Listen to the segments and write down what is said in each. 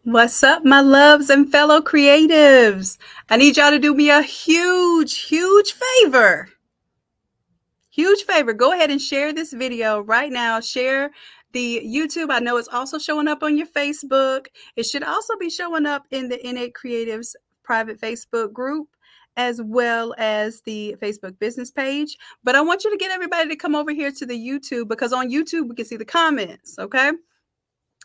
What's up, my loves and fellow creatives? I need y'all to do me a huge favor. Huge favor. Go ahead and share this video right now. Share the YouTube. I know it's also showing up on your Facebook. It should also be showing up in the Innate Creatives private Facebook group as well as the Facebook business page. But I want you to get everybody to come over here to the YouTube because on YouTube we can see the comments, okay?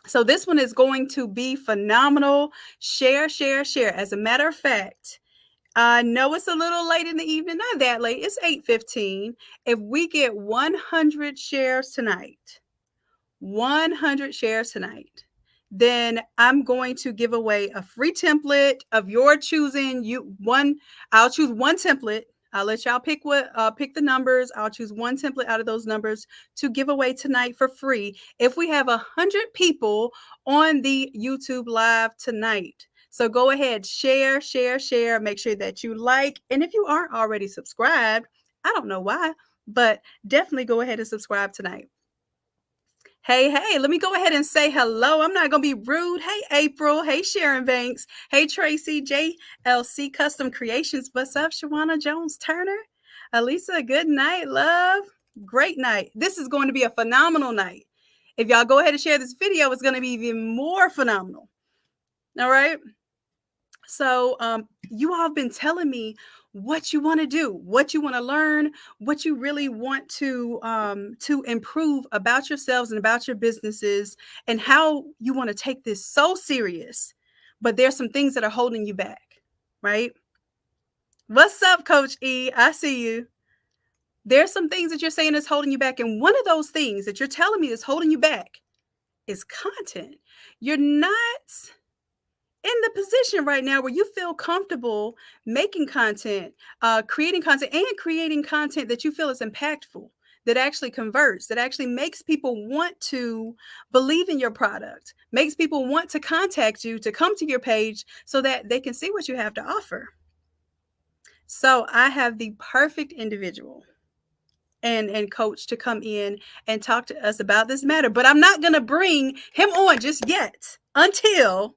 So this one is going to be phenomenal. Share, share, share. As a matter of fact, I know it's a little late in the evening, not that late. It's 8:15. If we get 100 shares tonight, 100 shares tonight, then I'm going to give away a free template of your choosing. I'll choose one template. I'll let y'all pick pick the numbers. I'll choose one template out of those numbers to give away tonight for free if we have 100 people on the YouTube live tonight. So go ahead, share, share, share. Make sure that you like. And if you aren't already subscribed, I don't know why, but definitely go ahead and subscribe tonight. Hey, let me go ahead and say hello. I'm not going to be rude. Hey, April. Hey, Sharon Banks. Hey, Tracy. JLC Custom Creations. What's up, Shawana Jones Turner? Elisa, good night, love. Great night. This is going to be a phenomenal night. If y'all go ahead and share this video, it's going to be even more phenomenal. All right. So you all have been telling me what you want to do, what you want to learn, what you really want to improve about yourselves and about your businesses, and how you want to take this so serious. But there's some things that are holding you back, right? What's up, Coach E? I see you. There's some things that you're saying is holding you back, and one of those things that you're telling me is holding you back is content. You're not in the position right now where you feel comfortable making content, creating content, and creating content that you feel is impactful, that actually converts, that actually makes people want to believe in your product, makes people want to contact you, to come to your page so that they can see what you have to offer. So I have the perfect individual and coach to come in and talk to us about this matter, but I'm not going to bring him on just yet until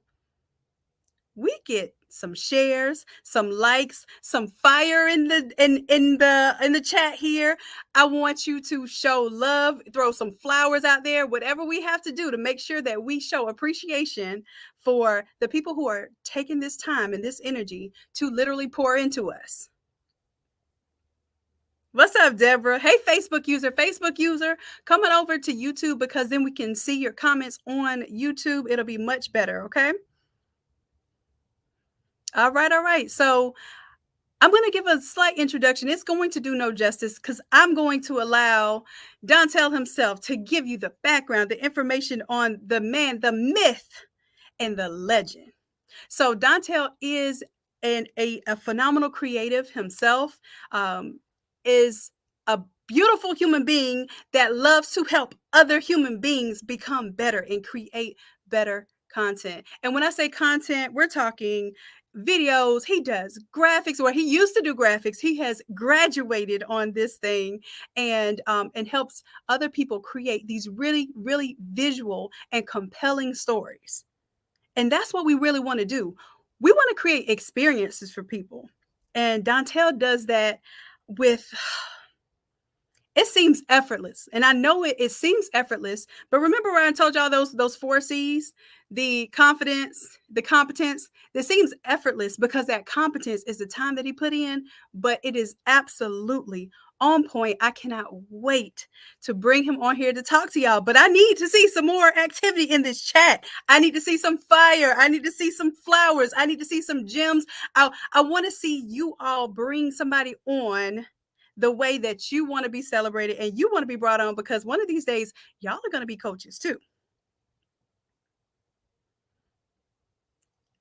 we get some shares, some likes, some fire in the chat here. I want you to show love, throw some flowers out there, whatever we have to do to make sure that we show appreciation for the people who are taking this time and this energy to literally pour into us. What's up, Deborah? Hey, Facebook user, coming over to YouTube because then we can see your comments on YouTube. It'll be much better, okay? All right. So I'm going to give a slight introduction. It's going to do no justice because I'm going to allow Dontel himself to give you the background, the information on the man, the myth, and the legend. So Dontel is a phenomenal creative himself, is a beautiful human being that loves to help other human beings become better and create better content. And when I say content, we're talking videos. He does graphics, or he used to do graphics. He has graduated on this thing and helps other people create these really visual and compelling stories. And that's what we really want to do. We want to create experiences for people. And Dontel does that with, it seems effortless. And I know it seems effortless, but remember when I told y'all those 4 C's, the confidence, the competence, that seems effortless because that competence is the time that he put in, but it is absolutely on point. I cannot wait to bring him on here to talk to y'all, but I need to see some more activity in this chat. I need to see some fire. I need to see some flowers. I need to see some gems. I want to see you all bring somebody on the way that you want to be celebrated and you want to be brought on, because one of these days y'all are going to be coaches too.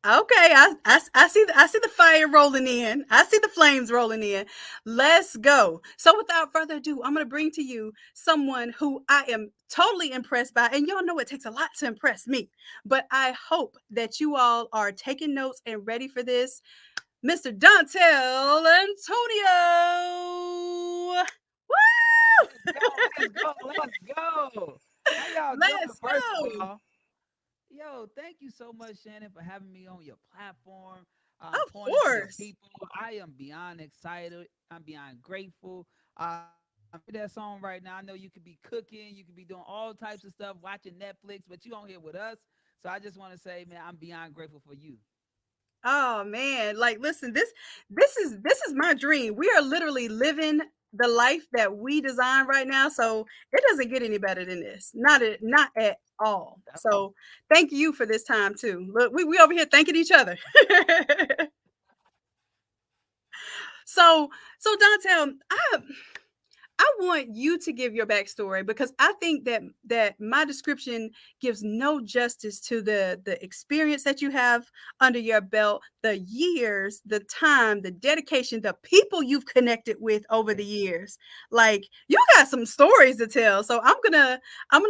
Okay, I see the fire rolling in. I see the flames rolling in. Let's go. So without further ado, I'm going to bring to you someone who I am totally impressed by, and y'all know it takes a lot to impress me, but I hope that you all are taking notes and ready for this. Mr. Dontel Antonio. Woo! Let's go. How y'all doing, Let's first of go. all? Yo, thank you so much, Shannon, for having me on your platform, Of pointing to your course. people. I am beyond excited. I'm beyond grateful. Hear that song right now. I know you could be cooking, you could be doing all types of stuff, watching Netflix, but you on here with us. So I just want to say, man, I'm beyond grateful for you. Oh man, like listen, this is my dream. We are literally living the life that we design right now. So it doesn't get any better than this. Not at all. So thank you for this time too. Look, we over here thanking each other. so so Dontel, I want you to give your backstory because I think that my description gives no justice to the experience that you have under your belt, the years, the time, the dedication, the people you've connected with over the years. Like you got some stories to tell. So I'm gonna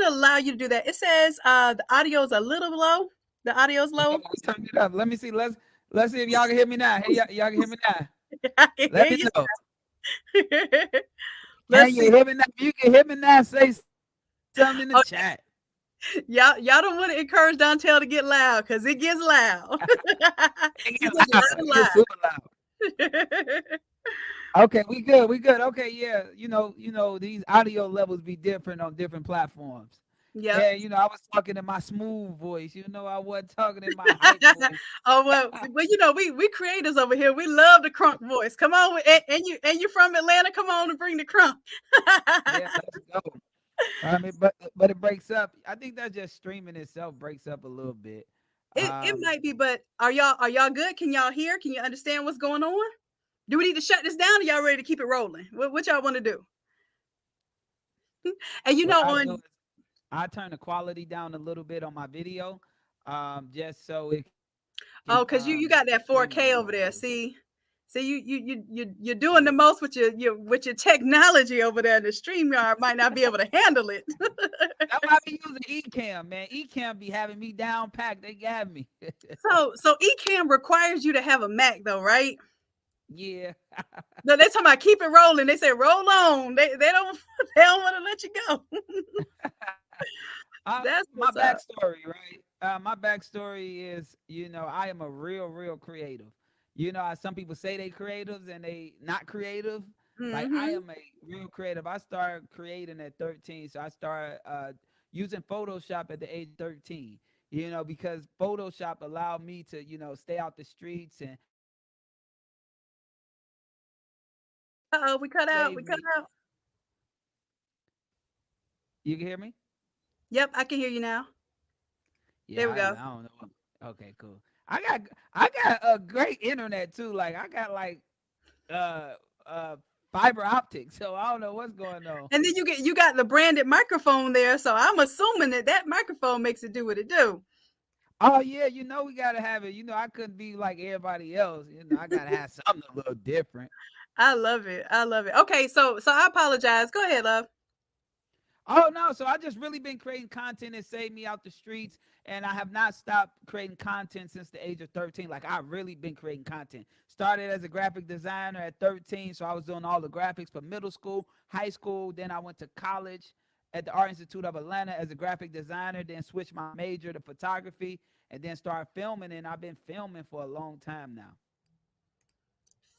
allow you to do that. It says the audio's a little low. The audio's No, low. we turned it up. Let me see. Let's see if y'all can hear me now. Hey, y'all can hear me now. I can Let hear me you. know. Can Let's you see. hear me now? If you can hear me now, say something in the chat. Y'all don't want to encourage Dontel to get loud because it gets loud. It get He gets loud. It gets super loud. loud and loud. Okay, we good. We good. Okay, yeah. These audio levels be different on different platforms. Yep. And I was talking in my smooth voice. I wasn't talking in my hype voice. Oh well, we creators over here. We love the crunk voice. Come on, and you from Atlanta. Come on and bring the crunk. Yeah, let's go. I mean, but it breaks up. I think that just streaming itself breaks up a little bit. It Um, might be, but are y'all good? Can y'all hear? Can you understand what's going on? Do we need to shut this down? Or y'all ready to keep it rolling? What y'all want to do? And what I do is on I turn the quality down a little bit on my video, just so it can oh, because you got that stream a little 4K better. over there. See, you're Yeah. doing the most with your technology over there. The StreamYard might not be able to handle it. That's why I be using Ecamm, man. Ecamm be having me down packed. They got me. So Ecamm requires you to have a Mac though, right? Yeah. No, they talking about keep it rolling. They say roll on. They don't they don't want to let you go. That's My what's up. backstory, right? My backstory is, I am a real creative. Some people say they creatives and they not creative. Like I Hmm. am a real creative. I started creating at 13, so I started using Photoshop at the age of 13. Because Photoshop allowed me to, stay out the streets and Uh-oh, we cut out. We save cut me. out. You can hear me? Yep, I can hear you now. There Yeah, we I go. don't know. Okay, cool. I got a great internet too. Like I got like uh uh fiber optic, so I don't know what's going on. And then you got the branded microphone there, so I'm assuming that microphone makes it do what it do. Oh yeah, we gotta have it. I couldn't be like everybody else. I gotta have something a little different. I love it. I love it. Okay, so I apologize. Go ahead, love. Oh no, so I just really been creating content that saved me out the streets, and I have not stopped creating content since the age of 13. Like I really been creating content. Started as a graphic designer at 13, so I was doing all the graphics for middle school, high school. Then I went to college at the Art Institute of Atlanta as a graphic designer. Then switched my major to photography, and then started filming. And I've been filming for a long time now.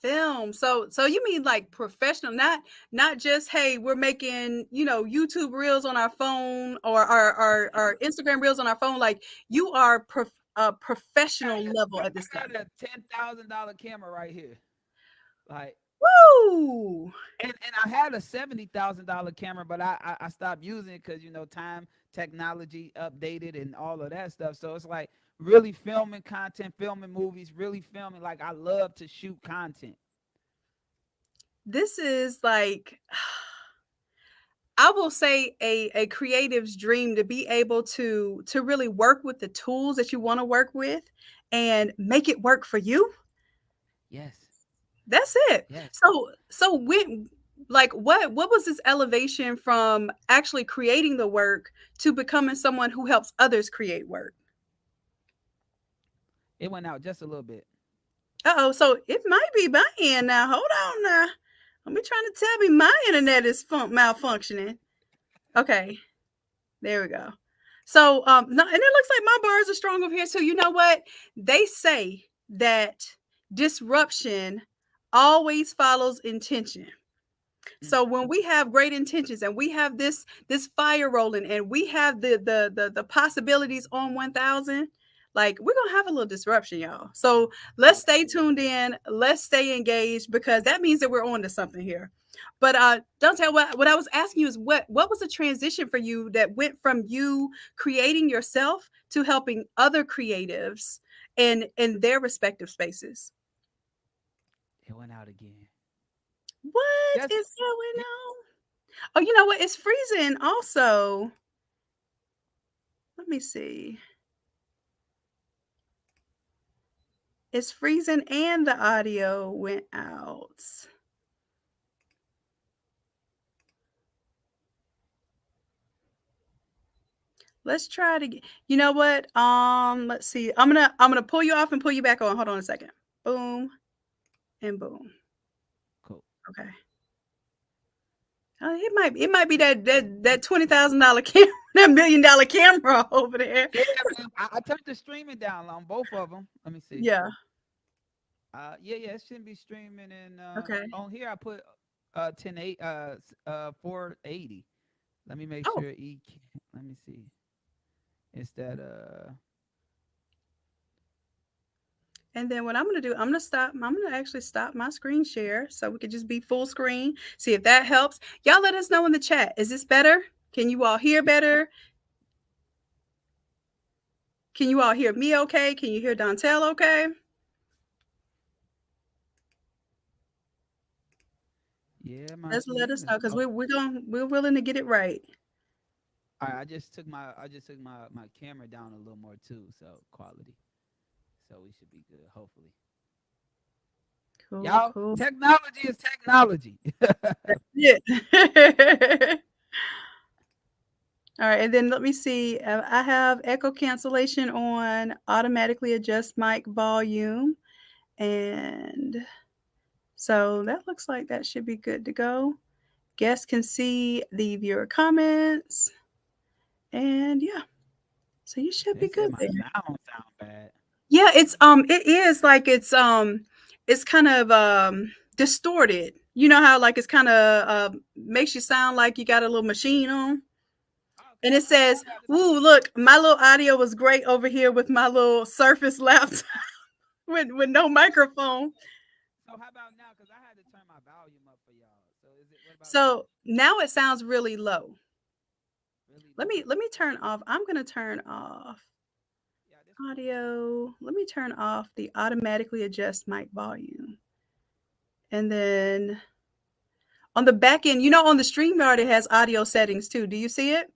Film. So you mean like professional, not just hey, we're making, YouTube reels on our phone or our Instagram reels on our phone. Like you are professional level at this I stuff. got a $10,000 camera right here. Like Woo! and I had a $70,000 camera, but I stopped using it because time, technology updated, and all of that stuff. So it's like really filming content, filming movies, really filming. Like I love to shoot content. This is like I will say a creative's dream to be able to really work with the tools that you want to work with and make it work for you. Yes, That's it. yes. So when like what was this elevation from actually creating the work to becoming someone who helps others create work? It went out just a little bit. Uh-oh, so it might be my end now. Hold on now. Let me trying to tell me my internet is malfunctioning. Okay, there we go. So, no, and it looks like my bars are strong over here. So, you know what? They say that disruption always follows intention. Mm. So when we have great intentions and we have this fire rolling and we have the possibilities on 1000, like we're gonna have a little disruption, y'all. So let's stay tuned in, let's stay engaged because that means that we're on to something here. But don't tell what I was asking you is what was the transition for you that went from you creating yourself to helping other creatives in their respective spaces? It went out again. What Just is going yeah. on? Oh, you know what? It's freezing also. Let me see. It's freezing and the audio went out. Let's try to get, you know what? Let's see. I'm gonna pull you off and pull you back on. Hold on a second. Boom and boom. Cool. Okay. It might be that $20,000 camera, that $1 million camera over there. Yeah, man. I turned the streaming down on both of them. Let me see. Yeah. Yeah, it shouldn't be streaming and Okay. on here I put 480. Let me make Oh, sure let me see. It's that and then what I'm gonna do, I'm gonna stop. I'm gonna actually stop my screen share so we could just be full screen. See if that helps. Y'all let us know in the chat. Is this better? Can you all hear better? Can you all hear me okay? Can you hear Dontel okay? yeah, my Just let stream us is know because low. we're willing to get it right. I just took my camera down a little more too, so quality. So we should be good, hopefully. Cool, Y'all, cool. technology is technology. Yeah. All right, and then let me see. I have echo cancellation on, automatically adjust mic volume, and so that looks like that should be good to go. Guests can see the viewer comments, and yeah, so you should They be said good my there. sound bad. Yeah, it is like it's kind of distorted. You know how like it's kind of makes you sound like you got a little machine on. Okay, And it I says, don't have this. "Ooh, look, my little audio was great over here with my little Surface laptop with no microphone." So how about now? Because I had to turn my volume up for y'all. So is it? What about now? So now it sounds really low. Really Let low? me let me turn off. I'm gonna turn off Yeah, this cool. audio. Let me turn off the automatically adjust mic volume. And then on the back end, on the StreamYard, it has audio settings too. Do you see it?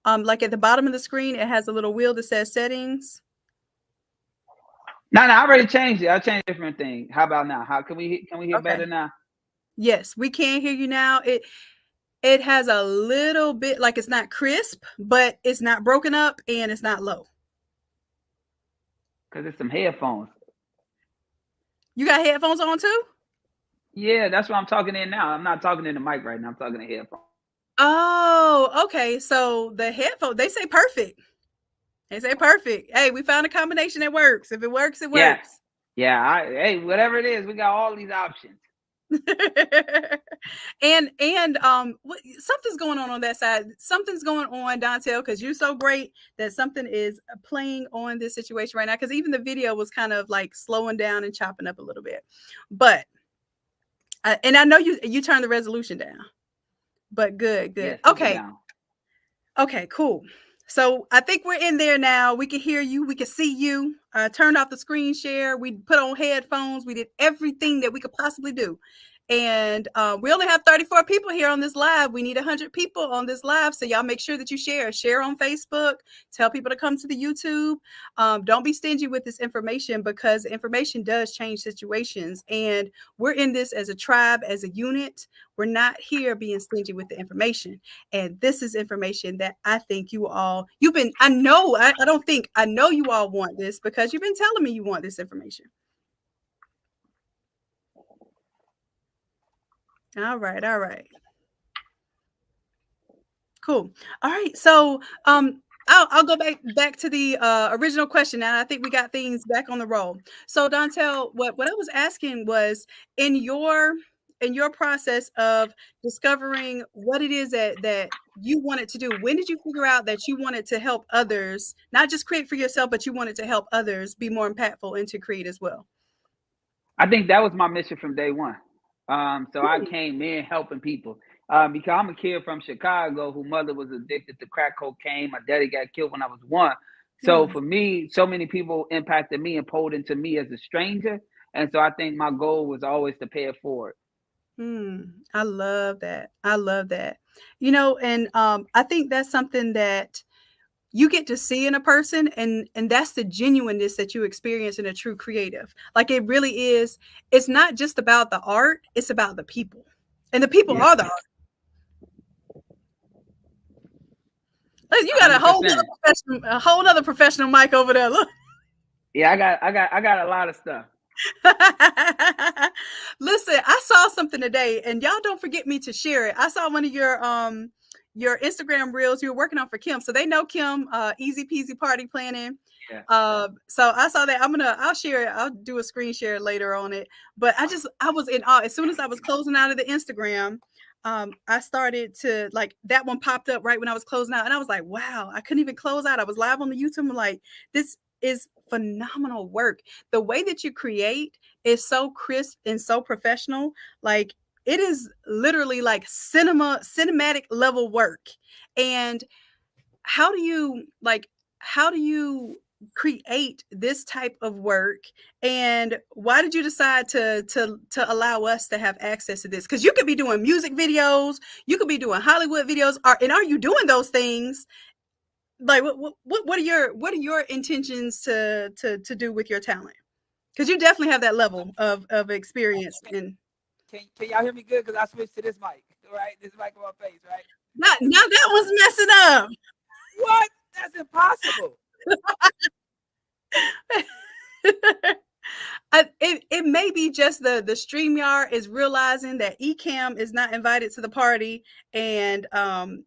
Like at the bottom of the screen, it has a little wheel that says settings. No, I already changed it. I changed a different thing. How about now? How can we hear Okay. better now? Yes, we can hear you now. It has a little bit, like, it's not crisp, but it's not broken up and it's not low. Because it's some headphones. You got headphones on too? Yeah, that's what I'm talking in now. I'm not talking in the mic right now. I'm talking in headphones. Oh, okay. So the headphone, they say perfect. They say perfect. Hey, we found a combination that works. If it works, it Yeah, works. yeah. Hey, whatever it is, we got all these options. Something's going on that side. Something's going on, Dontel, because you're so great that something is playing on this situation right now. Because even the video was kind of like slowing down and chopping up a little bit, but and I know you turned the resolution down, but good, good. Yeah, super Okay, down. okay, cool. So I think we're in there now. We can hear you. We can see you. Turned off the screen share. We put on headphones. We did everything that we could possibly do. And we only have 34 people here on this live. We need 100 people on this live. So y'all make sure that you share. Share on Facebook. Tell people to come to the YouTube. Don't be stingy with this information because information does change situations. And we're in this as a tribe, as a unit. We're not here being stingy with the information. And this is information that I think I know you all want this because you've been telling me you want this information. All right, all right. Cool. All right. So I'll go back to the original question, and I think we got things back on the roll. So, Dontel, what I was asking was in your process of discovering what it is that you wanted to do. When did you figure out that you wanted to help others, not just create for yourself, but you wanted to help others be more impactful and to create as well? I think that was my mission from day one. So I Hmm. came in helping people. Because I'm a kid from Chicago whose mother was addicted to crack cocaine. My daddy got killed when I was one. So Hmm. for me, so many people impacted me and pulled into me as a stranger. And so I think my goal was always to pay it forward. Hmm. I love that. I love that. And I think that's something that you get to see in a person, and that's the genuineness that you experience in a true creative. Like it really is. It's not just about the art, it's about the people, and the people Yeah, are the art. Like, you got $100%. a whole other professional mic over there. Look. Yeah, I got a lot of stuff. Listen, I saw something today, and y'all don't forget me to share it. I saw one of your Instagram reels you were working on for Kim. So they know Kim, easy peasy party planning. Yeah. So I saw that. I'll share it. I'll do a screen share later on it. But I was in awe. As soon as I was closing out of the Instagram, I started to like that one popped up right when I was closing out, and I was like, wow, I couldn't even close out. I was live on the YouTube. I'm like, this is phenomenal work. The way that you create is so crisp and so professional. Like it is literally like cinematic level work. And how do you like how do you create this type of work, and why did you decide to allow us to have access to this? Because you could be doing music videos, you could be doing Hollywood videos, are you doing those things? Like what are your intentions to do with your talent? Because you definitely have that level of experience. And Can y'all hear me good? Because I switched to this mic, right? This mic on my face, right? now that was messing up. What? That's impossible. It may be just the StreamYard is realizing that Ecamm is not invited to the party, and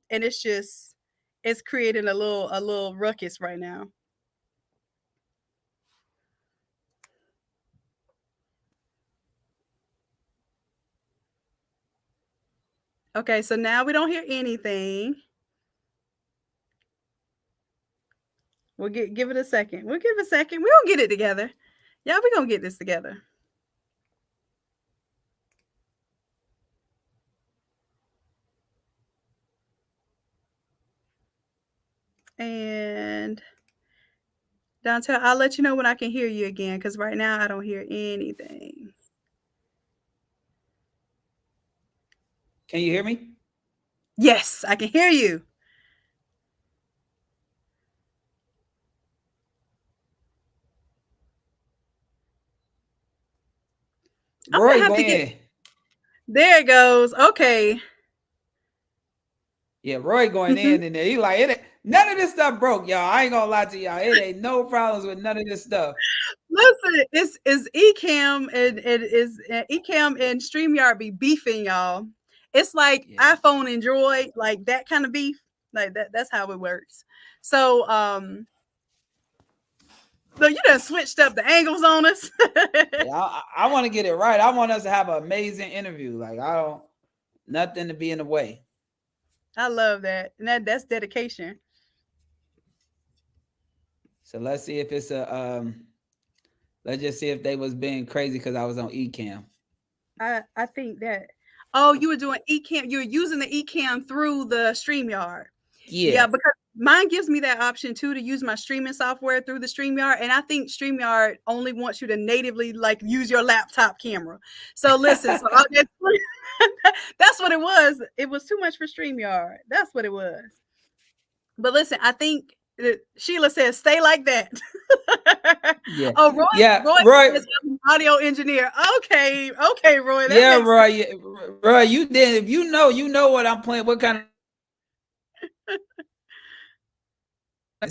it's creating a little ruckus right now. Okay, so now we don't hear anything. We'll give it a second. We'll give it a second. We're gonna get it together. Yeah, we're gonna get this together. And Dante, I'll let you know when I can hear you again, because right now I don't hear anything. Can you hear me? Yes, I can hear you. I'm gonna Roy, have go to get ahead. there it goes. Okay. Yeah, Roy going Mhm. in there. He like, it ain't, none of this stuff broke, y'all. I ain't gonna lie to y'all. It ain't no problems with none of this stuff. Listen, it's Ecamm and Ecamm and StreamYard be beefing, y'all. It's like Yeah. iPhone and Droid, like that kind of beef. Like that's how it works. So so you done switched up the angles on us. Yeah, I want to get it right. I want us to have an amazing interview. Like, I don't, nothing to be in the way. I love that. And that's dedication. So let's see if it's a, let's just see if they was being crazy because I was on Ecamm. I think that. Oh, you were doing Ecamm. You were using the Ecamm through the StreamYard. Yeah. Yeah, because mine gives me that option too to use my streaming software through the StreamYard, and I think StreamYard only wants you to natively like use your laptop camera. So listen, that's what it was. It was too much for StreamYard. That's what it was. But listen, I think Sheila says stay like that. Yeah. Oh, Yeah. Roy Roy. is an audio engineer. Okay, okay, Roy, that Yeah, makes Roy. Yeah, Roy, you did. If you know what I'm playing, what kind of. all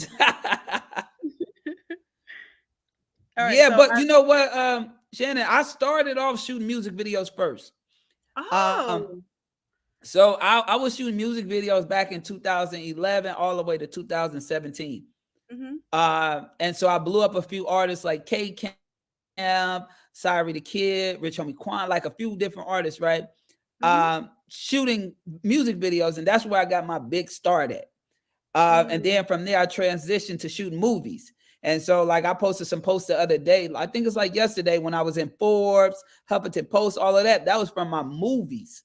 right. Yeah, So, but you know what, Shannon, I started off shooting music videos first. Um, oh, So I was shooting music videos back in 2011 all the way to 2017. Mm-hmm. And so I blew up a few artists like K Camp, Sorry the Kid, Rich Homie Quan, like a few different artists, right? Mm-hmm. Shooting music videos, and that's where I got my big start at. And Mm. then from there, I transitioned to shooting movies. And so, like, I posted some posts the other day. I think it's like yesterday when I was in Forbes, Huffington Post, all of that. That was from my movies.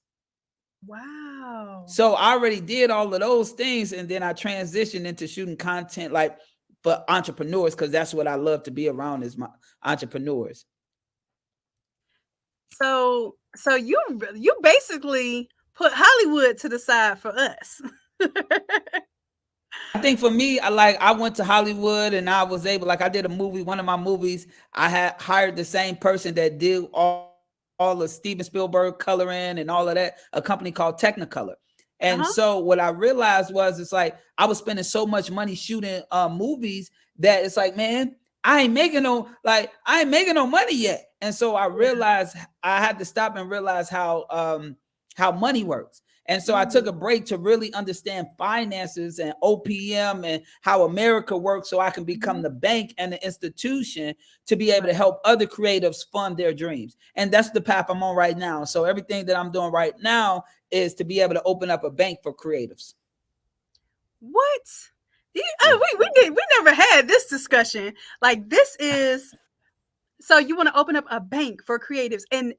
Wow. So I already did all of those things, and then I transitioned into shooting content like for entrepreneurs because that's what I love to be around is my entrepreneurs. So you basically put Hollywood to the side for us. I think for me, I went to Hollywood and I was able, like I did a movie, one of my movies, I had hired the same person that did all of Steven Spielberg coloring and all of that, a company called Technicolor. And so Uh-huh. what I realized was it's like I was spending so much money shooting movies that it's like, man, I ain't making no money yet. And so I Yeah. realized I had to stop and realize how money works. And so I took Mm, a break to really understand finances and OPM and how America works so I can become mhm. the bank and the institution to be able to Right. help other creatives fund their dreams. And that's the path I'm on right now. So everything that I'm doing right now is to be able to open up a bank for creatives. What? Yeah. We never had this discussion. Like this is so you want to open up a bank for creatives and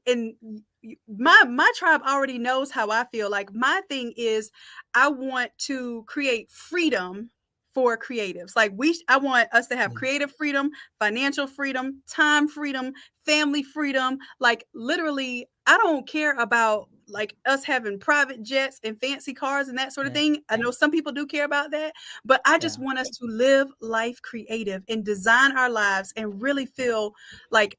my tribe already knows how I feel. Like my thing is I want to create freedom for creatives. Like I want us to have Yeah. creative freedom, financial freedom, time freedom, family freedom. Like literally I don't care about like us having private jets and fancy cars and that sort of Yeah. thing. I know some people do care about that, but I Yeah. just want us to live life creative and design our lives and really like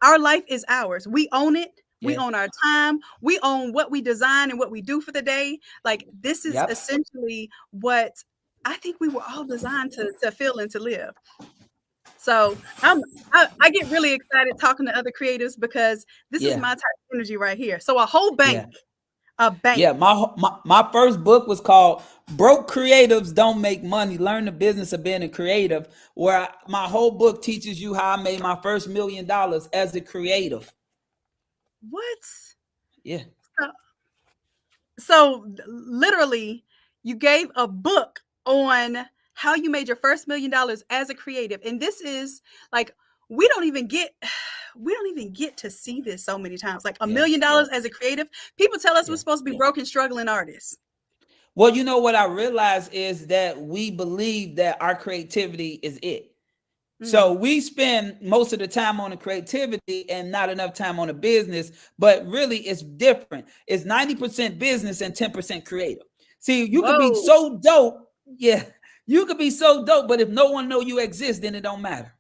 our life is ours. We own it. We Yeah. own our time. We own what we design and what we do for the day. Like this is Yep. essentially what I think we were all designed to feel and to live. So I get really excited talking to other creatives because this is Yeah. my type of energy right here. So a whole bank, Yeah. a bank. Yeah, my first book was called Broke Creatives Don't Make Money. Learn the Business of Being a Creative, where my whole book teaches you how I made my first $1 million as a creative. What? Yeah. So, so literally, you gave a book on how you made your first $1 million as a creative, and this is like we don't even get we don't even get to see this so many times. Like a Yeah. million dollars as a creative, people tell us we're Yeah. supposed to be broken, struggling artists. Well, you know what I realized is that we believe that our creativity is it. So Mm. we spend most of the time on the creativity and not enough time on the business, but really it's different. It's 90% business and 10% creative. See, you could be Whoa, so dope. Yeah. You could be so dope, but if no one know you exist, then it don't matter.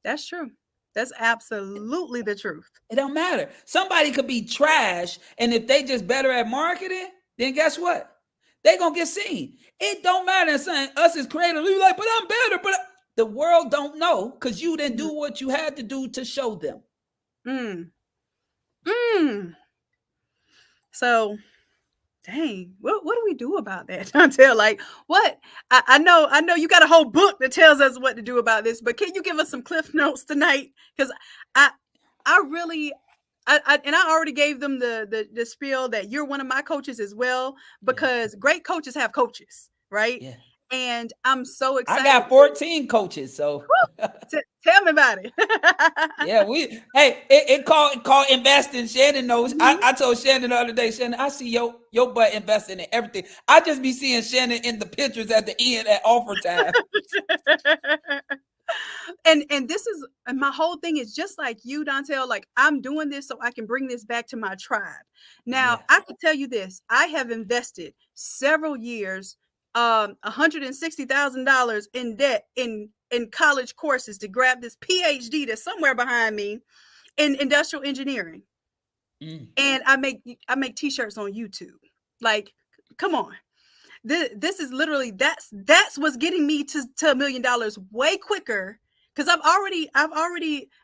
that's true. That's absolutely the truth. It don't matter. Somebody could be trash, and if they just better at marketing, then guess what? They gonna get seen. It don't matter. Saying us as creators, we like, but I'm better. But the world don't know because you didn't Mm. do what you had to do to show them. Mm. Mm. So dang, what do we do about that, Chantel? Like, what? I know you got a whole book that tells us what to do about this, but can you give us some cliff notes tonight? Because I, I really, and I already gave them the spiel that you're one of my coaches as well, Yeah, because great coaches have coaches, right? yeah. And I'm so I excited. got 14 coaches, so Tell me about it. yeah, it called investing. Shannon knows. I, Mhm. I told Shannon the other day, Shannon, I see your butt investing in everything. I just be seeing Shannon in the pictures at the end at offer time. And this is and my whole thing is just like you, Dontel. Like I'm doing this so I can bring this back to my tribe. Now Yeah. I can tell you this: I have invested several years, $160,000 in debt in college courses to grab this PhD that's somewhere behind me in industrial engineering, Mm. and I make t-shirts on YouTube. Like, come on. This is literally that's what's getting me to $1 million way quicker Because I've already,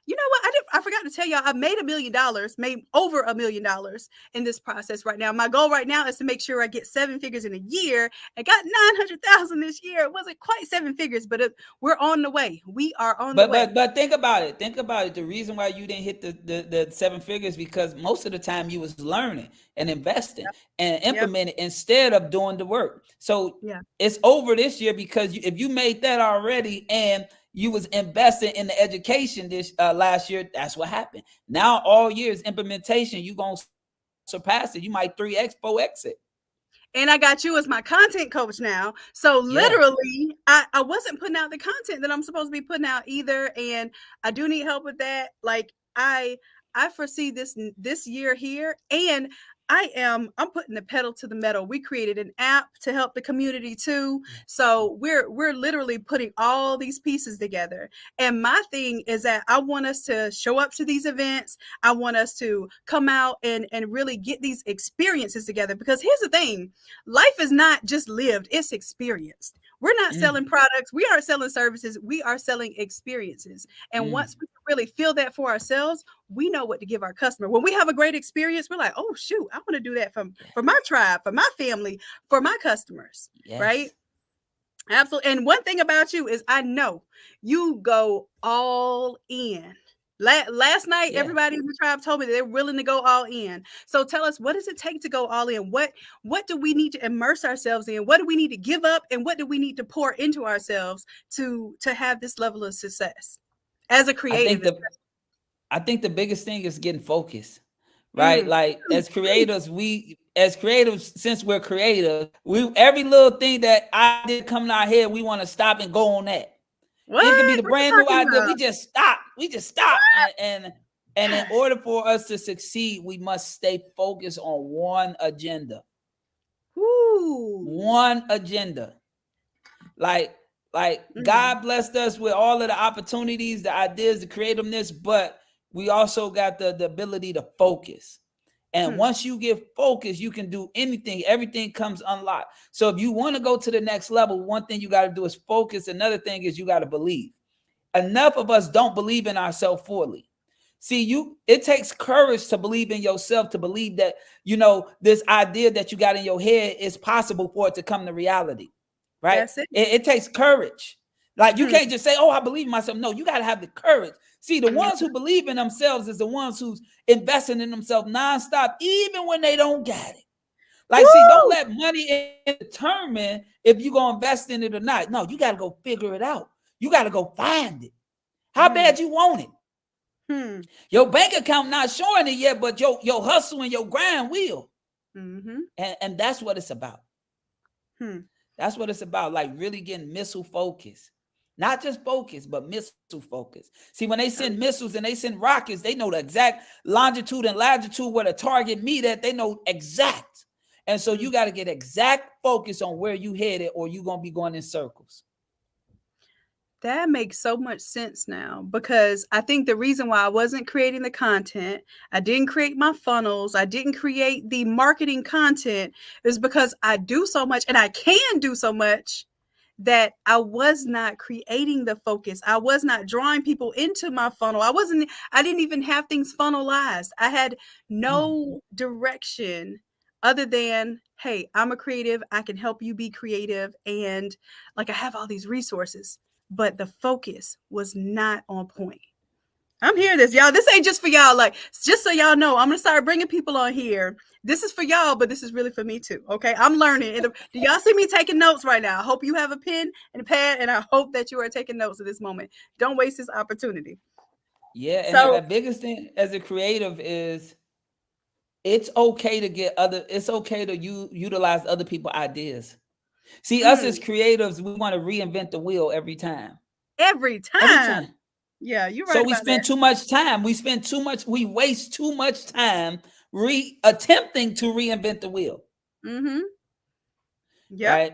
you know what? I forgot to tell y'all, I made $1 million, made over $1 million in this process right now. My goal right now is to make sure I get 7 figures in a year. I got 900,000 this year. It wasn't quite 7 figures, but we're on the way. We are on the But way. but think about it. Think about it. The reason why you didn't hit the 7 figures because most of the time you was learning and investing Yep. and Yep. implementing instead of doing the work. So Yeah. it's over this year because if you made that already and you was investing in the education this last year, that's what happened. Now all years implementation, you gonna surpass it. You might 3x, 4x it. And I got you as my content coach now. So Yeah. literally, I wasn't putting out the content that I'm supposed to be putting out either. And I do need help with that. Like I foresee this year here. And I'm putting the pedal to the metal. We created an app to help the community too. So we're literally putting all these pieces together. And my thing is that I want us to show up to these events. I want us to come out and really get these experiences together. Because here's the thing, life is not just lived, it's experienced. We're not selling Mm, products, we aren't selling services, we are selling experiences. And once mm, we really feel that for ourselves, we know what to give our customer. When we have a great experience, we're like, oh shoot, I want to do that for my yes. tribe, for my family, for my customers, right? Yes. Absolutely. And one thing about you is I know you go all in. Last night, Yeah. everybody in the tribe told me they're willing to go all in. So tell us, what does it take to go all in? What do we need to immerse ourselves in? What do we need to give up? And what do we need to pour into ourselves to have this level of success as a I creative? think the I think the biggest thing is getting focused, right? Mm, Like mm, as creators, since we're creators, we every little thing that idea come in our head, we want to stop and go on that. It could be what? the What you brand new talking idea. about? We just stop. And in Gosh. order for us to succeed, we must stay focused on one agenda. Ooh. One agenda. Like, like Mm, God blessed us with all of the opportunities, the ideas, the creativeness, but we also got the ability to focus. And hmm. once you get focused, you can do anything. Everything comes unlocked. So if you want to go to the next level, one thing you got to do is focus. Another thing is you got to believe. Enough of us don't believe in ourselves fully. See, it takes courage to believe in yourself, to believe that, this idea that you got in your head is possible for it to come to reality. Right? That's it. It takes courage. Like you Hmm. can't just say, "Oh, I believe in myself." No, you got to have the courage. See, the Mhm. ones who believe in themselves is the ones who's investing in themselves nonstop, even when they don't got it. Like, see, don't Woo! let money determine if you're gonna invest in it or not. No, you got to go figure it out. You got to go find it. How Mm, bad you want it? hmm. Your bank account not showing it yet, but your hustle and your grind will. Mhm. And that's what it's about. Hmm. That's what it's about. Like really getting missile focus. Not just focus, but missile focus. See, when they send Um, missiles and they send rockets, they know the exact longitude and latitude where the target meet at. They know exact. And so mm. you got to get exact focus on where you headed, or you're gonna be going in circles. That makes so much sense now because I think the reason why I wasn't creating the content, I didn't create my funnels, I didn't create the marketing content is because I do so much and I can do so much that I was not creating the focus. I was not drawing people into my funnel. I didn't even have things funnelized. I had Mm. no direction other than, hey, I'm a creative. I can help you be creative. And like I have all these resources, but the focus was not on point. I'm hearing this, y'all. This ain't just for y'all. Like, just so y'all know, I'm gonna start bringing people on here. This is for y'all, but this is really for me too. Okay, I'm learning. Do y'all see me taking notes right now? I hope you have a pen and a pad, and I hope that you are taking notes at this moment. Don't waste this opportunity. Yeah, and So, the biggest thing as a creative is it's okay to utilize other people's ideas. See, us as mm, creatives, we want to reinvent the wheel every time. every Every time, time. yeah, you're So right we about that. spend too much time. We waste too much time attempting to reinvent the wheel. Mm-hmm. Yep, Right.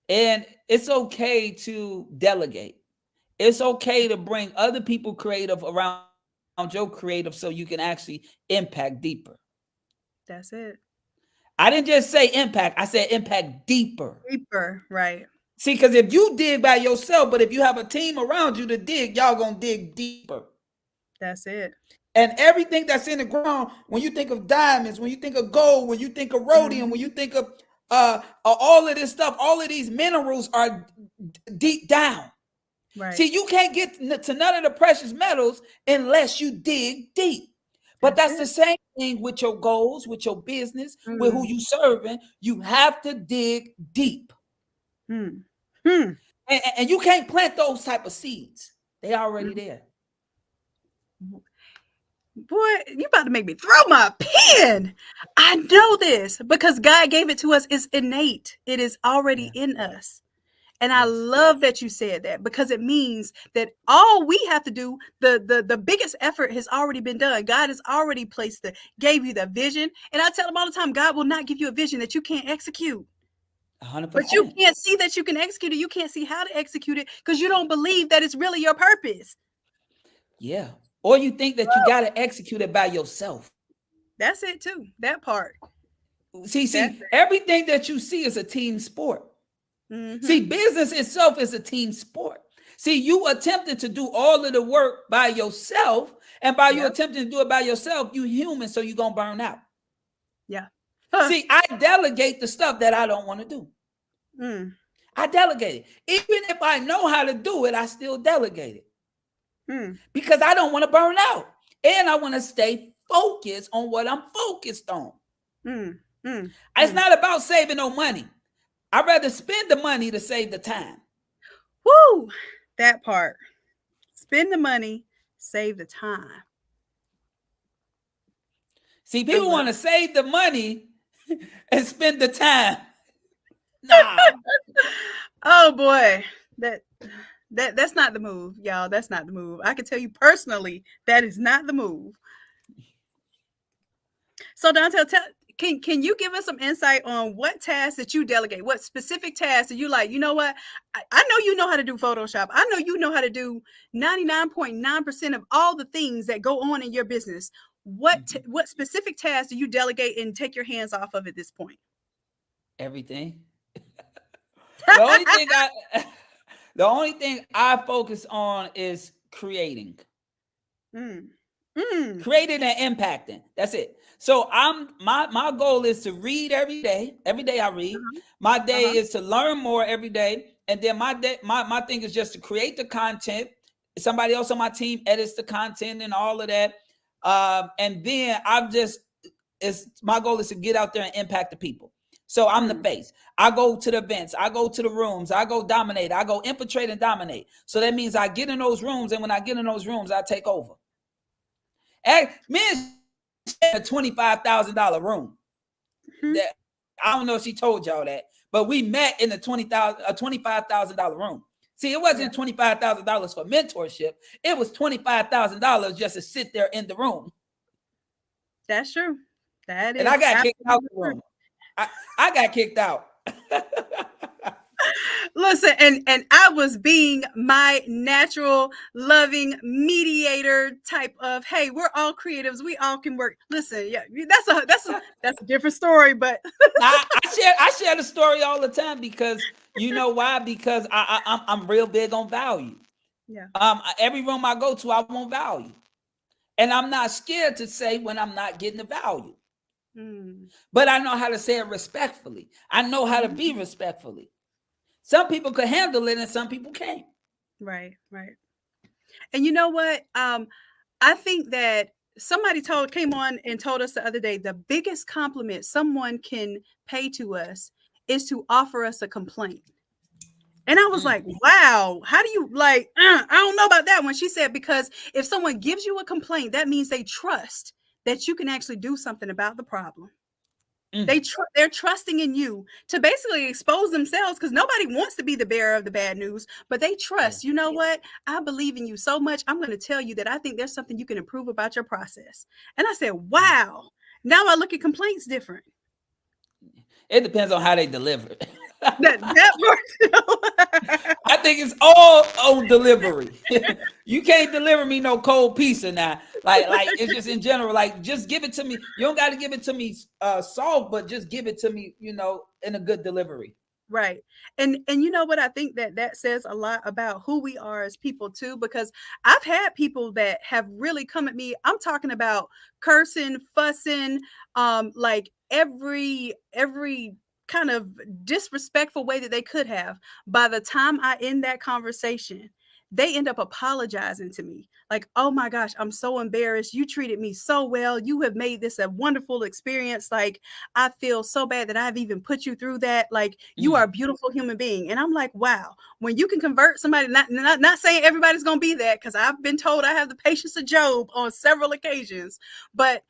And it's okay to delegate. It's okay to bring other people creative around your creative so you can actually impact deeper. that's it. I didn't just say impact, I said impact deeper. Deeper, right? See, because if you dig by yourself, but if you have a team around you to dig, y'all gonna dig deeper. That's it. And everything that's in the ground, when you think of diamonds, when you think of gold, when you think of rhodium, when you think of all of this stuff, all of these minerals are deep down. Right. See, you can't get to none of the precious metals unless you dig deep. But that's the same thing with your goals, with your business, with who you serving. You have to dig deep. Mm. And you can't plant those type of seeds. They already there. Boy, you about to make me throw my pen. I know this because God gave it to us. It's innate. It is already in us. And I love that you said that because it means that all we have to do, the biggest effort has already been done. God has already gave you the vision. And I tell them all the time, God will not give you a vision that you can't execute. 100%. But you can't see that you can execute it. You can't see how to execute it because you don't believe that it's really your purpose. Yeah. Or you think that you got to execute it by yourself. That's it too. That part. See, everything that you see is a team sport. See, business itself is a team sport. See, you attempted to do all of the work by yourself, and by you attempting to do it by yourself, you human, so you're going to burn out. Yeah. See, I delegate the stuff that I don't want to do. I delegate it. Even if I know how to do it, I still delegate it. Because I don't want to burn out. And I want to stay focused on what I'm focused on. It's not about saving no money. I'd rather spend the money to save the time. Woo! That part. Spend the money, save the time. See, people want to save the money and spend the time. Nah. Oh boy. That's not the move, y'all. That's not the move. I can tell you personally, that is not the move. So Dante, can you give us some insight on what tasks that you delegate? What specific tasks that you like? You know what? I know you know how to do Photoshop. I know you know how to do 99.9% of all the things that go on in your business. What specific tasks do you delegate and take your hands off of at this point? Everything. The only thing I focus on is creating. Creating and impacting. That's it. So my goal is to read every day. Every day I read. My day is to learn more every day. And then my thing is just to create the content. Somebody else on my team edits the content and all of that. And then my goal is to get out there and impact the people. So I'm the face. I go to the events. I go to the rooms. I go dominate. I go infiltrate and dominate. So that means I get in those rooms. And when I get in those rooms, I take over. And man, a $25,000 room. That, I don't know if she told y'all that, but we met in a $25,000 room. See, it wasn't $25,000 for mentorship. It was $25,000 just to sit there in the room. That's true. That is. And I got kicked out the room. I got kicked out. Listen, and I was being my natural, loving mediator type of, hey, we're all creatives, we all can work. Listen, yeah, that's a different story, but I share the story all the time because you know why? Because I'm real big on value. Yeah. Every room I go to, I want value, and I'm not scared to say when I'm not getting the value. But I know how to say it respectfully. I know how to be respectfully. Some people could handle it and some people can't. Right. And you know what? I think that somebody came on and told us the other day, the biggest compliment someone can pay to us is to offer us a complaint. And I was like, wow, how do you I don't know about that one. She said, because if someone gives you a complaint, that means they trust that you can actually do something about the problem. They're trusting in you to basically expose themselves because nobody wants to be the bearer of the bad news, but they trust, you know what? I believe in you so much. I'm going to tell you that I think there's something you can improve about your process. And I said, wow, now I look at complaints different. It depends on how they deliver it. that works. I think it's all on delivery. You can't deliver me no cold pizza now. Like it's just in general. Like just give it to me. You don't got to give it to me soft, but just give it to me. In a good delivery. Right. And you know what, I think that that says a lot about who we are as people too, because I've had people that have really come at me. I'm talking about cursing, fussing, like every kind of disrespectful way that they could have. By the time I end that conversation, they end up apologizing to me. Like, "Oh my gosh, I'm so embarrassed. You treated me so well. You have made this a wonderful experience. Like, I feel so bad that I've even put you through that. Like, you are a Mm, beautiful human being." And I'm like, wow, when you can convert somebody, not saying everybody's gonna be that, because I've been told I have the patience of Job on several occasions, but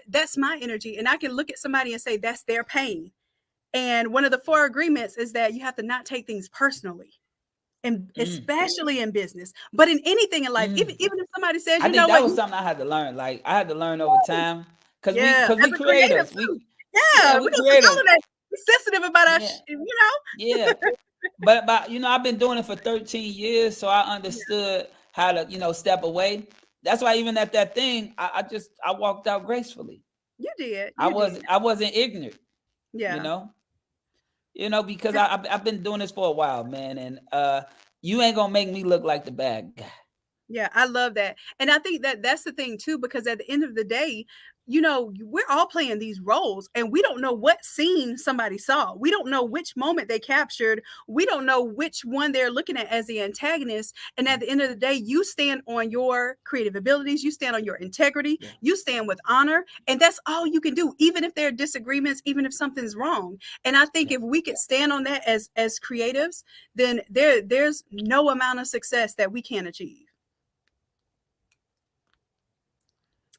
that's my energy. And I can look at somebody and say that's their pain. And one of the four agreements is that you have to not take things personally. And mm, especially in business, but in anything in life, mm. even if somebody says, I you think know that what, was you, something I had to learn. Like I had to learn over time, cause we yeah, cause as we a creative creators. too. We Yeah, yeah, we we don't take all creators. of that. We're sensitive about our, Yeah, you know. yeah. But I've been doing it for 13 years, so I understood how to step away. That's why even at that thing, I walked out gracefully. You did. I You did. was I wasn't ignorant, you Yeah. know, because And I've been doing this for a while, man, and you ain't gonna make me look like the bad guy. yeah, I love that. And I think that that's the thing too, because at the end of the day, you know, we're all playing these roles and we don't know what scene somebody saw. We don't know which moment they captured. We don't know which one they're looking at as the antagonist. And at the end of the day, you stand on your creative abilities, you stand on your integrity, Yeah, you stand with honor, and that's all you can do, even if there are disagreements, even if something's wrong. And I think yeah. if we could stand on that as creatives, then there's no amount of success that we can't achieve.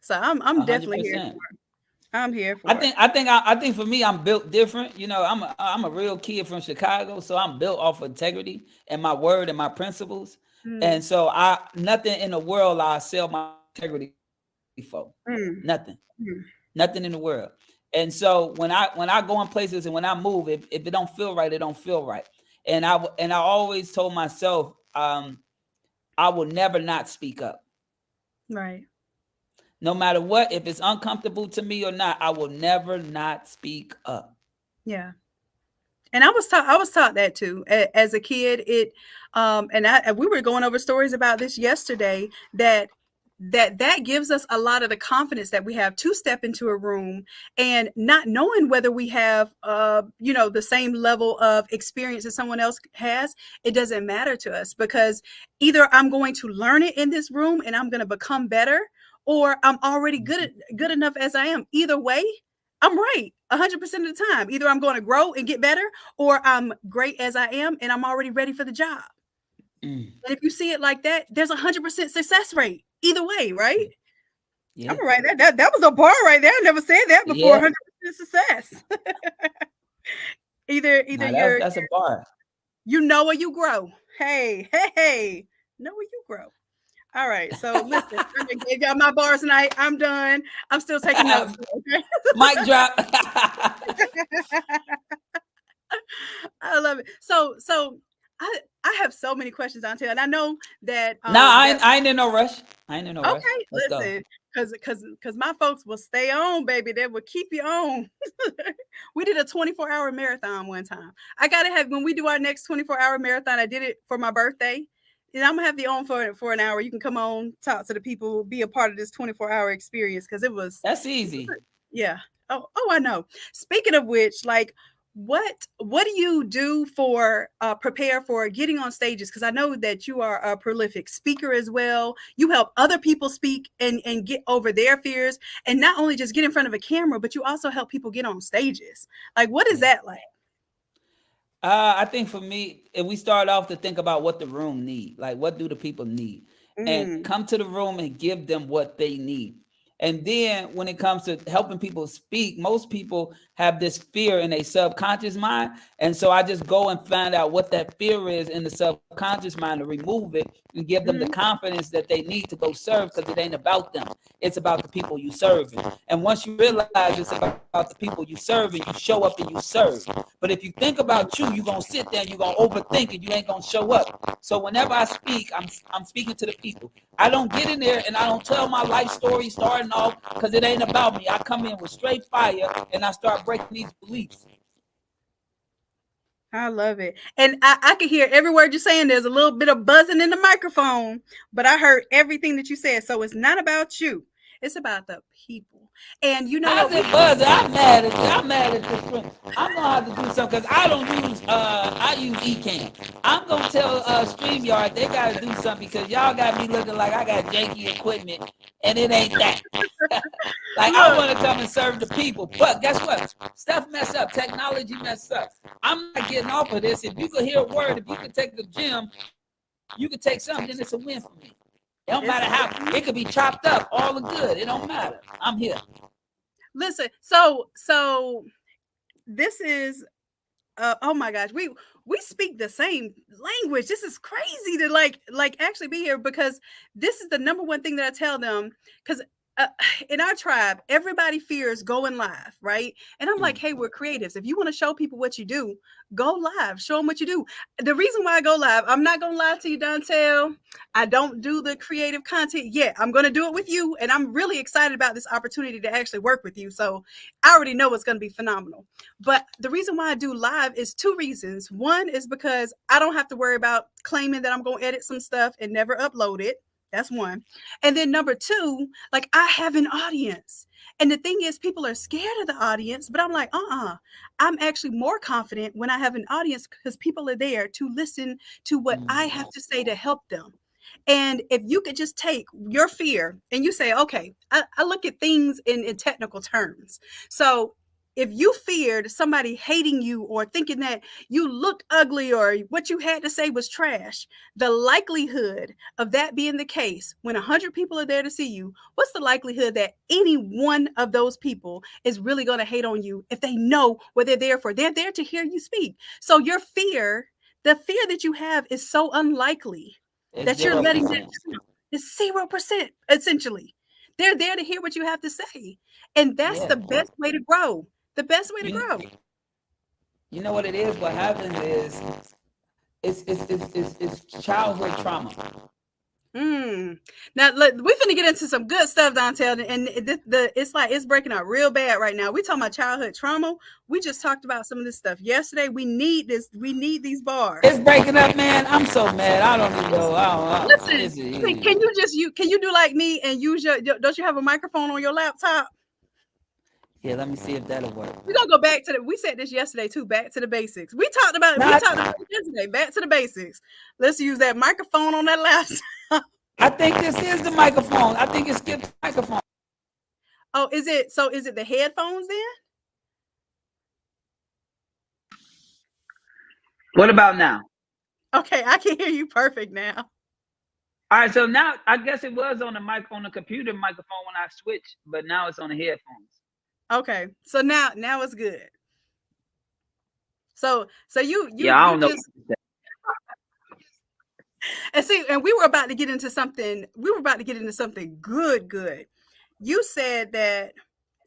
So I'm a hundred definitely here percent. for it. I'm here for it. I think for me, I'm built different. I'm a real kid from Chicago, so I'm built off of integrity and my word and my principles. Mm, And so I nothing in the world I sell my integrity for. mm, Nothing, mm. nothing in the world. And so when I go in places and when I move, if it don't feel right, it don't feel right. And I always told myself, I will never not speak up, Right. no matter what. If it's uncomfortable to me or not, I will never not speak up. Yeah. And I was taught that too as a kid. It and we were going over stories about this yesterday, that gives us a lot of the confidence that we have to step into a room and not knowing whether we have the same level of experience that someone else has. It doesn't matter to us, because either I'm going to learn it in this room and I'm going to become better, or I'm already good enough as I am. Either way, I'm right 100% of the time. Either I'm going to grow and get better, or I'm great as I am and I'm already ready for the job. Mm, And if you see it like that, there's 100% success rate either way, right? I'm yeah, gonna write that was a bar right there. I never said that before. yeah. 100% success. Either Now that's you're, that's a bar. you know, or you grow. Hey, hey, hey, know where you grow. All right. So listen, I done gave y'all my bars tonight. I'm done. I'm still taking notes. Okay. Mic drop. I love it. So I have so many questions, Auntie, and I know that Nah, I that ain't, I ain't in no rush. I ain't in no rush. okay, Let's go. listen, because my folks will stay on, baby. They will keep you on. We did a 24-hour marathon one time. I gotta have, when we do our next 24-hour marathon. I did it for my birthday. And I'm gonna have you on for an hour. You can come on, talk to the people, be a part of this 24-hour experience, because That's easy. yeah. Oh, I know. Speaking of which, like, what do you do for prepare for getting on stages? Because I know that you are a prolific speaker as well. You help other people speak and get over their fears, and not only just get in front of a camera, but you also help people get on stages. Like, what is Yeah. that like? I think for me, if we start off to think about what the room need, like what do the people need, and Mm, come to the room and give them what they need. And then when it comes to helping people speak, most people have this fear in a subconscious mind. And so I just go and find out what that fear is in the subconscious mind to remove it and give them the mhm, confidence that they need to go serve, because it ain't about them. It's about the people you serve. And once you realize it's about the people you serve, and you show up and you serve. But if you think about you, you're gonna sit there and you're gonna overthink and you ain't gonna show up. So whenever I speak, I'm speaking to the people. I don't get in there and I don't tell my life story starting off, because it ain't about me. I come in with straight fire and I start breaking these beliefs. I love it. And I can hear every word you're saying. There's a little bit of buzzing in the microphone, but I heard everything that you said. So it's not about you. It's about the people. And you know How's what? it buzzing? I'm mad at you. I'm mad at this room. I'm gonna have to do something because I don't use I use Ecamm. I'm gonna tell StreamYard they gotta do something because y'all got me looking like I got janky equipment and it ain't that. Like I Look, want to come and serve the people, but guess what? Stuff mess up, technology mess up. I'm not getting off of this. If you could hear a word, if you could take the gym, you could take something, then it's a win for me. It don't matter how it could be chopped up, all the good. It don't matter. I'm here. listen. So this is oh my gosh, we speak the same language. This is crazy to like actually be here because this is the number one thing that I tell them because uh, in our tribe everybody fears going live, right? And I'm like, hey, we're creatives. If you want to show people what you do, go live, show them what you do. The reason why I go live, I'm not gonna lie to you, Dontel, I don't do the creative content yet. I'm gonna do it with you, and I'm really excited about this opportunity to actually work with you, so I already know it's going to be phenomenal. But the reason why I do live is two reasons. One is because I don't have to worry about claiming that I'm going to edit some stuff and never upload it. That's one. And then number two, like I have an audience. And the thing is, people are scared of the audience, but I'm like, I'm actually more confident when I have an audience because people are there to listen to what I have to say to help them. And if you could just take your fear and you say, okay, I look at things in technical terms. So if you feared somebody hating you or thinking that you looked ugly or what you had to say was trash, the likelihood of that being the case when 100 people are there to see you, what's the likelihood that any one of those people is really going to hate on you if they know what they're there for? They're there to hear you speak. So your fear, the fear that you have is so unlikely It's that you're zero letting that percent. is 0% essentially. They're there to hear what you have to say. And that's Yeah. the best way to grow. The best way to You grow. you know what it is? What happens is it's childhood trauma. Now look, we finna get into some good stuff, Dontel, and it's like it's breaking out real bad right now. We talking about childhood trauma. We just talked about some of this stuff yesterday. We need this. We need these It's bars. breaking up, man. I'm so mad. I don't even know. Listen, This is can you just can you do like me and use don't you have a microphone on your laptop? yeah. Let me see if that'll work. We're gonna go back to the we said this yesterday too, back to the basics. We Now, talked about it yesterday, back to the basics. Let's use that microphone on that laptop. I think this is the microphone. I think it skipped the microphone. Oh, is it the headphones then? What about now? Okay, I can hear you perfect now. All right, so now I guess it was on the computer microphone when I switched, but now it's on the headphones. Okay. So now it's good. So Yeah, I you don't know. just and see, and we were about to get into something. We were about to get into something good. You said that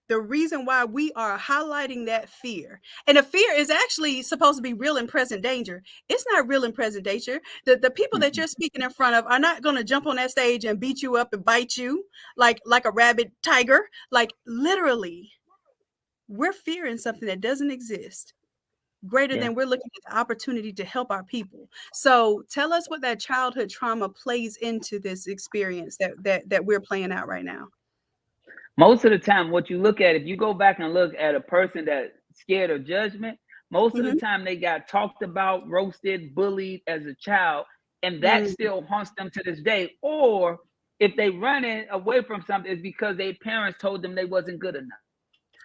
the reason why we are highlighting that fear, and the fear is actually supposed to be real and present danger. It's not real and present danger. The people that you're speaking in front of are not going to jump on that stage and beat you up and bite you like a rabid tiger. Like literally, we're fearing something that doesn't exist greater Yeah. than we're looking at the opportunity to help our people. So tell us what that childhood trauma plays into this experience that we're playing out right now. Most of the time, what you look at, if you go back and look at a person that's scared of judgment, most of the Mm-hmm. time they got talked about, roasted, bullied as a child, and that Mm. still haunts them to this day. Or if they running away from something, it's because their parents told them they wasn't good enough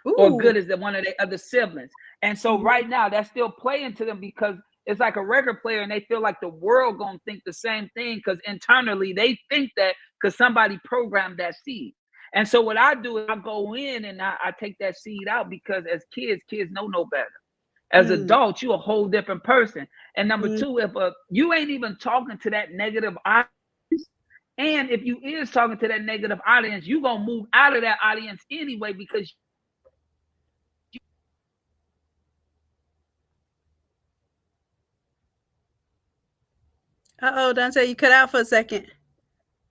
or Ooh. good as one of their other siblings. And so Mhm. right now that's still playing to them because it's like a record player and they feel like the world gonna think the same thing because internally they think that because somebody programmed that seed. And so what I do is I go in and I take that seed out because as kids know no better. As Mm. adults, you're a whole different person. And number Mm. two, if you ain't even talking to that negative audience, and if you is talking to that negative audience, you gonna move out of that audience anyway because Uh-oh, Dante, you cut out for a second.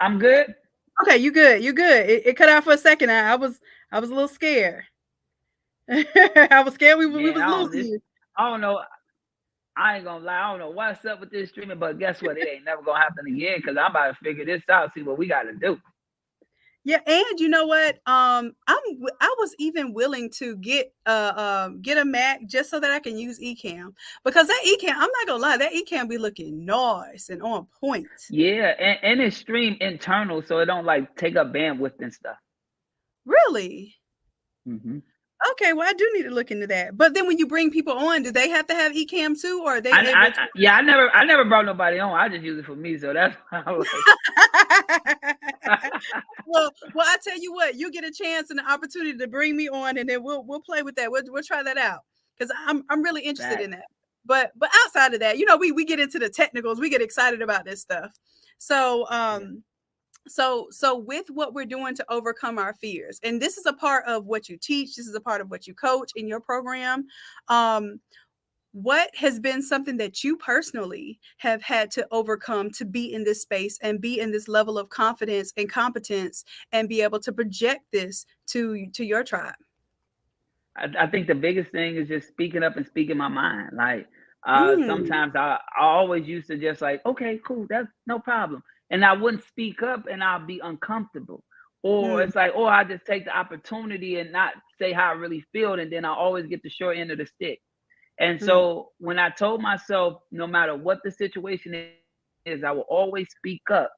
I'm good. Okay, you good. You good. It cut out for a second. I was a little scared. I was scared we Man, was losing you. I don't know. I ain't gonna lie, I don't know what's up with this streaming, but guess what? It ain't never gonna happen again because I'm about to figure this out, see what we gotta do. Yeah, and you know what? I was even willing to get a Mac just so that I can use Ecamm, because that Ecamm, I'm not gonna lie, that Ecamm be looking nice and on point. Yeah, and it's stream internal, so it don't like take up bandwidth and stuff. Really? Mm-hmm. Okay, well, I do need to look into that. But then when you bring people on, do they have to have Ecamm too, or are they able to? Yeah, I never brought nobody on. I just use it for me, so that's how I like. well, I tell you what, you get a chance and an opportunity to bring me on, and then we'll play with that. We'll try that out because I'm really interested in that. But outside of that, you know, we get into the technicals, we get excited about this stuff. So so with what we're doing to overcome our fears, and this is a part of what you teach, this is a part of what you coach in your program. What has been something that you personally have had to overcome to be in this space and be in this level of confidence and competence and be able to project this to your tribe? I think the biggest thing is just speaking up and speaking my mind. Like Mm, sometimes I always used to just like, okay, cool, that's no problem. And I wouldn't speak up and I'll be uncomfortable. Or mm, it's like, oh, I just take the opportunity and not say how I really feel. And then I always get the short end of the stick. And mm, so when I told myself, no matter what the situation is, I will always speak up.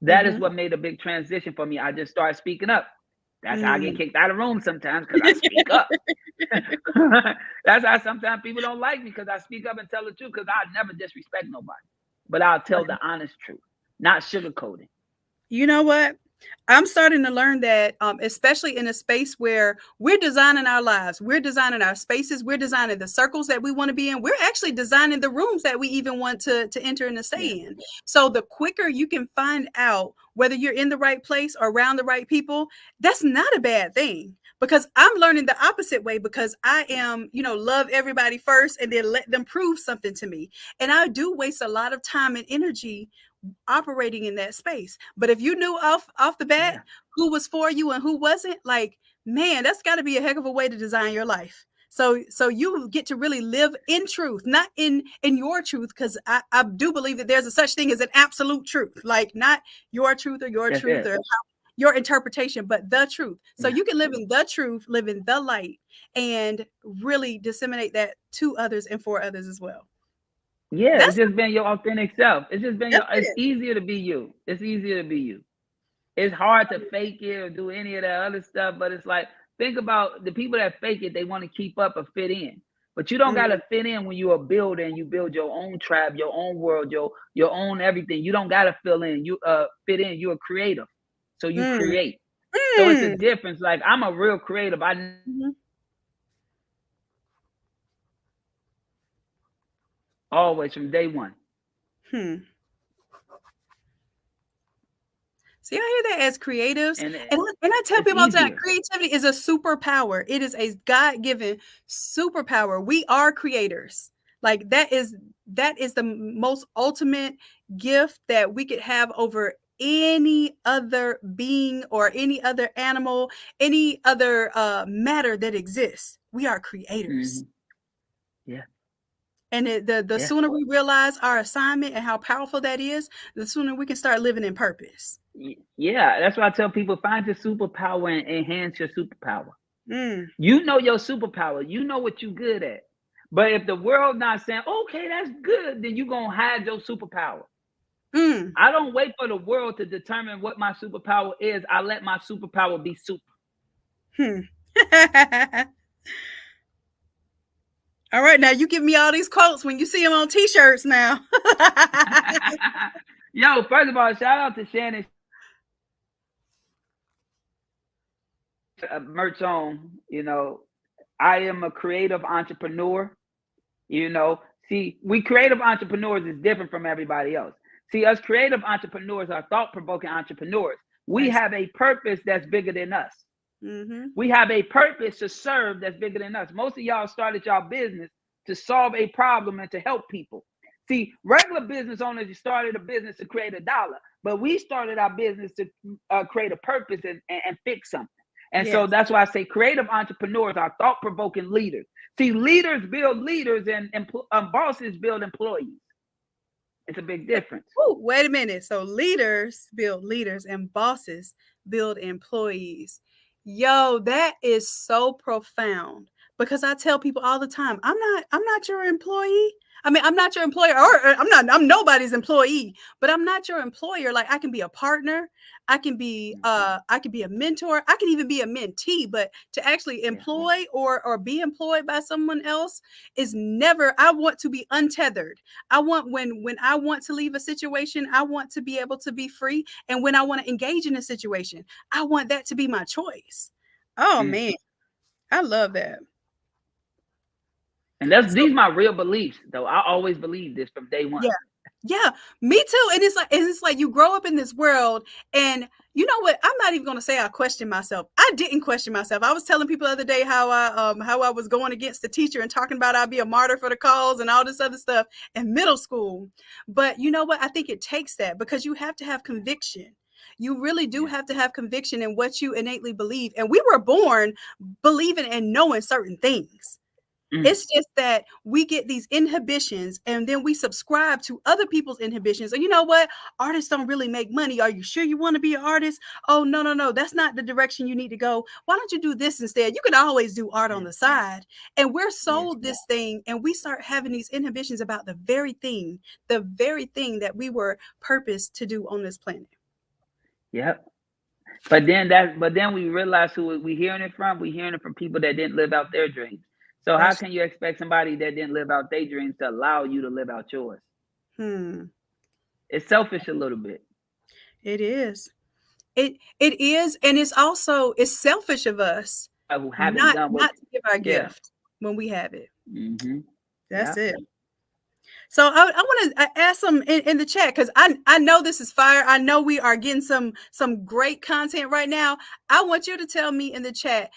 That is mm-hmm, what made a big transition for me. I just started speaking up. That's how I get mm. kicked out of rooms sometimes because I speak up. That's how sometimes people don't like me because I speak up and tell the truth because I never disrespect nobody. But I'll tell the honest truth, not sugarcoating. You know what? I'm starting to learn that, especially in a space where we're designing our lives, we're designing our spaces, we're designing the circles that we want to be in. We're actually designing the rooms that we even want to enter and to stay Yeah. in. So the quicker you can find out whether you're in the right place or around the right people, that's not a bad thing. Because I'm learning the opposite way, because I am, love everybody first and then let them prove something to me. And I do waste a lot of time and energy operating in that space. But if you knew off the bat Yeah. who was for you and who wasn't, like, man, that's got to be a heck of a way to design your life. So you get to really live in truth, not in your truth, because I do believe that there's a such thing as an absolute truth, like not your truth That's it. or your interpretation, but the truth. So Yeah. you can live in the truth, live in the light, and really disseminate that to others and for others as well. Yeah. It's That's just been your authentic self. It's just been it's it. easier to be you. It's easier to be you. It's hard to fake it or do any of that other stuff, but it's like, think about the people that fake it, they want to keep up or fit in. But you don't Mm, gotta fit in when you're a builder and you build your own tribe, your own world, your own everything. You don't gotta fill in. You fit in. You're a creative. So you mm, create. So it's a mm. difference. Like I'm a real creative. I Mhm. always from day one. Hmm. See, I hear that as creatives, And and I tell it's people all the time, easier. creativity is a superpower. It is a God-given superpower. We are creators. Like that is the most ultimate gift that we could have over any other being or any other animal, any other matter that exists. We are creators. Hmm. Yeah. And the Yeah. sooner we realize our assignment and how powerful that is, the sooner we can start living in purpose. Yeah. That's why I tell people find your superpower and enhance your superpower. Mm, You know your superpower. You know what you're good at. But if the world not saying, okay, that's good, then you're gonna hide your superpower. mm, I don't wait for the world to determine what my superpower is. I let my superpower be super. hmm. All right, now you give me all these quotes when you see them on T-shirts now. Yo, first of all, shout out to Shannon. Merch on. I am a creative entrepreneur. You know, see, we creative entrepreneurs is different from everybody else. See, us creative entrepreneurs are thought provoking entrepreneurs. We Nice. have a purpose that's bigger than us. Mm-hmm. We have a purpose to serve that's bigger than us. Most of y'all started y'all business to solve a problem and to help people. See, regular business owners, you started a business to create a dollar, but we started our business to create a purpose and fix something. And so Yes. that's why I say creative entrepreneurs are thought provoking leaders. See, leaders build leaders, and bosses build employees. It's a big difference. Ooh, wait a minute. So leaders build leaders and bosses build employees. Yo, that is so profound because I tell people all the time, I'm not your employee. I mean, I'm not your employer, or I'm nobody's employee, but I'm not your employer. Like I can be a partner, I can be a mentor, I can even be a mentee, but to actually employ or be employed by someone else is never. I want to be untethered. I want when I want to leave a situation, I want to be able to be free. And when I want to engage in a situation, I want that to be my choice. Oh man, I love that. And that's So, these my real beliefs, though. I always believe this from day one. yeah. Yeah, me too. And it's like you grow up in this world, and you know what? I'm not even going to say I question myself. I didn't question myself. I was telling people the other day how I was going against the teacher and talking about I'd be a martyr for the cause and all this other stuff in middle school. But you know what? I think it takes that because you have to have conviction. You really do have to have conviction in what you innately believe. And we were born believing and knowing certain things. It's just that we get these inhibitions and then we subscribe to other people's inhibitions. And you know what? Artists don't really make money. Are you sure you want to be an artist? Oh, no, no, no. That's not the direction you need to go. Why don't you do this instead? You can always do art on the side. And we're sold this thing and we start having these inhibitions about the very thing that we were purposed to do on this planet. Yep. But then we realize who we hearing it from. We hearing it from people that didn't live out their dreams. So how can you expect somebody that didn't live out their dreams to allow you to live out yours? It's selfish a little bit. It is. It is, and it's also it's selfish of us Who haven't not done what, not to give our gift when we have it. That's it. So I want to ask some in the chat because I know this is fire. I know we are getting some great content right now. I want you to tell me in the chat,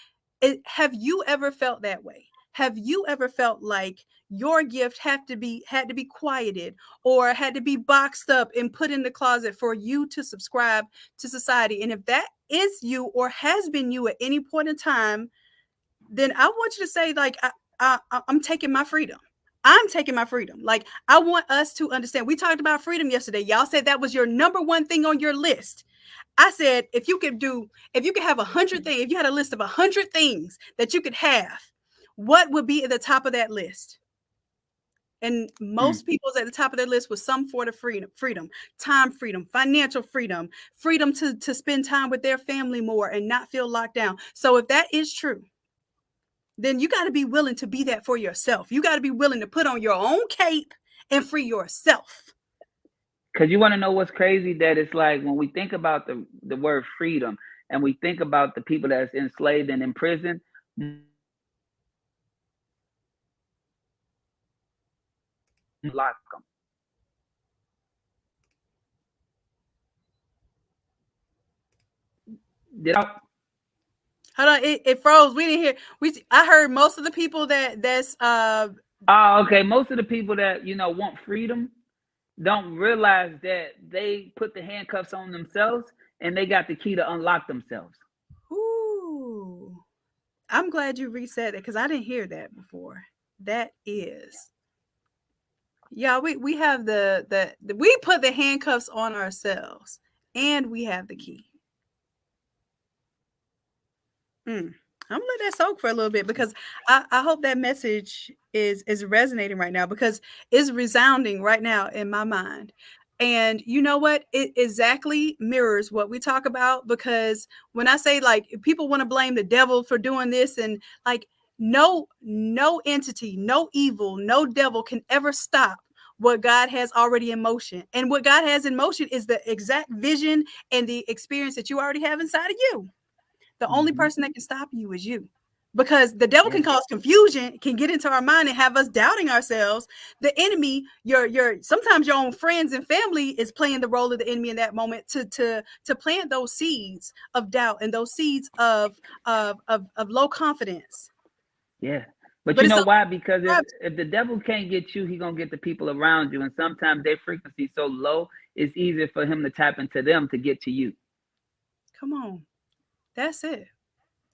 have you ever felt that way? Have you ever felt like your gift had to be quieted or had to be boxed up and put in the closet for you to subscribe to society? And if that is you or has been you at any point in time, then I want you to say like I'm taking my freedom. I'm taking my freedom. Like I want us to understand. We talked about freedom yesterday. Y'all said that was your number one thing on your list. I said if you could have 100 things, if you had a list of 100 things that you could have, what would be at the top of that list? And most people's at the top of their list was some sort of freedom, time freedom, financial freedom, freedom to spend time with their family more and not feel locked down. So if that is true, then you got to be willing to be that for yourself. You got to be willing to put on your own cape and free yourself. Because you want to know what's crazy? That it's like when we think about the word freedom and we think about the people that's enslaved and in prison, lock them. Hold on, it froze. We didn't hear. I heard most of the people that's. Oh, okay. Most of the people that want freedom don't realize that they put the handcuffs on themselves and they got the key to unlock themselves. Ooh, I'm glad you reset it because I didn't hear that before. That is. Yeah, we have we put the handcuffs on ourselves and we have the key. I'm gonna let that soak for a little bit because I hope that message is resonating right now because it's resounding right now in my mind. And you know what? It exactly mirrors what we talk about because when I say like people want to blame the devil for doing this and like no entity, no evil, no devil can ever stop what God has already in motion. And what God has in motion is the exact vision and the experience that you already have inside of you. The only person that can stop you is you. Because the devil can cause confusion, can get into our mind and have us doubting ourselves. The enemy, sometimes your own friends and family is playing the role of the enemy in that moment to plant those seeds of doubt and those seeds of low confidence. Yeah. But you know why? Because if the devil can't get you, he's going to get the people around you. And sometimes their frequency is so low, it's easier for him to tap into them to get to you. Come on. That's it.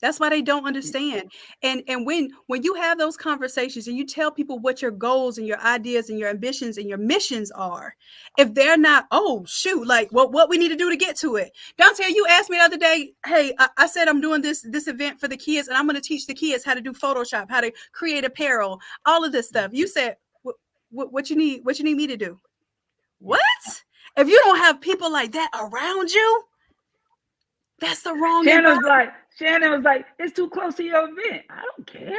That's why they don't understand. And when you have those conversations and you tell people what your goals and your ideas and your ambitions and your missions are, if they're not, oh shoot, like what we need to do to get to it. Dante, you asked me the other day, hey, I said I'm doing this event for the kids and I'm going to teach the kids how to do Photoshop, how to create apparel, all of this stuff. You said, what you need me to do? What? If you don't have people like that around you, that's the wrong environment. Shannon was like, it's too close to your event. I don't care.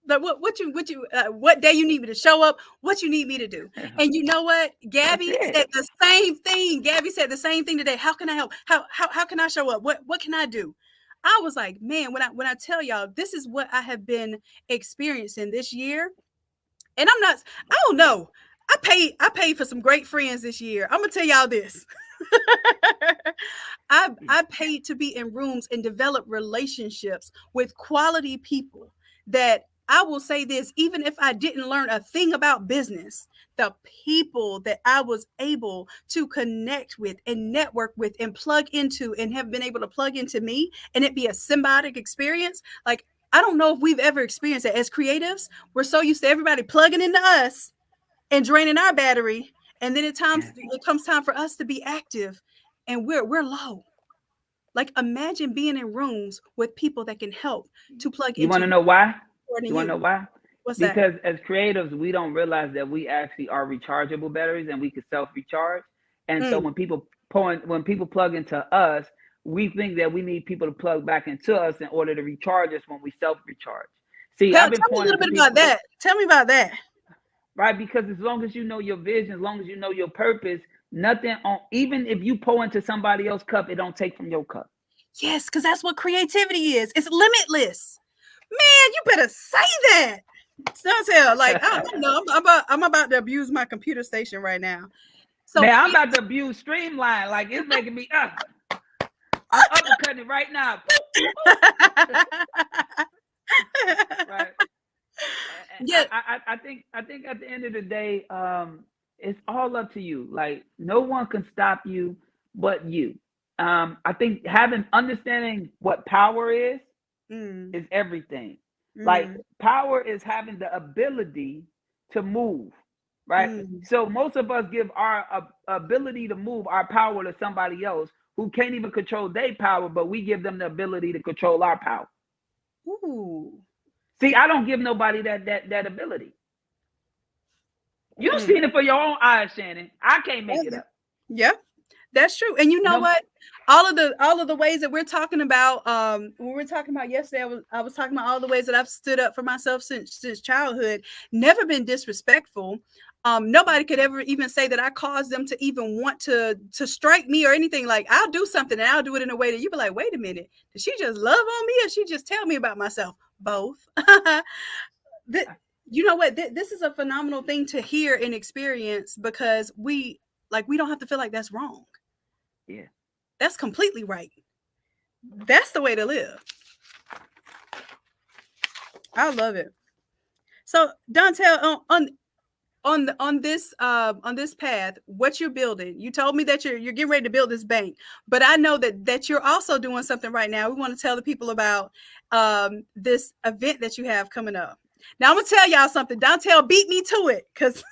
Like what day you need me to show up, what you need me to do. And you know what? Gabby said the same thing. Gabby said the same thing today. How can I help? How can I show up? What can I do? I was like, man, when I tell y'all, this is what I have been experiencing this year. And I don't know. I paid for some great friends this year. I'm gonna tell y'all this. I paid to be in rooms and develop relationships with quality people that I will say this, even if I didn't learn a thing about business, the people that I was able to connect with and network with and plug into and have been able to plug into me and it be a symbiotic experience. Like, I don't know if we've ever experienced that as creatives. We're so used to everybody plugging into us and draining our battery. And then it comes time for us to be active and we're low. Like, imagine being in rooms with people that can help to plug into. You want to know why? You want to know why? What's because that? As creatives, we don't realize that we actually are rechargeable batteries and we can self-recharge. And so when people plug into us, we think that we need people to plug back into us in order to recharge us when we self-recharge. See, Tell me a little bit about that. Tell me about that. Right, because as long as you know your vision, as long as you know your purpose, even if you pour into somebody else's cup, it don't take from your cup. Yes, because that's what creativity is. It's limitless. Man, you better say that. Chantel, like, I don't know. I'm about to abuse my computer station right now. So man, I'm about to abuse Streamline. Like, it's making me I'm uppercutting it right now. Right. Yeah. I think at the end of the day, it's all up to you. Like, no one can stop you but you. I think understanding what power is everything. Like, power is having the ability to move, right? So most of us give our ability to move, our power, to somebody else who can't even control their power, but we give them the ability to control our power. Ooh. See, I don't give nobody that ability. You've seen it for your own eyes, Shannon. I can't make it up. Yeah, that's true. And you know what? All of the ways that we're talking about, when we were talking about yesterday, I was talking about all the ways that I've stood up for myself since childhood. Never been disrespectful. Nobody could ever even say that I caused them to even want to strike me or anything. Like, I'll do something and I'll do it in a way that you be like, wait a minute, did she just love on me or she just tell me about myself? Both. You know what? This is a phenomenal thing to hear and experience, because we don't have to feel like that's wrong. Yeah. That's completely right. That's the way to live. I love it. So, Dontel, on this path, what you're building, you told me that you're getting ready to build this bank, but I know that you're also doing something right now. We want to tell the people about this event that you have coming up. Now, I'm gonna tell y'all something. Dontel beat me to it, because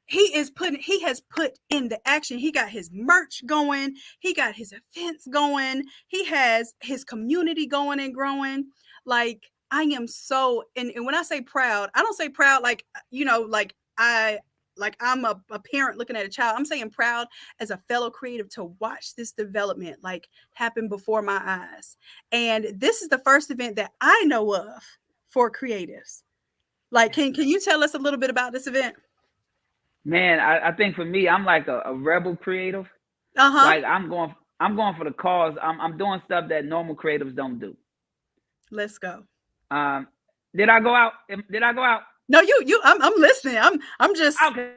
he has put in the action. He got his merch going. He got his events going. He has his community going and growing. Like, I am so, and when I say proud, I don't say proud like, like I'm a parent looking at a child. I'm saying proud as a fellow creative to watch this development like happen before my eyes. And this is the first event that I know of for creatives. Like, can you tell us a little bit about this event? Man, I think for me, I'm like a rebel creative. Like, I'm going for the cause. I'm doing stuff that normal creatives don't do. Let's go. Did I go out? No, I'm listening. I'm just okay.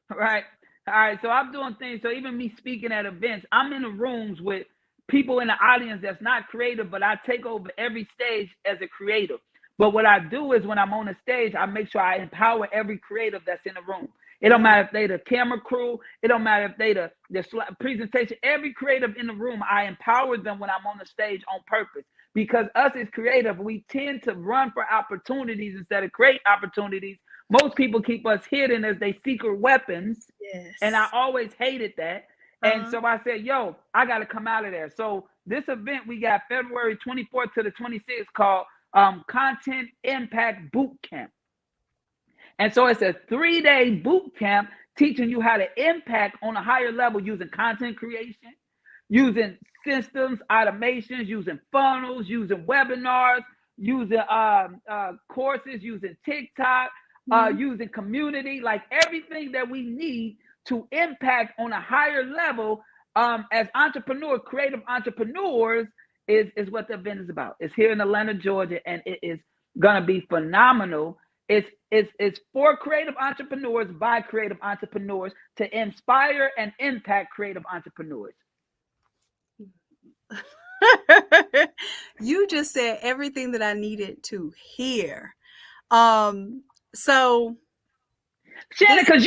Right. All right. So I'm doing things. So even me speaking at events, I'm in the rooms with people in the audience that's not creative, but I take over every stage as a creative. But what I do is, when I'm on the stage, I make sure I empower every creative that's in the room. It don't matter if they the camera crew. It don't matter if they the presentation. Every creative in the room, I empower them when I'm on the stage on purpose. Because us as creative, we tend to run for opportunities instead of create opportunities. Most people keep us hidden as they secret weapons. Yes. And I always hated that. And so I said, yo, I got to come out of there. So this event, we got February 24th to the 26th called Content Impact Boot Camp. And so it's a 3-day boot camp teaching you how to impact on a higher level using content creation, using systems, automations, using funnels, using webinars, using courses, using TikTok, using community, like everything that we need to impact on a higher level as entrepreneurs, creative entrepreneurs, is what the event is about. It's here in Atlanta, Georgia, and it is going to be phenomenal. It's for creative entrepreneurs by creative entrepreneurs to inspire and impact creative entrepreneurs. You just said everything that I needed to hear. So Shannon, because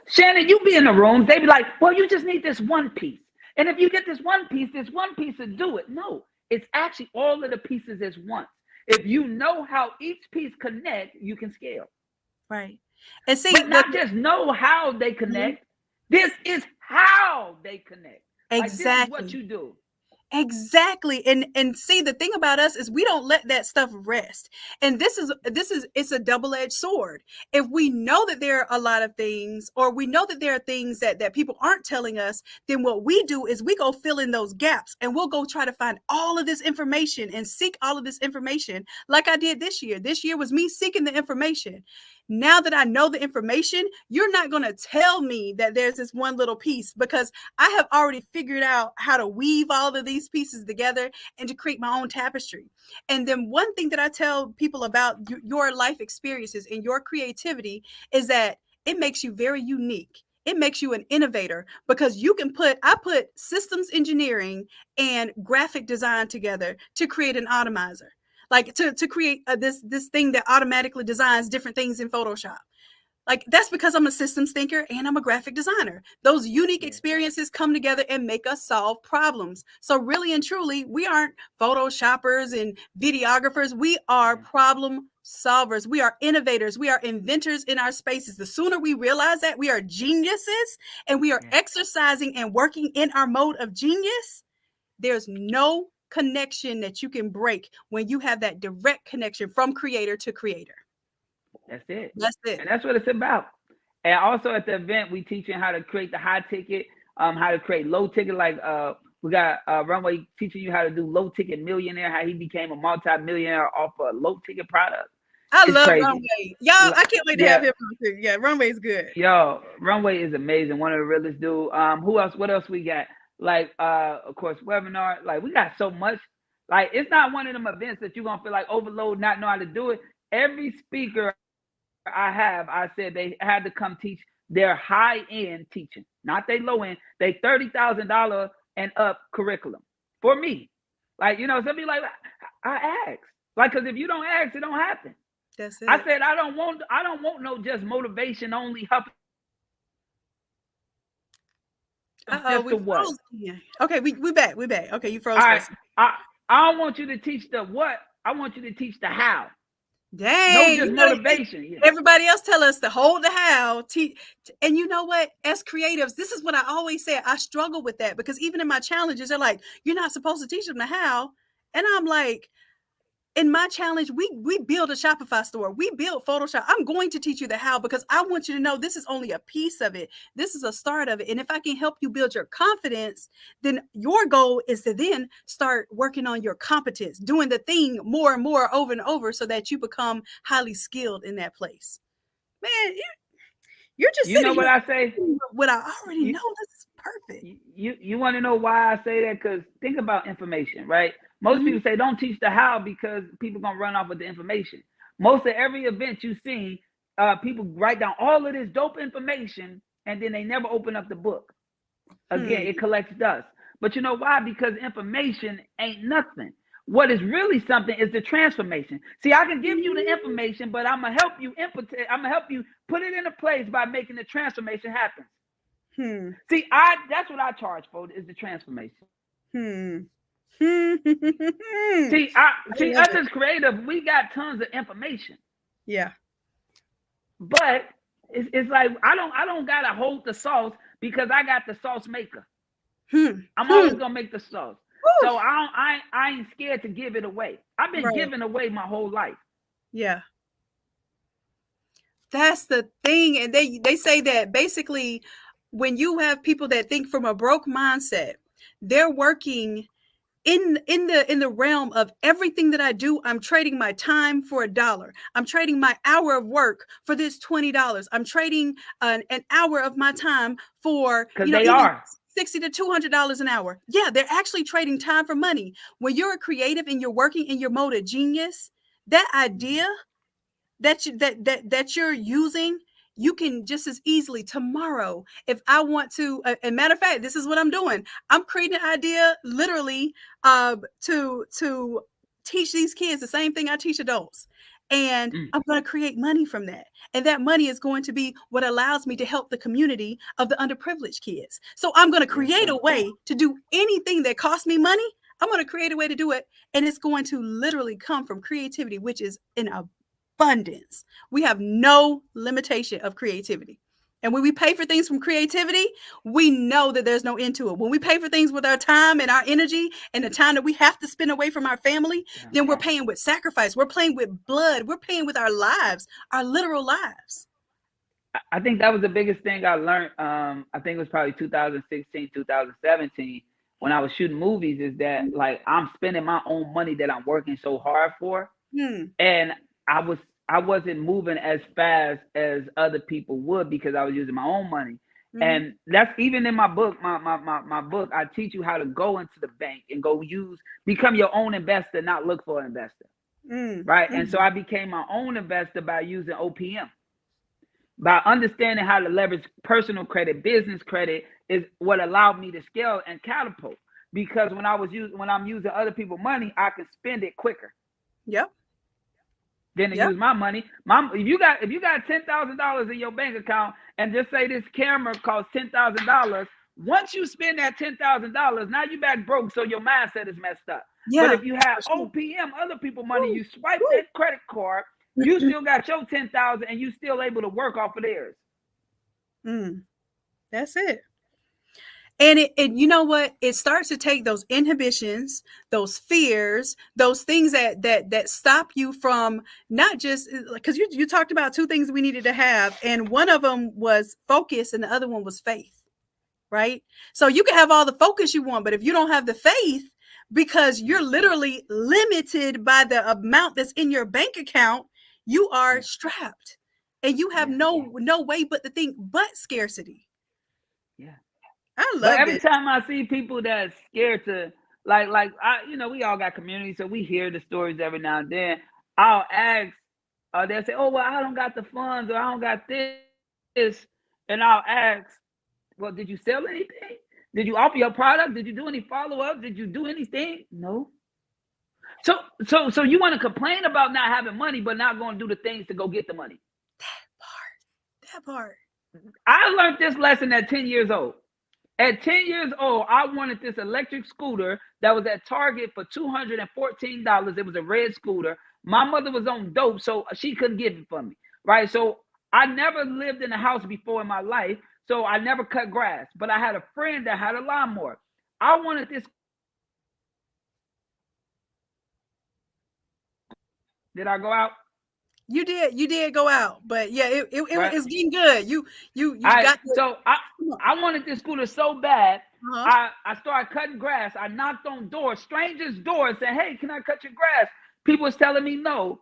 Shannon, you be in the rooms, they be like, well, you just need this one piece. And if you get this one piece will do it. No, it's actually all of the pieces as one. If you know how each piece connect, you can scale. Right. And see, but not just know how they connect. This is how they connect. Exactly. Like, this is what you do. Exactly. And see, the thing about us is we don't let that stuff rest. And it's a double-edged sword. If we know that there are a lot of things, or we know that there are things that people aren't telling us, then what we do is we go fill in those gaps, and we'll go try to find all of this information and seek all of this information like I did this year. This year was me seeking the information. Now that I know the information, you're not going to tell me that there's this one little piece, because I have already figured out how to weave all of these pieces together and to create my own tapestry. And then one thing that I tell people about your life experiences and your creativity is that it makes you very unique. It makes you an innovator, because I put systems engineering and graphic design together to create an Automizer. Like to create this thing that automatically designs different things in Photoshop. Like, that's because I'm a systems thinker and I'm a graphic designer. Those unique experiences come together and make us solve problems. So really and truly, we aren't Photoshoppers and videographers. We are problem solvers. We are innovators. We are inventors in our spaces. The sooner we realize that we are geniuses and we are exercising and working in our mode of genius, there's no connection that you can break when you have that direct connection from creator to creator. That's it. That's it. And that's what it's about. And also at the event, we teaching how to create the high ticket, how to create low ticket. Like we got Runway teaching you how to do low ticket millionaire, how he became a multi-millionaire off a low ticket product. I love crazy. Runway. Y'all, I can't wait to have him on too. Yeah, Runway's good. Yo, Runway is amazing. One of the realest dudes. Who else? What else we got? Like, of course, webinar. Like, we got so much. Like, it's not one of them events that you're going to feel like overload, not know how to do it. Every speaker I said they had to come teach their high-end teaching, not they low-end. They $30,000 and up curriculum for me. Like, some people like, I asked. Like, because if you don't ask, it don't happen. That's it. I said, I don't want no just motivation only huff. We froze. Okay, we back. Okay, you froze. All right. I don't want you to teach the what. I want you to teach the how. Dang. No, just motivation. Everybody else tell us to hold the how. And you know what? As creatives, this is what I always say. I struggle with that, because even in my challenges, they're like, you're not supposed to teach them the how. And I'm like, in my challenge, we build a Shopify store. We build Photoshop. I'm going to teach you the how, because I want you to know this is only a piece of it. This is a start of it. And if I can help you build your confidence, then your goal is to then start working on your competence, doing the thing more and more over and over, so that you become highly skilled in that place. Man, you're just what I say? What I already know. This is perfect. You want to know why I say that? Because think about information, right? Most people say don't teach the how, because people going to run off with the information. Most of every event you see, people write down all of this dope information, and then they never open up the book. Again, it collects dust. But you know why? Because information ain't nothing. What is really something is the transformation. See, I can give you the information, but I'm gonna help you I'm gonna help you put it into place by making the transformation happen. See, that's what I charge for, is the transformation. See, us as creative, we got tons of information. Yeah. But it's like I don't gotta hold the sauce because I got the sauce maker. I'm always gonna make the sauce. So I ain't scared to give it away. I've been giving away my whole life. Yeah. That's the thing. And they say that basically when you have people that think from a broke mindset, they're working in the realm of everything that I do. I'm trading my time for $1. I'm trading my hour of work for this $20. I'm trading an hour of my time for, because they are $60 to $200 an hour. Yeah, they're actually trading time for money. When you're a creative and you're working in your mode of genius, that idea that you're using, you can just as easily tomorrow, if I want to, and matter of fact, this is what I'm doing. I'm creating an idea literally to teach these kids the same thing I teach adults. And I'm going to create money from that. And that money is going to be what allows me to help the community of the underprivileged kids. So I'm going to create a way to do anything that costs me money. I'm going to create a way to do it. And it's going to literally come from creativity, which is in abundance. We have no limitation of creativity. And when we pay for things from creativity, we know that there's no end to it. When we pay for things with our time and our energy and the time that we have to spend away from our family, then we're paying with sacrifice. We're paying with blood. We're paying with our lives, our literal lives. I think that was the biggest thing I learned. I think it was probably 2016, 2017, when I was shooting movies, is that like I'm spending my own money that I'm working so hard for. And I wasn't moving as fast as other people would because I was using my own money. And that's even in my book, my book, I teach you how to go into the bank and become your own investor, not look for an investor. Right. And so I became my own investor by using OPM. By understanding how to leverage personal credit, business credit is what allowed me to scale and catapult. Because when I'm using other people's money, I can spend it quicker. Yep. Than to use my money. If you got $10,000 in your bank account, and just say this camera costs $10,000, once you spend that $10,000, now you back broke, so your mindset is messed up. Yeah, but if you have OPM, other people's money, you swipe that credit card, you still got your $10,000, and you still able to work off of theirs. That's it. And you know what? It starts to take those inhibitions, those fears, those things that stop you from not just, because you talked about two things we needed to have, and one of them was focus, and the other one was faith, right? So you can have all the focus you want, but if you don't have the faith, because you're literally limited by the amount that's in your bank account, you are strapped, and you have no way but to think but scarcity. Yeah. I love it. Every time I see people that's scared to like we all got communities, so we hear the stories every now and then. I'll ask, they'll say, "Oh, well, I don't got the funds, or I don't got this," and I'll ask, "Well, did you sell anything? Did you offer your product? Did you do any follow-up? Did you do anything?" No. So you want to complain about not having money, but not going to do the things to go get the money? That part. I learned this lesson at 10 years old. At 10 years old, I wanted this electric scooter that was at Target for $214. It was a red scooter. My mother was on dope, so she couldn't give it for me, right? So I never lived in a house before in my life, so I never cut grass. But I had a friend that had a lawnmower. I wanted this. Did I go out? You did go out, but yeah, it right? was getting good. You got the, so I wanted this scooter so bad. I started cutting grass. I knocked on doors, strangers' doors, saying, "Hey, can I cut your grass?" People was telling me no.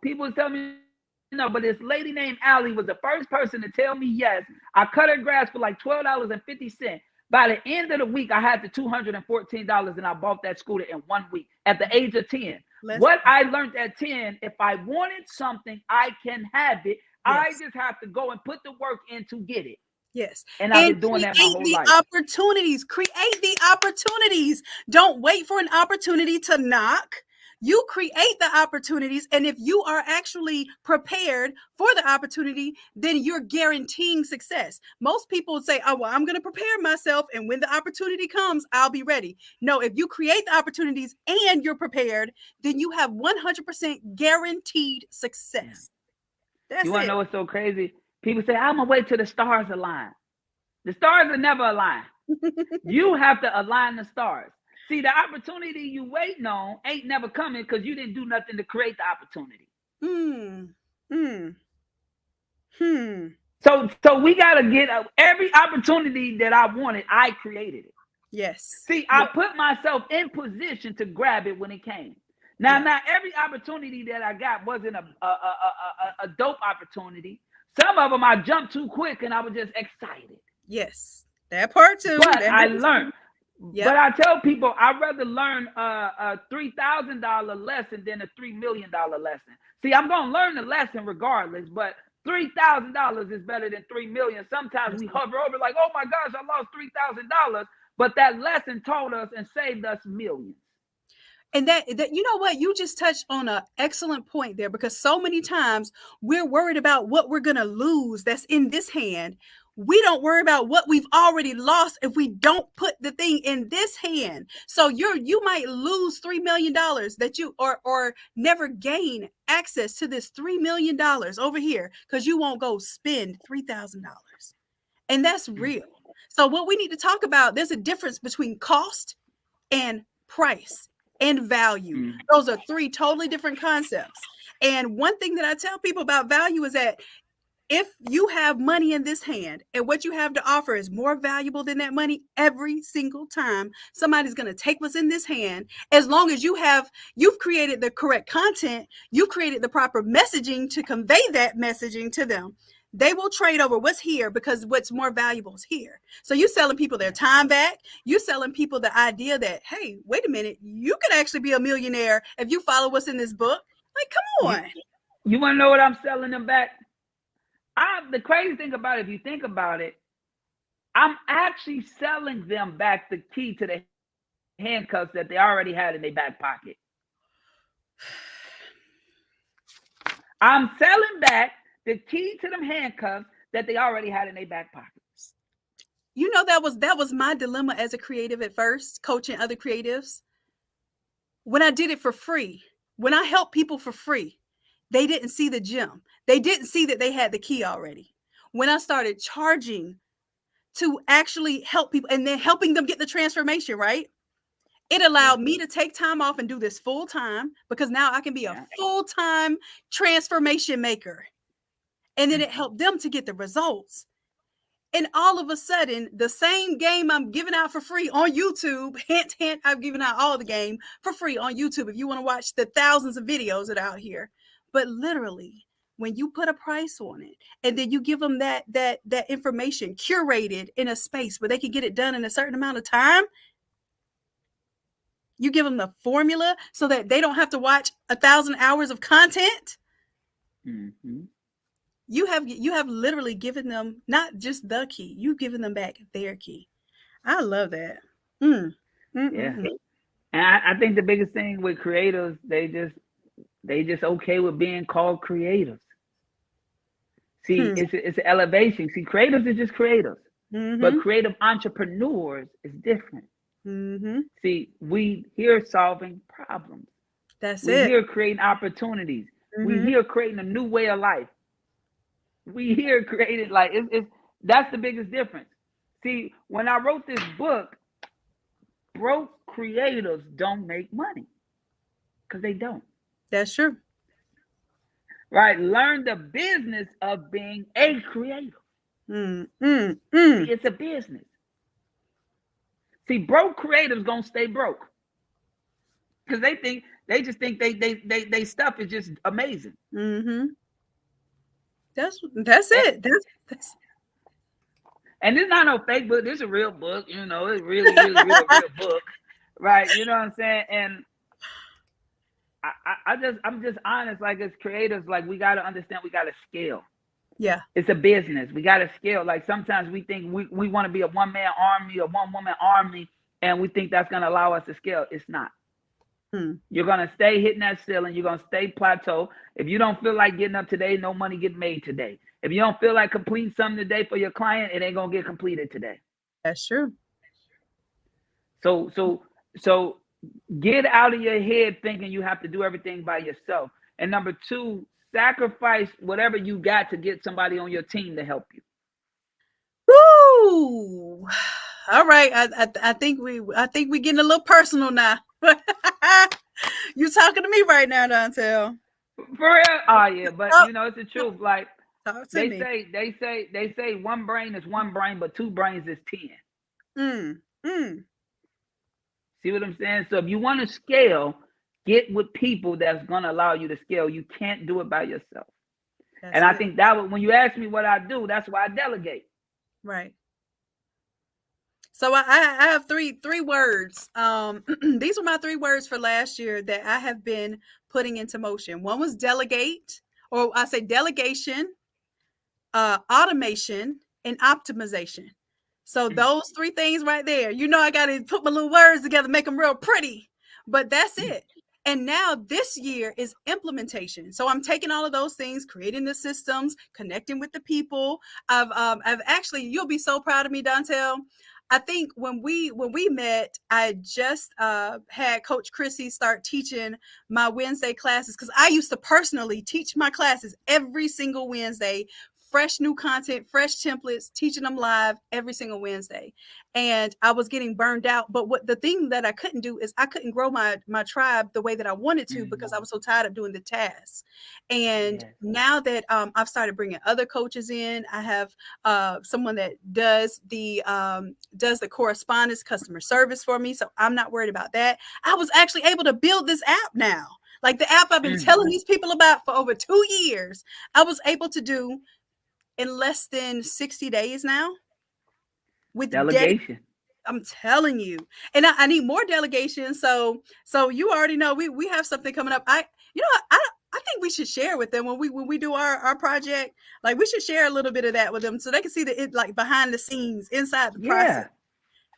No, but this lady named Allie was the first person to tell me yes. I cut her grass for like $12.50. By the end of the week, I had the $214, and I bought that scooter in 1 week at the age of 10. What I learned at 10, if I wanted something, I can have it. Yes. I just have to go and put the work in to get it. Yes. And I've been doing that my whole life. Create the opportunities. Don't wait for an opportunity to knock. You create the opportunities. And if you are actually prepared for the opportunity, then you're guaranteeing success. Most people would say, oh, well, I'm going to prepare myself. And when the opportunity comes, I'll be ready. No, if you create the opportunities and you're prepared, then you have 100% guaranteed success. That's You want to it. know what's so crazy? People say, I'm going to wait till the stars align. The stars will never align. You have to align the stars. See, the opportunity you waiting on ain't never coming because you didn't do nothing to create the opportunity. So we got to get every opportunity that I wanted, I created it. Yes. See, I put myself in position to grab it when it came. Now, not every opportunity that I got wasn't a dope opportunity. Some of them I jumped too quick and I was just excited. Yes, that part too. But I learned. Yep. But I tell people I'd rather learn a $3,000 lesson than a $3 million lesson. See, I'm gonna learn the lesson regardless, but $3,000 is better than $3 million. Sometimes we hover over like, oh my gosh, I lost $3,000, but that lesson taught us and saved us millions. And that you know what, you just touched on an excellent point there, because so many times we're worried about what we're going to lose that's in this hand. We don't worry about what we've already lost if we don't put the thing in this hand. So you might lose $3 million that you or never gain access to this $3 million over here because you won't go spend $3,000. And that's real. So what we need to talk about, there's a difference between cost and price and value. Those are three totally different concepts. And one thing that I tell people about value is that if you have money in this hand and what you have to offer is more valuable than that money, every single time somebody's going to take what's in this hand, as long as you've created the correct content, you've created the proper messaging to convey that messaging to them. They will trade over what's here because what's more valuable is here. So you're selling people their time back. You're selling people the idea that, hey, wait a minute, you could actually be a millionaire if you follow what's in this book. Like, come on. You want to know what I'm selling them back? The crazy thing about it, if you think about it, I'm actually selling them back the key to the handcuffs that they already had in their back pocket. I'm selling back the key to them handcuffs that they already had in their back pockets. You know, that was my dilemma as a creative at first, coaching other creatives. When I did it for free, when I helped people for free, they didn't see the gem. They didn't see that they had the key already. When I started charging to actually help people and then helping them get the transformation, right? It allowed me to take time off and do this full time, because now I can be a full-time transformation maker. And then it helped them to get the results. And all of a sudden, the same game I'm giving out for free on YouTube, hint, hint, I've given out all the game for free on YouTube if you want to watch the thousands of videos that are out here. But literally, when you put a price on it and then you give them that information curated in a space where they can get it done in a certain amount of time, you give them the formula so that they don't have to watch 1,000 hours of content. Mm-hmm. You have literally given them not just the key, you've given them back their key. I love that. Yeah. And I think the biggest thing with creators, they just okay with being called creators. See, it's an elevation. See, creators are just creators, but creative entrepreneurs is different. See, we here solving problems. We here creating opportunities. We here creating a new way of life. We here created like that's the biggest difference. See, when I wrote this book, broke creators don't make money because they don't. That's true. Right? Learn the business of being a creator. See, it's a business. See, broke creators gonna stay broke because they just think they stuff is just amazing. That's it. That's And it's not no fake book. This is a real book. You know, it's really real book, right? You know what I'm saying? And I'm just honest. Like as creators, like we got to understand, we got to scale. Yeah, it's a business. We got to scale. Like sometimes we think we want to be a one-man army or one-woman army, and we think that's going to allow us to scale. It's not. Hmm. You're going to stay hitting that ceiling. You're going to stay plateau. If you don't feel like getting up today, no money get made today. If you don't feel like completing something today for your client, it ain't going to get completed today. That's true. So get out of your head thinking you have to do everything by yourself. And number two, sacrifice whatever you got to get somebody on your team to help you. Woo! All right, I think we getting a little personal now. You talking to me right now, Dontel? For real? Oh yeah, but Oh, you know it's the truth. Like talk to they me. say, they say one brain is one brain, but two brains is 10. Mm, mm, See what I'm saying? So if you want to scale, get with people that's gonna allow you to scale. You can't do it by yourself. that's And I it. think that when you ask me what I do, that's why I delegate. Right. So I have three words. These were my three words for last year that I have been putting into motion. One was delegate, or I say delegation, automation, and optimization. So those three things right there, I got to put my little words together, make them real pretty, but that's it. And now this year is implementation. So I'm taking all of those things, creating the systems, connecting with the people. I've actually, you'll be so proud of me, Dontel. I think when we met, I just had Coach Chrissy start teaching my Wednesday classes, because I used to personally teach my classes every single Wednesday, fresh new content, fresh templates, teaching them live every single Wednesday. And I was getting burned out. But what the thing that I couldn't do is I couldn't grow my tribe the way that I wanted to, because I was so tired of doing the tasks. And Yes. now that I've started bringing other coaches in, I have someone that does the correspondence customer service for me. So I'm not worried about that. I was actually able to build this app now. Like the app I've been telling these people about for over 2 years, I was able to do in less than 60 days now with Delegation. I'm telling you. And I need more delegation. So you already know we have something coming up. I think we should share with them when we do our project. Like we should share a little bit of that with them so they can see the like behind the scenes, inside the process. Yeah.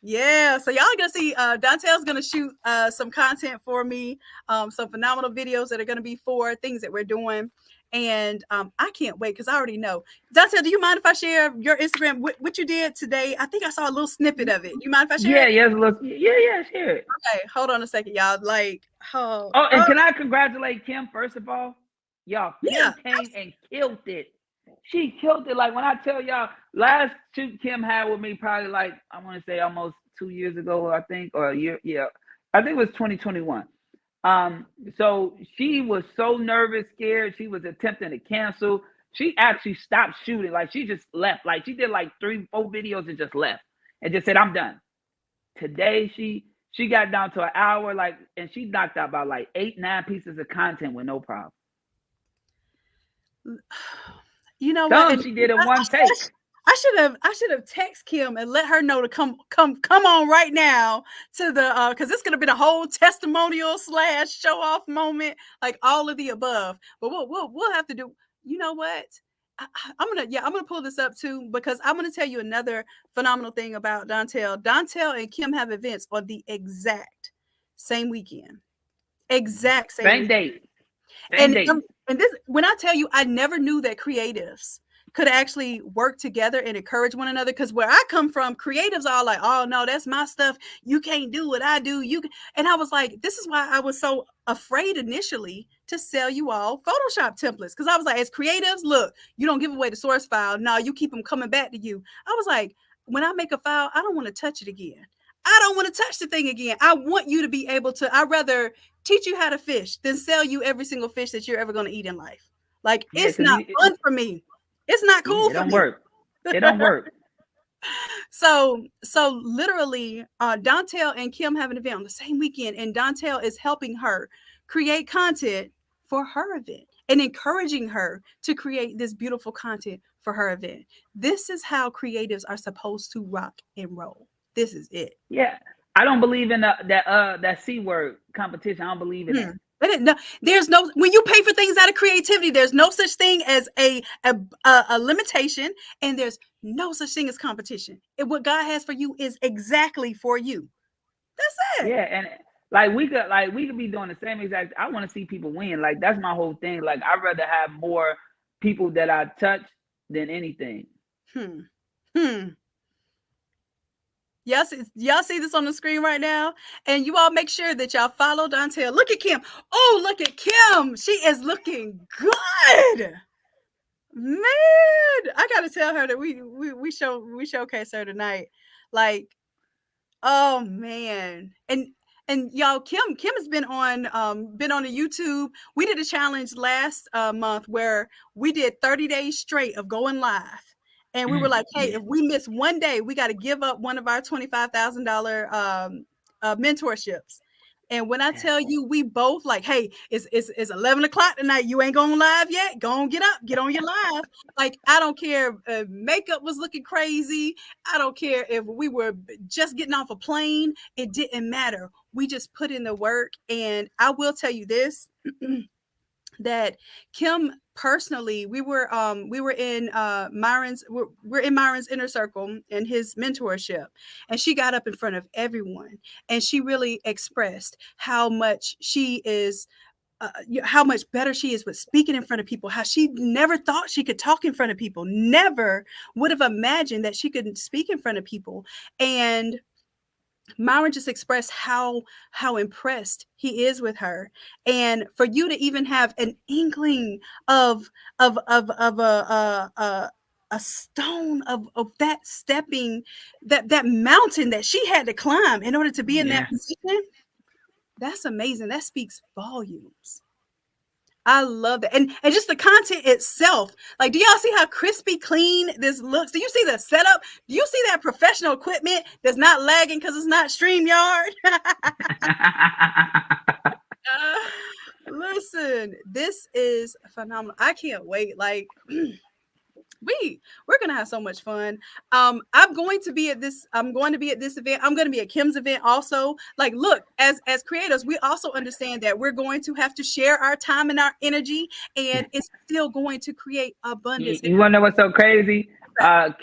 Yeah, so y'all are gonna see Dontel's gonna shoot some content for me, some phenomenal videos that are gonna be for things that we're doing. And I can't wait because I already know. Dontel, do you mind if I share your Instagram, what you did today? I think I saw a little snippet of it. You mind if I share Yeah, it? yes, yeah, share it. Okay, hold on a second, y'all. Like, Oh, and can I congratulate Kim first of all? Y'all, yeah, Kim came and killed it. She killed it. Like when I tell y'all, last shoot Kim had with me probably like I want to say almost 2 years ago, I think, or a year. Yeah, I think it was 2021. So she was so nervous, scared. She was attempting to cancel. She actually stopped shooting. Like she just left. Like she did like 3-4 videos and just left and just said, "I'm done." Today she got down to an hour, like, and she knocked out about like 8-9 pieces of content with no problem. you know what? Tell them And she did it one take. I should have texted Kim and let her know to come on right now to the because it's gonna be the whole testimonial / show off moment, like all of the above. But we'll have to do. You know what? I'm gonna pull this up too, because I'm gonna tell you another phenomenal thing about Dontel. Dontel and Kim have events on the exact same weekend. Exact same Same weekend. date. Same And date. and this, when I tell you, I never knew that creatives could actually work together and encourage one another. Because where I come from, creatives are like, "Oh no, that's my stuff. You can't do what I do." And I was like, this is why I was so afraid initially to sell you all Photoshop templates, because I was like, as creatives, look, you don't give away the source file. No, you keep them coming back to you. I was like, when I make a file, I don't want to touch it again. I don't want to touch the thing again. I want you to be able to. I'd rather teach you how to fish than sell you every single fish that you're ever going to eat in life. Like, Yeah, it's because not fun for me. It's not yeah, cool it for don't me. work. It don't work. So literally, Dontel and Kim have an event on the same weekend, and Dontel is helping her create content for her event and encouraging her to create this beautiful content for her event. This is how creatives are supposed to rock and roll. This is it. Yeah. I don't believe in that C word competition. I don't believe in that. No, there's no, when you pay for things out of creativity, there's no such thing as a limitation, and there's no such thing as competition. What God has for you is exactly for you. That's it. Yeah, Like we could be doing the same exact. I want to see people win. Like that's my whole thing. Like I'd rather have more people that I touch than anything. Hmm. Hmm. Y'all see this on the screen right now? And you all make sure that y'all follow Dontel. Look at Kim. Oh, look at Kim. She is looking good. Man, I gotta tell her that we showcase her tonight. Like, oh man. And y'all, Kim has been on the YouTube. We did a challenge last month where we did 30 days straight of going live. And we were like, hey, Yeah. if we miss one day, we got to give up one of our $25,000 mentorships. And when I Yeah. tell you, we both like, hey, it's 11 o'clock tonight. You ain't going live yet. Go on, get up, get on your live. Like, I don't care if makeup was looking crazy. I don't care if we were just getting off a plane. It didn't matter. We just put in the work. And I will tell you this that Kim personally, we were in we're in Myron's inner circle and his mentorship, and she got up in front of everyone and she really expressed how much she is how much better she is with speaking in front of people, how she never thought she could talk in front of people, never would have imagined that she could speak in front of people. And Myron just expressed how impressed he is with her, and for you to even have an inkling of a stone of that stepping that mountain that she had to climb in order to be in that Yeah. position, that's amazing. That speaks volumes. I love that. And just the content itself. Like, do y'all see how crispy clean this looks? Do you see the setup? Do you see that professional equipment that's not lagging because it's not StreamYard? Listen, this is phenomenal. I can't wait. Like we're gonna have so much fun. I'm going to be at this event. I'm going to be at Kim's event also. Like, look, as creators, we also understand that we're going to have to share our time and our energy, and it's still going to create You, abundance. you want to know what's so crazy?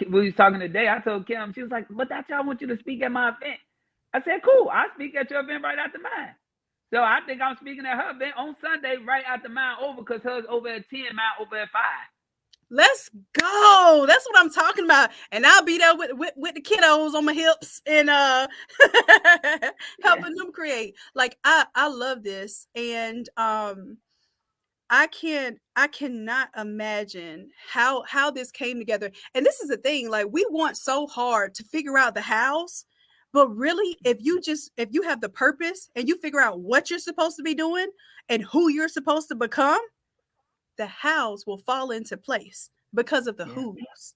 We was talking today. I told Kim, she was like, "But that's I want you to speak at my event." I said, "Cool. I'll speak at your event right after mine." So I think I'm speaking at her event on Sunday right after mine over because hers over at 10, mine over at 5. Let's go. That's what I'm talking about. And I'll be there with the kiddos on my hips and Yeah. helping them create. Like I love this. And I cannot imagine how this came together. And this is the thing, like we want so hard to figure out the hows, but really if you have the purpose and you figure out what you're supposed to be doing and who you're supposed to become, the hows will fall into place because of the Yeah. who's.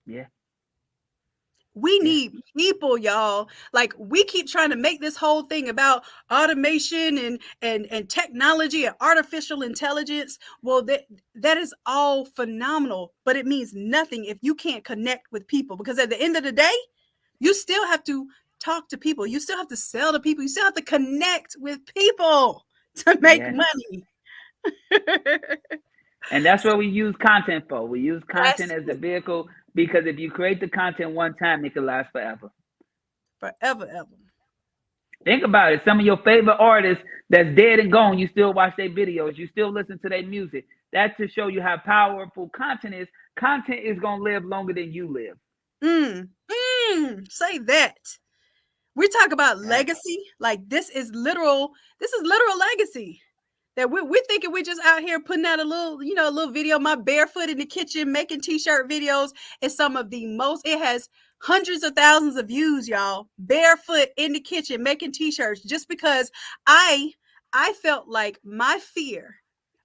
Yeah. We Yeah. need people, y'all. Like we keep trying to make this whole thing about automation and technology and artificial intelligence. Well, that is all phenomenal, but it means nothing if you can't connect with people, because at the end of the day, you still have to talk to people. You still have to sell to people. You still have to connect with people to make Yeah. money. And that's what we use content for. We use content That's as the vehicle because if you create the content one time, it can last forever. forever, ever. Think about it. Some of your favorite artists that's dead and gone, you still watch their videos, you still listen to their music. That to show you how powerful content is. Content is gonna live longer than you live. Say that. We talk about Yeah. legacy. Like this is literal legacy. That we're thinking we're just out here putting out a little, a little video, my barefoot in the kitchen, making t-shirt videos. It's some of the most, it has hundreds of thousands of views, y'all. Barefoot in the kitchen, making t-shirts, just because I I felt like my fear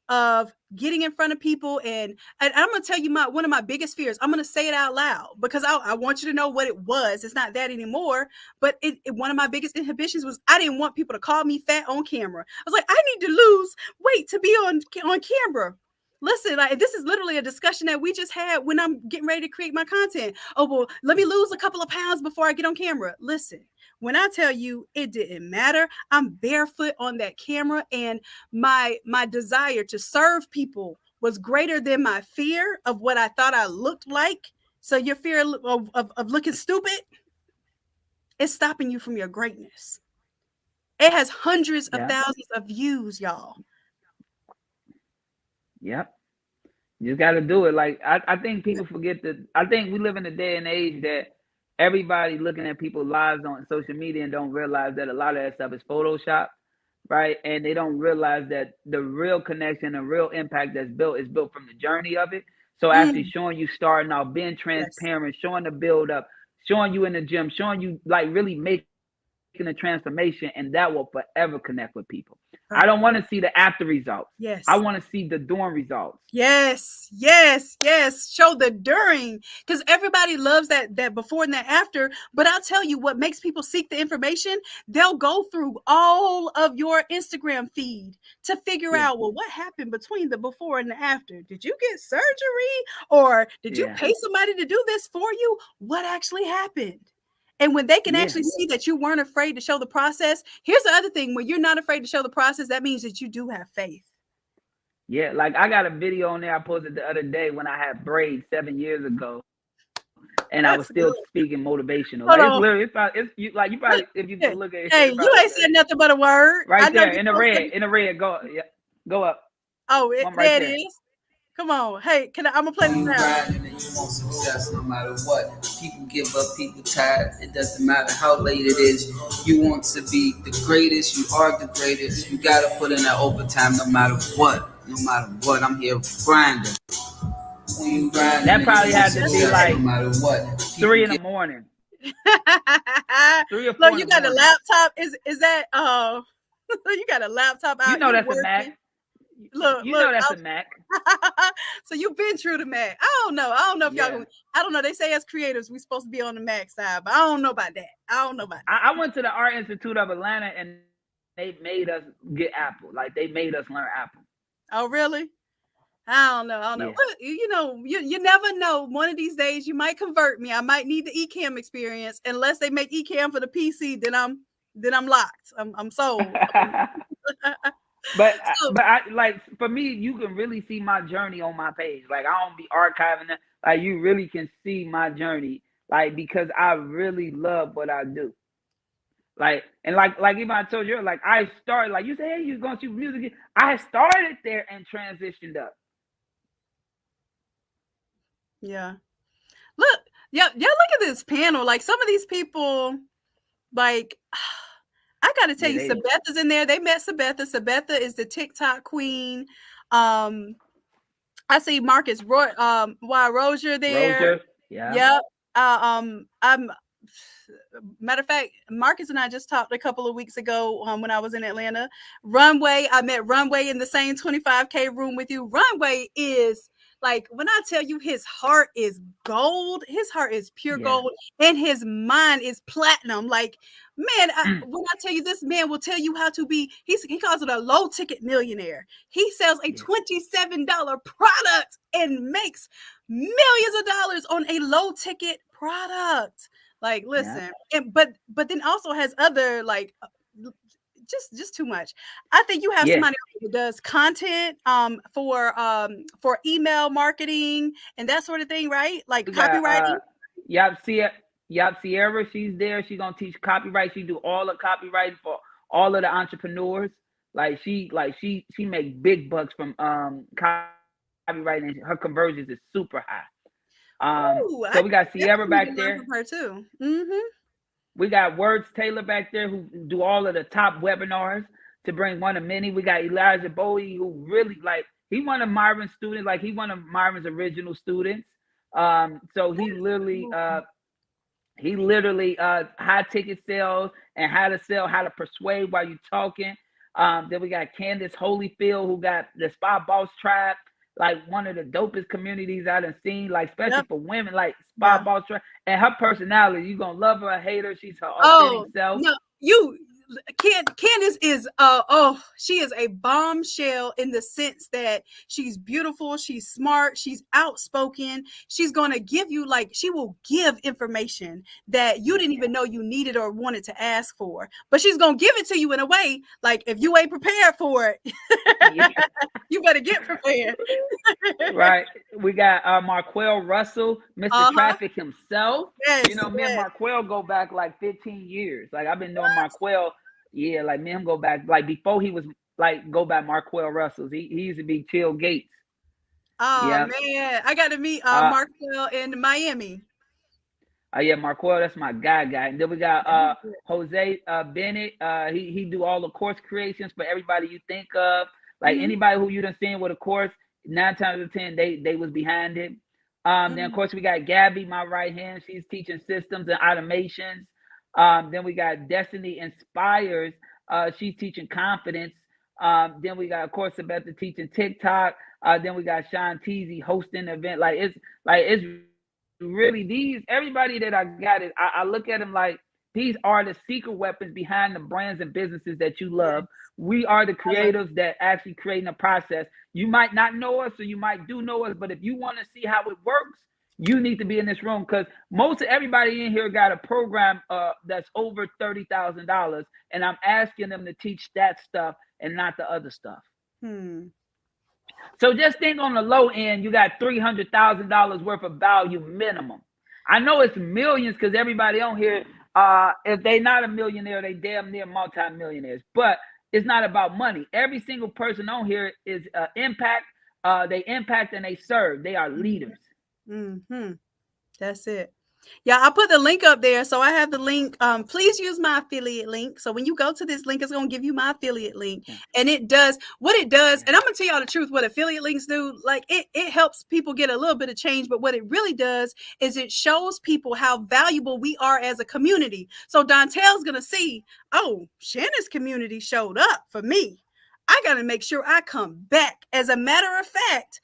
of getting in front of people, and I'm gonna tell you one of my biggest fears. I'm gonna say it out loud because I want you to know what it was. It's not that anymore. But one of my biggest inhibitions was I didn't want people to call me fat on camera. I was like, I need to lose weight to be on camera. Listen, like this is literally a discussion that we just had when I'm getting ready to create my content. Oh, well, let me lose a couple of pounds before I get on camera. Listen, when I tell you it didn't matter, I'm barefoot on that camera, and my desire to serve people was greater than my fear of what I thought I looked like. So your fear of looking stupid is stopping you from your greatness. It has hundreds of Yeah. thousands of views, y'all. Yep. You just got to do it. Like I think people forget that. I think we live in a day and age that everybody looking at people's lives on social media and don't realize that a lot of that stuff is Photoshop, right? And they don't realize that the real connection, the real impact that's built is built from the journey of it. So actually Mm, showing you starting out, being yes. transparent, showing the build up, showing you in the gym, showing you like really making a transformation, and that will forever connect with people. I don't want to see the after results. I want to Yes. see the doing results. Yes, yes, yes. Show the during, because everybody loves that before and that after. But I'll tell you what makes people seek the information. They'll go through all of your Instagram feed to figure Yeah. out, well, what happened between the before and the after? Did you get surgery, or did you Yeah. pay somebody to do this for you? What actually happened? And when they can Yeah. actually see that you weren't afraid to show the process, here's the other thing: when you're not afraid to show the process, that means that you do have faith. Yeah. Like I got a video on there I posted the other day when I had braids 7 years ago, and I was still That's speaking good. motivational. Like it's Hold literally, on. it's you like you probably Look, if you can yeah. look at it, it's Hey, probably you ain't said nothing but a word. right I know there you in posted. the red. Go yeah, go up. Oh, One right there it there. is. Come on. Hey, can I'm gonna play this You now. grinding and you want success no matter what. People give up, people tired. It doesn't matter how late it is. You want to be the greatest, you are the greatest. You gotta put in that overtime no matter what. No matter what. I'm here grinding. When you grinding That and probably you want had to That's be success it. no like matter what. People 3 in the give morning, 3 or Look, 4 in you the got a morning. laptop. Is that you got a laptop You out? know You that's a Mac. working? Look, You look. know that's a Mac. So you've been true to Mac. I don't know. I don't know if y'all. Yeah. I don't know. They say as creators we supposed to be on the Mac side, but I don't know about that. I don't know about that. I went to the Art Institute of Atlanta and they made us get Apple. Like they made us learn Apple. Oh, really? I don't know. I don't Yeah. know. Well, you never know. One of these days, you might convert me. I might need the eCam experience. Unless they make eCam for the PC, then I'm locked. I'm sold. So but I like for me, you can really see my journey on my page. Like I don't be archiving it. Like you really can see my journey. Like because I really love what I do. Like and like even I told you, like I started like you say, hey, you gonna shoot music. I started there and transitioned up. yeah, look, yeah, yeah. Look at this panel. Like some of these people, like I got to tell Yeah, you, they Sabetha's in there. They met Sabetha. Sabetha is the TikTok queen. Um, I see Marcus Roy, Y. Rozier there. Roger. Yeah. Yep. I'm matter of fact, Marcus and I just talked a couple of weeks ago when I was in Atlanta. Runway, I met Runway in the same 25K room with you. Runway is like when I tell you his heart is gold, his heart is pure Yeah. gold, and his mind is platinum. Like, man, when I tell you this man will tell you how to be, he calls it a low ticket millionaire. He sells a Yeah. $27 product and makes millions of dollars on a low ticket product. Like, Yeah. listen, and but then also has other like just too much. I think you have Yeah. somebody who does content for email marketing and that sort of thing, right? Like We got copywriting. Yap Sierra, Yap Sierra, she's there. She's gonna teach copyright. She do all the copywriting for all of the entrepreneurs. Like she make big bucks from copywriting. Her conversions is super high. So we Ooh, got I Sierra back definitely need to there. learn from her too. Mm-hmm. We got Words Taylor back there who do all of the top webinars to bring one of many. We got Elijah Bowie who really like he one of Myron's students, like he one of Myron's original students. So he literally high ticket sales and how to sell, how to persuade while you're talking. Then we got Candace Holyfield who got the Spy Boss Tribe, like one of the dopest communities I've seen, like especially Yep. for women, like Spy Yeah. Boss Tribe. And her personality, you're gonna love her or hate her. She's her authentic Oh self. no, you Candace is she is a bombshell in the sense that she's beautiful, she's smart, she's outspoken. She's gonna give you like she will give information that you Yeah. didn't even know you needed or wanted to ask for. But she's gonna give it to you in a way like if you ain't prepared for it, Yeah. you better get prepared. Right. We got Marquell Russell, Mr. Uh-huh. Traffic himself. You Yes, know, me and yes. Marquell go back like 15 years. Like I've been knowing Marquell. Yeah, like me and him go back like before he was like go by Marquell Russells. He used to be Chill Gates. Oh Yeah. man, I got to meet Uh Marcel in Miami. yeah, Marquell, that's my guy. And then we got Yeah, he's good. Jose Bennett. He do all the course creations for everybody you think of. Like Mhm, anybody who you done seen with a course, 9 times out of 10, they was behind it. Then of mhm, course we got Gabby, my right hand. She's teaching systems and automations. Then we got Destiny Inspires. She's teaching confidence. Then we got of course Sabetha teaching TikTok. Then we got Sean Teasy hosting the event. It's really these everybody that I got it. I look at them like these are the secret weapons behind the brands and businesses that you love. yes, We are the I love creatives that actually creating a process. You might not know us or you might do know us, but if you want to see how it works, you need to be in this room because most of everybody in here got a program that's over $30,000, and I'm asking them to teach that stuff and not the other stuff. Hmm. So just think on the low end, you got $300,000 worth of value minimum. I know it's millions because everybody on here, if they not a millionaire, they damn near multi-millionaires. But it's not about money. Every single person on here is impact. They impact and they serve. They are leaders. Mm-hmm. That's it. Yeah, I put the link up there. So I have the link. Please use my affiliate link. So when you go to this link, it's going to give you my affiliate link. Yeah. And it does what it does. And I'm going to tell y'all the truth, what affiliate links do. Like it helps people get a little bit of change. But what it really does is it shows people how valuable we are as a community. So Dontel's going to see, oh, Shannon's community showed up for me. I got to make sure I come back. As a matter of fact,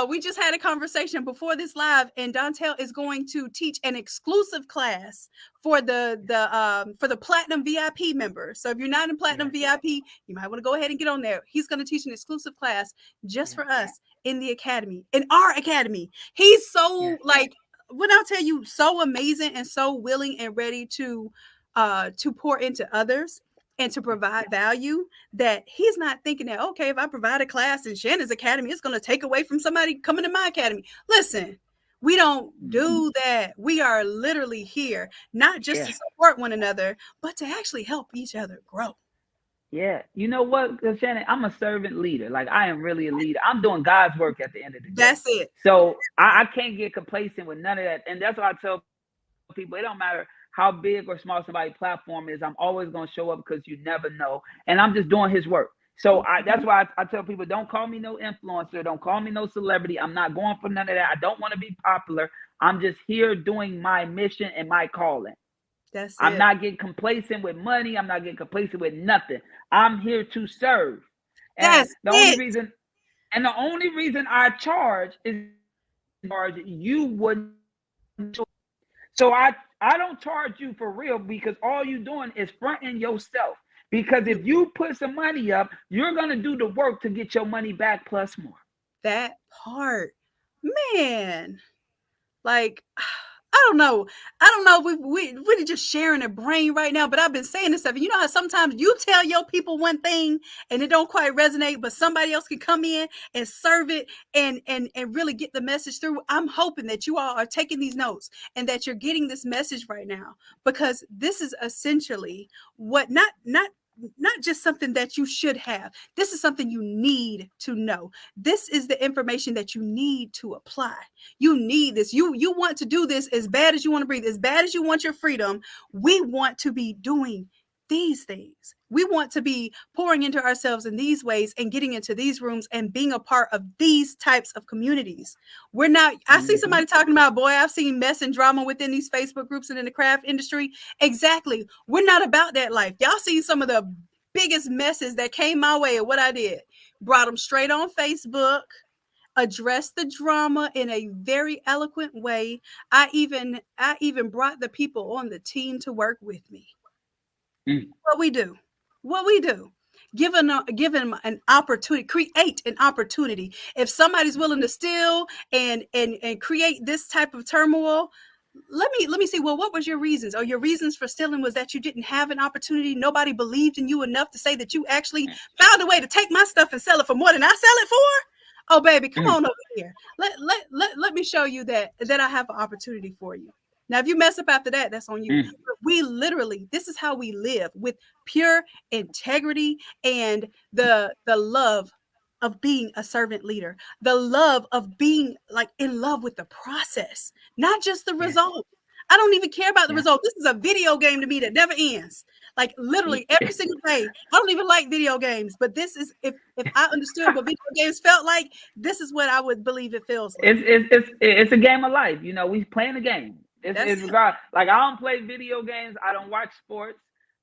we just had a conversation before this live, and Dontel is going to teach an exclusive class for the Platinum VIP members. So if you're not in Platinum VIP, you might want to go ahead and get on there. He's going to teach an exclusive class just for us in the academy, in our academy. He's so like when I tell you, so amazing and so willing and ready to pour into others and to provide value, that he's not thinking that, okay, if I provide a class in Shannon's academy, it's going to take away from somebody coming to my academy. Listen, we don't do that. We are literally here, not just to support one another, but to actually help each other grow. Yeah. You know what, Shannon? I'm a servant leader. Like I am really a leader. I'm doing God's work at the end of the day. That's it. So I can't get complacent with none of that. And that's why I tell people, it don't matter how big or small somebody's platform is. I'm always going to show up because you never know. And I'm just doing his work. So that's why I tell people, don't call me no influencer. Don't call me no celebrity. I'm not going for none of that. I don't want to be popular. I'm just here doing my mission and my calling. That's it. I'm not getting complacent with money. I'm not getting complacent with nothing. I'm here to serve. And the only reason I charge is you wouldn't. So I don't charge you for real because all you're doing is fronting yourself. Because if you put some money up, you're going to do the work to get your money back plus more. That part, man, like, I don't know if we're just sharing a brain right now, but I've been saying this stuff. And you know how sometimes you tell your people one thing and it don't quite resonate, but somebody else can come in and serve it and really get the message through. I'm hoping that you all are taking these notes and that you're getting this message right now, because this is essentially what not just something that you should have. This is something you need to know. This is the information that you need to apply. You need this. You want to do this as bad as you want to breathe, as bad as you want your freedom. We want to be doing these things. We want to be pouring into ourselves in these ways and getting into these rooms and being a part of these types of communities. We're not, I see somebody talking about, boy, I've seen mess and drama within these Facebook groups and in the craft industry. Exactly. We're not about that life. Y'all see some of the biggest messes that came my way of what I did. Brought them straight on Facebook, addressed the drama in a very eloquent way. I even brought the people on the team to work with me. What we do, give them an opportunity, create an opportunity. If somebody's willing to steal and create this type of turmoil, let me see, well, what was your reasons? Or your reasons for stealing was that you didn't have an opportunity. Nobody believed in you enough to say that you actually found a way to take my stuff and sell it for more than I sell it for. Oh, baby, come on over here. Let me show you that I have an opportunity for you. Now, if you mess up after that, that's on you. Mm. But we literally, this is how we live, with pure integrity and the love of being a servant leader, the love of being like in love with the process, not just the Yeah. result. I don't even care about the Yeah. result. This is a video game to me that never ends. Like literally every single day. I don't even like video games, but this is, if I understood what video games felt like, this is what I would believe it feels like. It's a game of life. You know, we playing a game. That's It's it. regard like I don't play video games. I don't watch sports.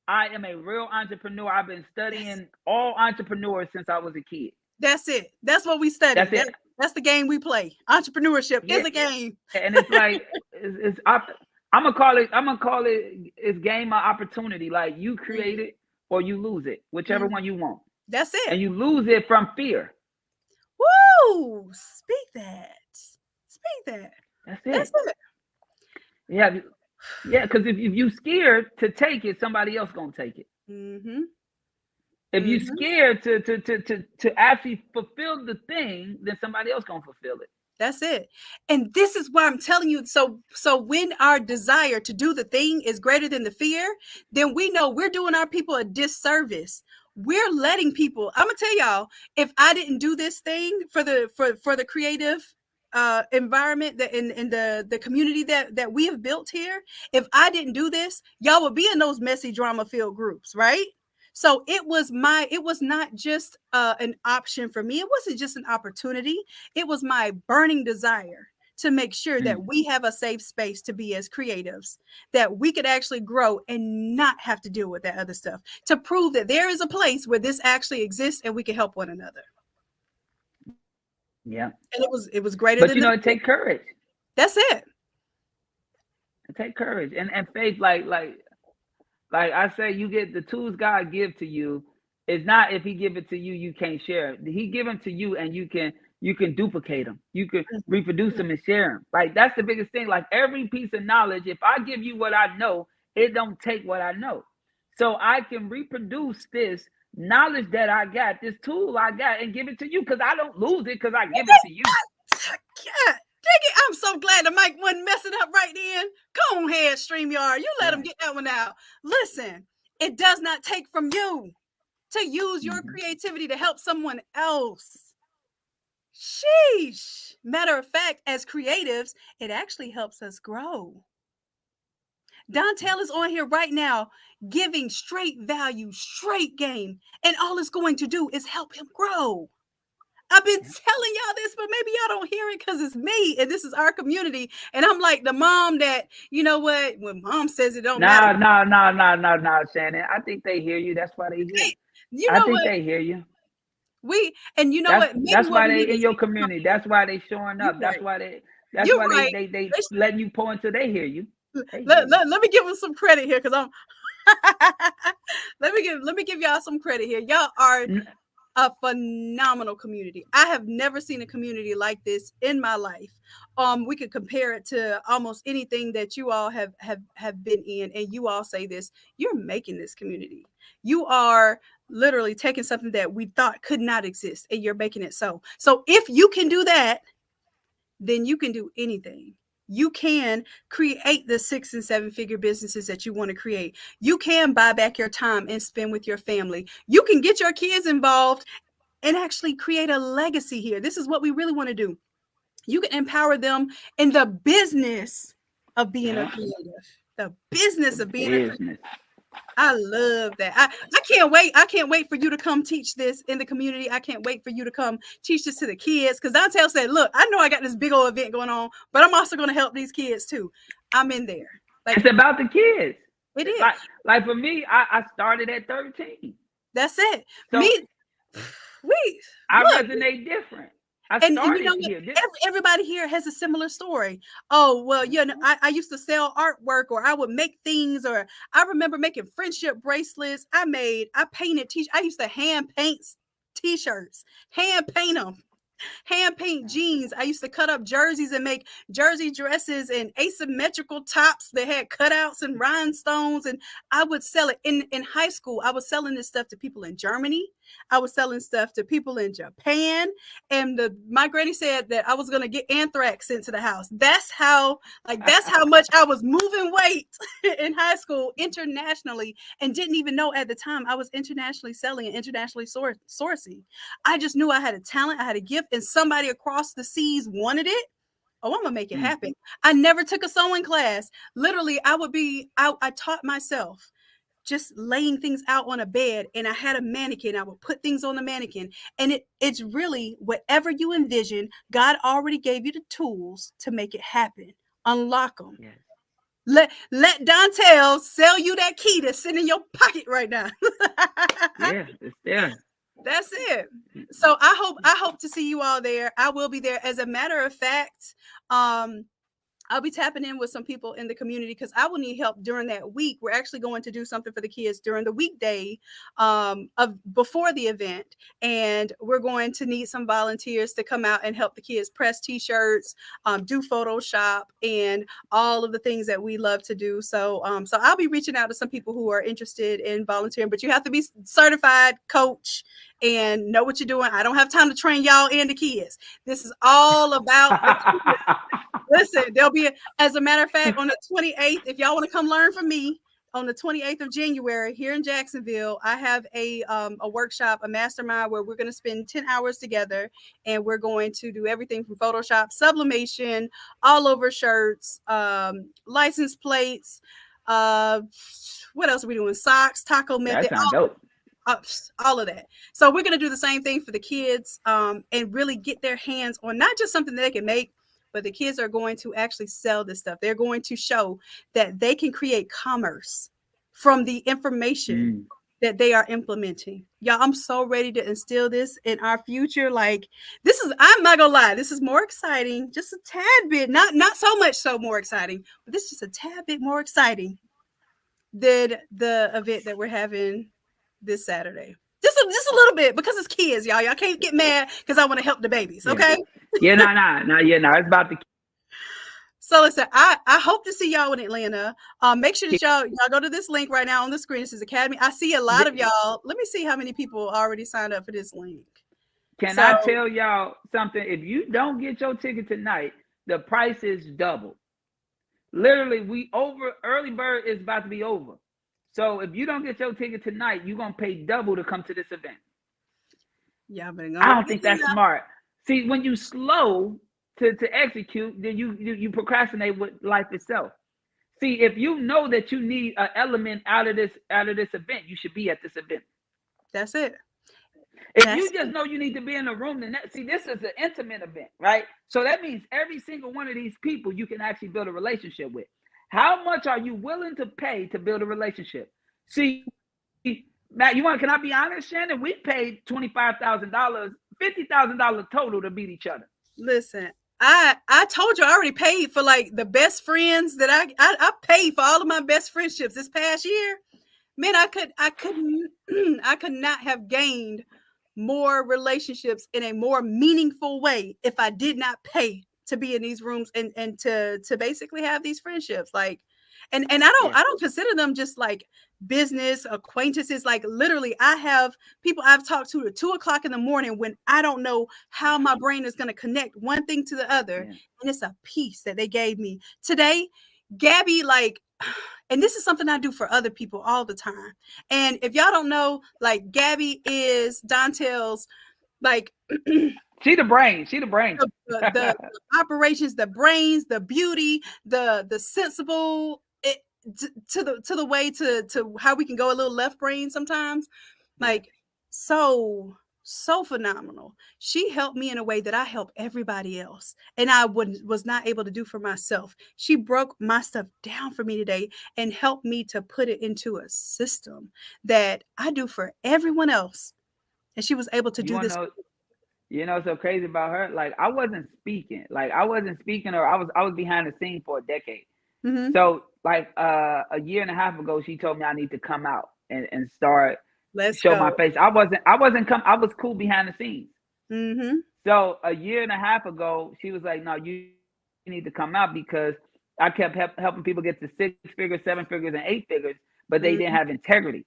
I am a real entrepreneur. I've been studying all entrepreneurs since I was a kid. That's it. That's what we study. That's it. That's the game we play. Entrepreneurship Yeah. is a game. And it's like I'm gonna call it it's game of opportunity. Like you create it or you lose it, whichever one you want. That's it. And you lose it from fear. Woo! Speak that. Speak that. That's it. That's it. Yeah, yeah. Because if you scared to take it, somebody else gonna take it. Mm-hmm. If you scared to actually fulfill the thing, then somebody else gonna fulfill it. That's it. And this is why I'm telling you. So when our desire to do the thing is greater than the fear, then we know we're doing our people a disservice. We're letting people, I'm gonna tell y'all, if I didn't do this thing for the creative environment that in the community that we have built here, if I didn't do this, y'all would be in those messy drama filled groups, right? So it was not just an option for me. It wasn't just an opportunity. It was my burning desire to make sure that we have a safe space to be as creatives, that we could actually grow and not have to deal with that other stuff, to prove that there is a place where this actually exists and we can help one another. Yeah. And it was greater. But it takes courage. That's it. It takes courage and faith. Like I say, you get the tools God give to you. It's not if He give it to you, you can't share it. He give them to you, and you can duplicate them. You can reproduce them and share them. Like that's the biggest thing. Like every piece of knowledge, if I give you what I know, it don't take what I know. So I can reproduce this knowledge that I got, this tool I got, and give it to you because I don't lose it because I give it to you. Yeah. I'm so glad the mic wasn't messing up right then. Come on ahead, StreamYard. You let them get that one out. Listen, it does not take from you to use your creativity to help someone else. Sheesh. Matter of fact, as creatives, it actually helps us grow. Dontel is on here right now giving straight value, straight game, and all it's going to do is help him grow. I've been telling y'all this, but maybe y'all don't hear it because it's me and this is our community. And I'm like the mom that, you know what, when mom says it don't matter. No, Shannon. I think they hear you. That's why they hear you. I think they hear you. And you know what? That's why they in your community. That's why they showing up. That's why they letting you pour until they hear you. Let me give them some credit here because I'm let me give y'all some credit here. Y'all are a phenomenal community. I have never seen a community like this in my life. We could compare it to almost anything that you all have been in, and you all say this. You're making this community. You are literally taking something that we thought could not exist, and you're making it so. So if you can do that, then you can do anything. You can create the 6 and 7 figure businesses that you want to create. You can buy back your time and spend with your family. You can get your kids involved and actually create a legacy here. This is what we really want to do. You can empower them in the business of being a creative. The business of being a creative. I love that. I can't wait. I can't wait for you to come teach this in the community. I can't wait for you to come teach this to the kids. Because Dontel said, look, I know I got this big old event going on, but I'm also going to help these kids too. I'm in there. Like, it's about the kids. It is. Like for me, I started at 13. That's it. So I resonate different. And you know, everybody here has a similar story. Oh, well, you know, I used to sell artwork, or I would make things, or I remember making friendship bracelets. I painted I used to hand paint t-shirts, hand paint them. hand paint jeans. I used to cut up jerseys and make jersey dresses and asymmetrical tops that had cutouts and rhinestones. And I would sell it in high school. I was selling this stuff to people in Germany. I was selling stuff to people in Japan. And my granny said that I was going to get anthrax sent to the house. That's how much I was moving weight in high school internationally, and didn't even know at the time I was internationally selling and internationally sourcing. I just knew I had a talent, I had a gift, and somebody across the seas wanted it. Oh, I'm gonna make it happen. I never took a sewing class. Literally, I taught myself just laying things out on a bed, and I had a mannequin. I would put things on the mannequin, and it's really whatever you envision. God already gave you the tools to make it happen. Unlock them. Yes. Let Dontel sell you that key that's sitting in your pocket right now. Yeah, it's there. That's it. So I hope to see you all there. I will be there. As a matter of fact, I'll be tapping in with some people in the community because I will need help during that week. We're actually going to do something for the kids during the weekday of before the event. And we're going to need some volunteers to come out and help the kids press t-shirts, do Photoshop, and all of the things that we love to do. So I'll be reaching out to some people who are interested in volunteering, but you have to be certified coach and know what you're doing. I don't have time to train y'all and the kids. This is all about the kids. Listen, there'll be, as a matter of fact, on the 28th, if y'all want to come learn from me, on the 28th of January here in Jacksonville, I have a workshop, a mastermind where we're going to spend 10 hours together, and we're going to do everything from Photoshop, sublimation, all over shirts, license plates. What else are we doing? Socks, taco method. That sounds dope. All of that. So we're going to do the same thing for the kids, and really get their hands on not just something that they can make, but the kids are going to actually sell this stuff. They're going to show that they can create commerce from the information that they are implementing. Y'all, I'm so ready to instill this in our future. Like, this is, I'm not gonna lie, this is more exciting, just a tad bit, not so much so more exciting, but this is just a tad bit more exciting than the event that we're having this Saturday. Just a little bit, because it's kids, y'all. Y'all can't get mad because I want to help the babies, okay? Yeah, no. It's about the. So listen, I hope to see y'all in Atlanta. Make sure that y'all go to this link right now on the screen. This is Academy. I see a lot of y'all. Let me see how many people already signed up for this link. Can I tell y'all something? If you don't get your ticket tonight, the price is double. Literally, early bird is about to be over. So if you don't get your ticket tonight, you're going to pay double to come to this event. Yeah, but I don't think that's smart. See, when you slow to execute, then you procrastinate with life itself. See, if you know that you need an element out of this event, you should be at this event. That's it. If you just know you need to be in a room, then see, this is an intimate event, right? So that means every single one of these people you can actually build a relationship with. How much are you willing to pay to build a relationship? See, Matt, can I be honest, Shannon? We paid $25,000, $50,000 total to meet each other. Listen, I told you I already paid for like the best friends that I paid for all of my best friendships this past year. Man, I could not have gained more relationships in a more meaningful way if I did not pay to be in these rooms and to basically have these friendships. Like, and I don't consider them just like business acquaintances. Like, literally, I have people I've talked to at 2:00 in the morning when I don't know how my brain is going to connect one thing to the other. And it's a piece that they gave me today. Gabby, like, and this is something I do for other people all the time. And if y'all don't know, like, Gabby is Dontel's, like, She the brain. The operations, the brains, the beauty, the sensible, to the way to how we can go a little left brain sometimes. Like, so phenomenal. She helped me in a way that I help everybody else, and I was not able to do for myself. She broke my stuff down for me today and helped me to put it into a system that I do for everyone else. And she was able to do this. You know, so crazy about her. Like, I wasn't speaking. Or I was behind the scene for a decade. Mm-hmm. So like a year and a half ago, she told me I need to come out and start my face. I was cool behind the scenes. Mm-hmm. So a year and a half ago, she was like, "No, you need to come out because I kept helping people get to 6 figures, 7 figures, and 8 figures, but they didn't have Mm-hmm. integrity."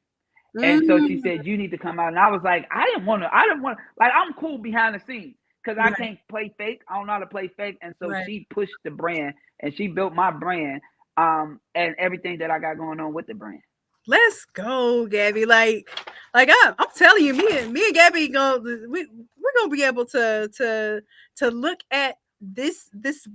And so she Mm-hmm. said, "You need to come out." And I was like, I didn't want to, like, I'm cool behind the scenes because I Right, can't play fake. I don't know how to play fake. And so right. she pushed the brand and she built my brand, and everything that I got going on with the brand. Let's go, Gabby. I'm telling you, me and Gabby we're gonna be able to look at this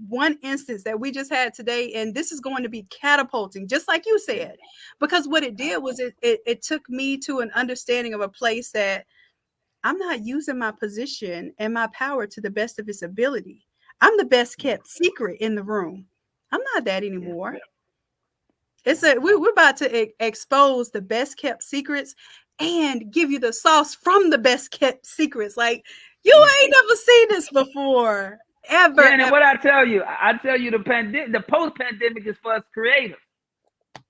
one instance that we just had today, and this is going to be catapulting, just like you Yeah. said, because what it did was it took me to an understanding of a place that I'm not using my position and my power to the best of its ability. I'm the best Yeah. kept secret in the room. I'm not that Yeah. anymore. Yeah. We're about to expose the best kept secrets and give you the sauce from the best kept secrets. Like, you Yeah. ain't never seen this before, ever, Shannon, ever. what I tell you? I tell you the post pandemic is for us creators.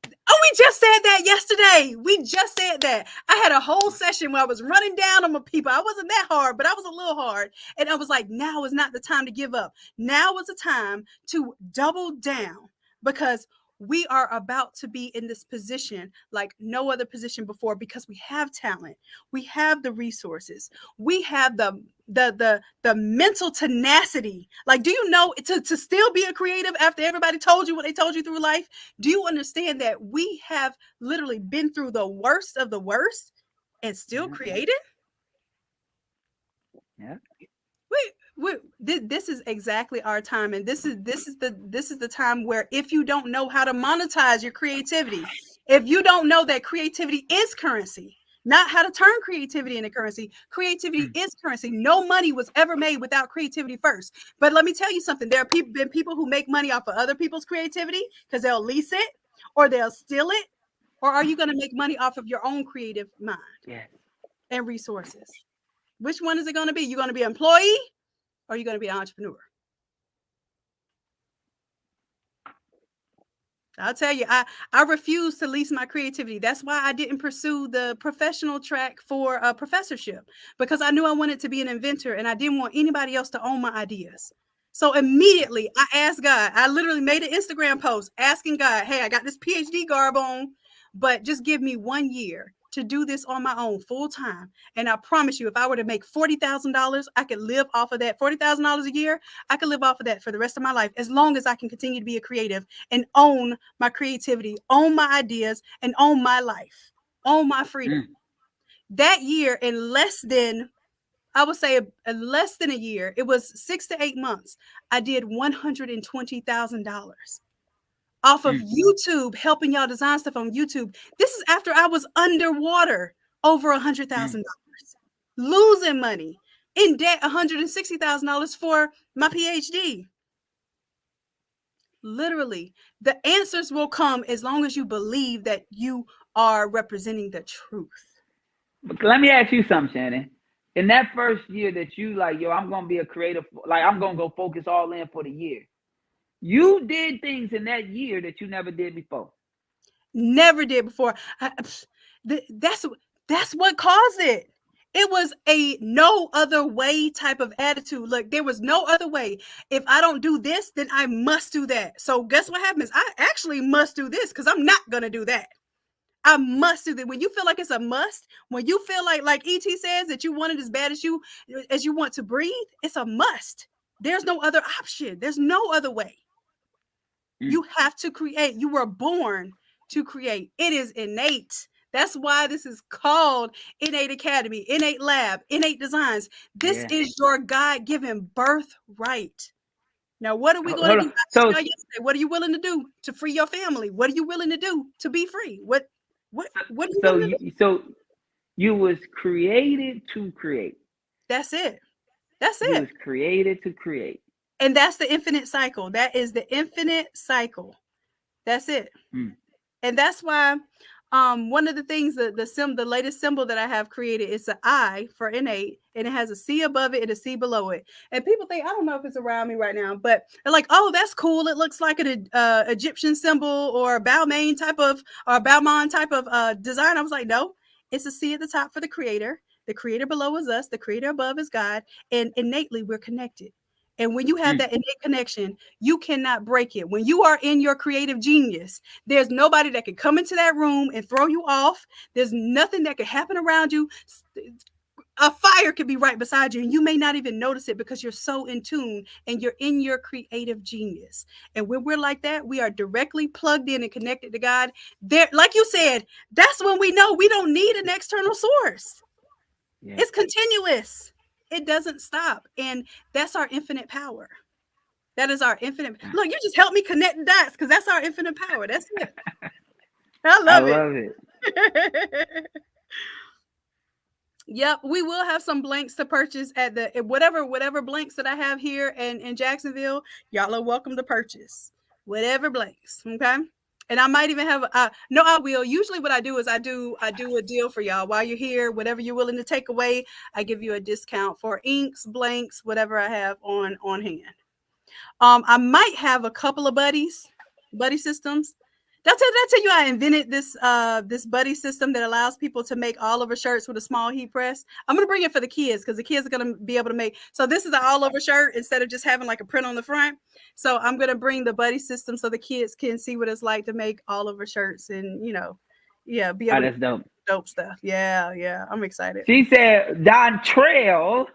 Oh, we just said that yesterday. We just said that. I had a whole session where I was running down on my people. I wasn't that hard, but I was a little hard. And I was like, now is not the time to give up. Now is the time to double down, because we are about to be in this position like no other position before, because we have talent. We have the resources. We have the mental tenacity. Like, do you know, to still be a creative after everybody told you what they told you through life? Do you understand that we have literally been through the worst of the worst and still Yeah. created? Yeah. This is exactly our time, and this is the time where, if you don't know how to monetize your creativity, if you don't know that creativity is currency, not how to turn creativity into currency, creativity Mm. is currency. No money was ever made without creativity first. But let me tell you something: there have been people who make money off of other people's creativity because they'll lease it or they'll steal it. Or are you going to make money off of your own creative mind Yes. and resources? Which one is it going to be? You're going to be an employee, or are you going to be an entrepreneur? I'll tell you, I refuse to lease my creativity. That's why I didn't pursue the professional track for a professorship, because I knew I wanted to be an inventor and I didn't want anybody else to own my ideas. So immediately I asked God. I literally made an Instagram post asking God, "Hey, I got this PhD garb on, but just give me 1 year to do this on my own full time. And I promise you, if I were to make $40,000, I could live off of that. $40,000 a year, I could live off of that for the rest of my life, as long as I can continue to be a creative and own my creativity, own my ideas, and own my life, own my freedom." Mm. That year, in less than, I would say, less than a year, it was 6 to 8 months, I did $120,000 off of Mm. YouTube, helping y'all design stuff on YouTube. This is after I was underwater over Mm. $100,000, losing money, in debt $160,000 for my PhD. Literally, the answers will come as long as you believe that you are representing the truth. But let me ask you something, Shannon. In that first year that you like, yo, I'm gonna be a creative, like I'm gonna go focus all in for the year. You did things in that year that you never did before. Never did before. That's that's what caused it. It was a no other way type of attitude. Look, there was no other way. If I don't do this, then I must do that. So guess what happens? I actually must do this because I'm not gonna do that. I must do that. When you feel like it's a must, when you feel like ET says, that you want it as bad as you want to breathe, it's a must. There's no other option. There's no other way. Mm. You have to create. You were born to create. It is innate. That's why this is called Innate Academy, Innate Lab, Innate Designs. This Yeah. is your God-given birthright. Now, what are we going to Hold do? on. I So, asked y'all yesterday, what are you willing to do to free your family? What are you willing to do to be free? What are you so willing to do? you was created to create. That's it. That's You it. was created to create. And that's the infinite cycle. That is the infinite cycle. That's it. Mm. And that's why one of the things, the latest symbol that I have created is an I for innate, and it has a C above it and a C below it. And people think, I don't know if it's around me right now, but they're like, "Oh, that's cool. It looks like an Egyptian symbol or a Balmain type of design." I was like, no, it's a C at the top for the creator. The creator below is us. The creator above is God. And innately, we're connected. And when you have that innate connection, you cannot break it. When you are in your creative genius, there's nobody that can come into that room and throw you off. There's nothing that can happen around you. A fire could be right beside you and you may not even notice it because you're so in tune and you're in your creative genius. And when we're like that, we are directly plugged in and connected to God. There, like you said, that's when we know we don't need an external source. Yeah. It's continuous. It doesn't stop. And that's our infinite power. That is our infinite. Look, you just helped me connect the dots because that's our infinite power. That's it. I love it. Yep, we will have some blanks to purchase at the whatever blanks that I have here in Jacksonville. Y'all are welcome to purchase whatever blanks, okay? And I might even have no, I will. Usually, what I do is I do a deal for y'all while you're here. Whatever you're willing to take away, I give you a discount for inks, blanks, whatever I have on hand. I might have a couple of buddy systems. Did I tell you I invented this buddy system that allows people to make all over shirts with a small heat press? I'm gonna bring it for the kids because the kids are gonna be able to make. So this is an all over shirt instead of just having like a print on the front. So I'm gonna bring the buddy system so the kids can see what it's like to make all over shirts and be able to that's dope. Dope stuff. Yeah, I'm excited. She said Don Trail.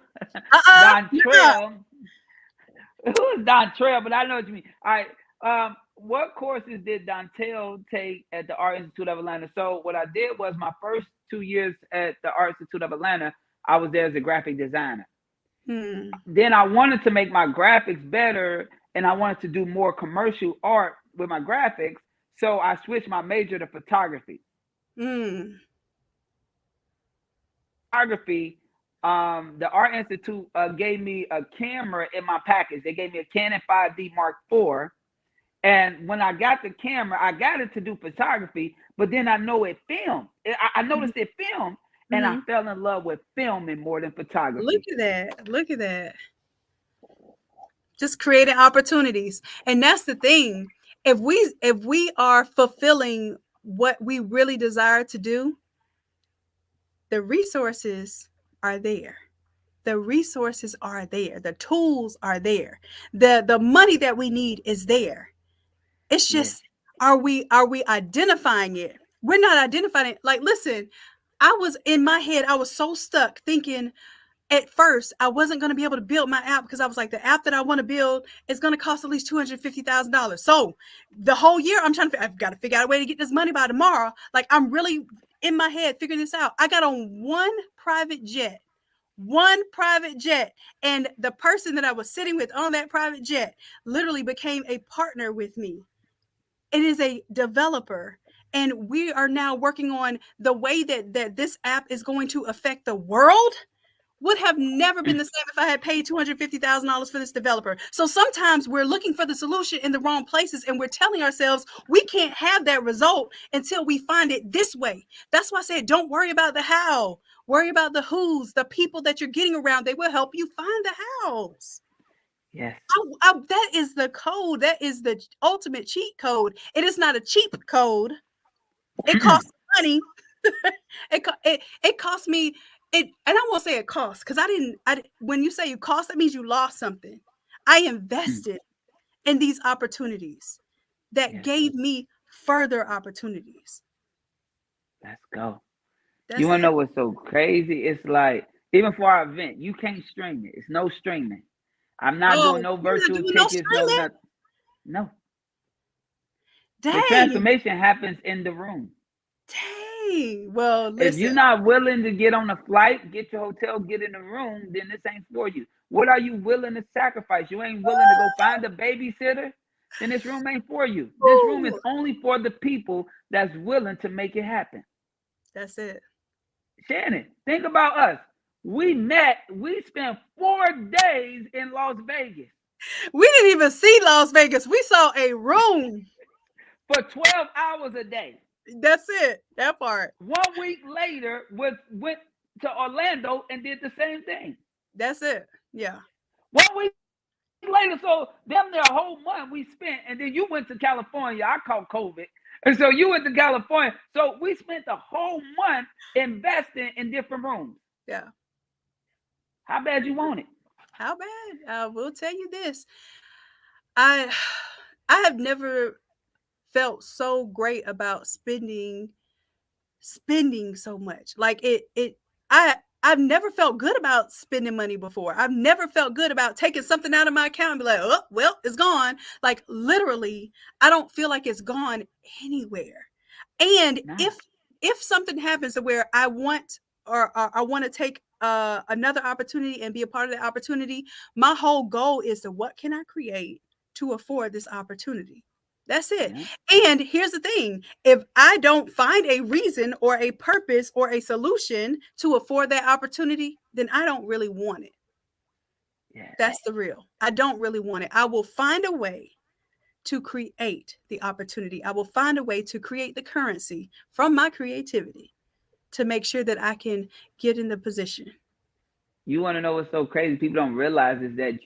Don Trail. Who is Don Trail? But I know what you mean. All right. What courses did Dontel take at the Art Institute of Atlanta? So what I did was my first 2 years at the Art Institute of Atlanta, I was there as a graphic designer. Then I wanted to make my graphics better and I wanted to do more commercial art with my graphics. So I switched my major to photography. Photography, the Art Institute gave me a camera in my package. They gave me a Canon 5D Mark IV. And when I got the camera, I got it to do photography, but then I know it filmed. I noticed it filmed, and I fell in love with filming more than photography. Look at that. Just creating opportunities. And that's the thing. If we are fulfilling what we really desire to do, the resources are there. The resources are there. The tools are there. The money that we need is there. It's just, are we identifying it? We're not identifying it. Like, listen, I was in my head, I was so stuck thinking at first I wasn't going to be able to build my app because I was like, the app that I want to build is going to cost at least $250,000. So the whole year I've got to figure out a way to get this money by tomorrow. Like, I'm really in my head figuring this out. I got on one private jet, and the person that I was sitting with on that private jet literally became a partner with me. It is a developer, and we are now working on the way that this app is going to affect the world. Would have never been the same if I had paid $250,000 for this developer. So sometimes we're looking for the solution in the wrong places, and we're telling ourselves we can't have that result until we find it this way. That's why I said, don't worry about the how. Worry about the who's, the people that you're getting around. They will help you find the hows. Yes. That is the code. That is the ultimate cheat code. It is not a cheap code. It costs money. It cost me. And I won't say it costs because when you say it cost, that means you lost something. I invested in these opportunities that gave me further opportunities. Let's go. You want to know what's so crazy? It's like, even for our event, you can't stream it. It's no streaming. I'm not doing no virtual tickets, no nothing. No. Dang. The transformation happens in the room. Dang. Well, listen. If you're not willing to get on a flight, get your hotel, get in the room, then this ain't for you. What are you willing to sacrifice? You ain't willing to go find a babysitter? Then this room ain't for you. This room is only for the people that's willing to make it happen. That's it. Shannon, think about us. We spent 4 days in Las Vegas. We didn't even see Las Vegas. We saw a room. For 12 hours a day. That's it. That part. 1 week later, went to Orlando and did the same thing. That's it. Yeah. 1 week later, so damn near a whole month we spent, and then you went to California. I caught COVID. And so you went to California. So we spent the whole month investing in different rooms. Yeah. How bad you want it? How bad? I will tell you this. I I have never felt so great about spending so much. Like I've never felt good about spending money before. I've never felt good about taking something out of my account and be like, oh, well, it's gone. Like literally, I don't feel like it's gone anywhere. And Nah. if something happens to where I want or I want to take another opportunity and be a part of that opportunity, my whole goal is to what can I create to afford this opportunity? That's it. Yeah. And here's the thing, if I don't find a reason or a purpose or a solution to afford that opportunity, then I don't really want it. Yeah. That's the real. I don't really want it. I will find a way to create the opportunity. I will find a way to create the currency from my creativity to make sure that I can get in the position. You want to know what's so crazy? People don't realize is that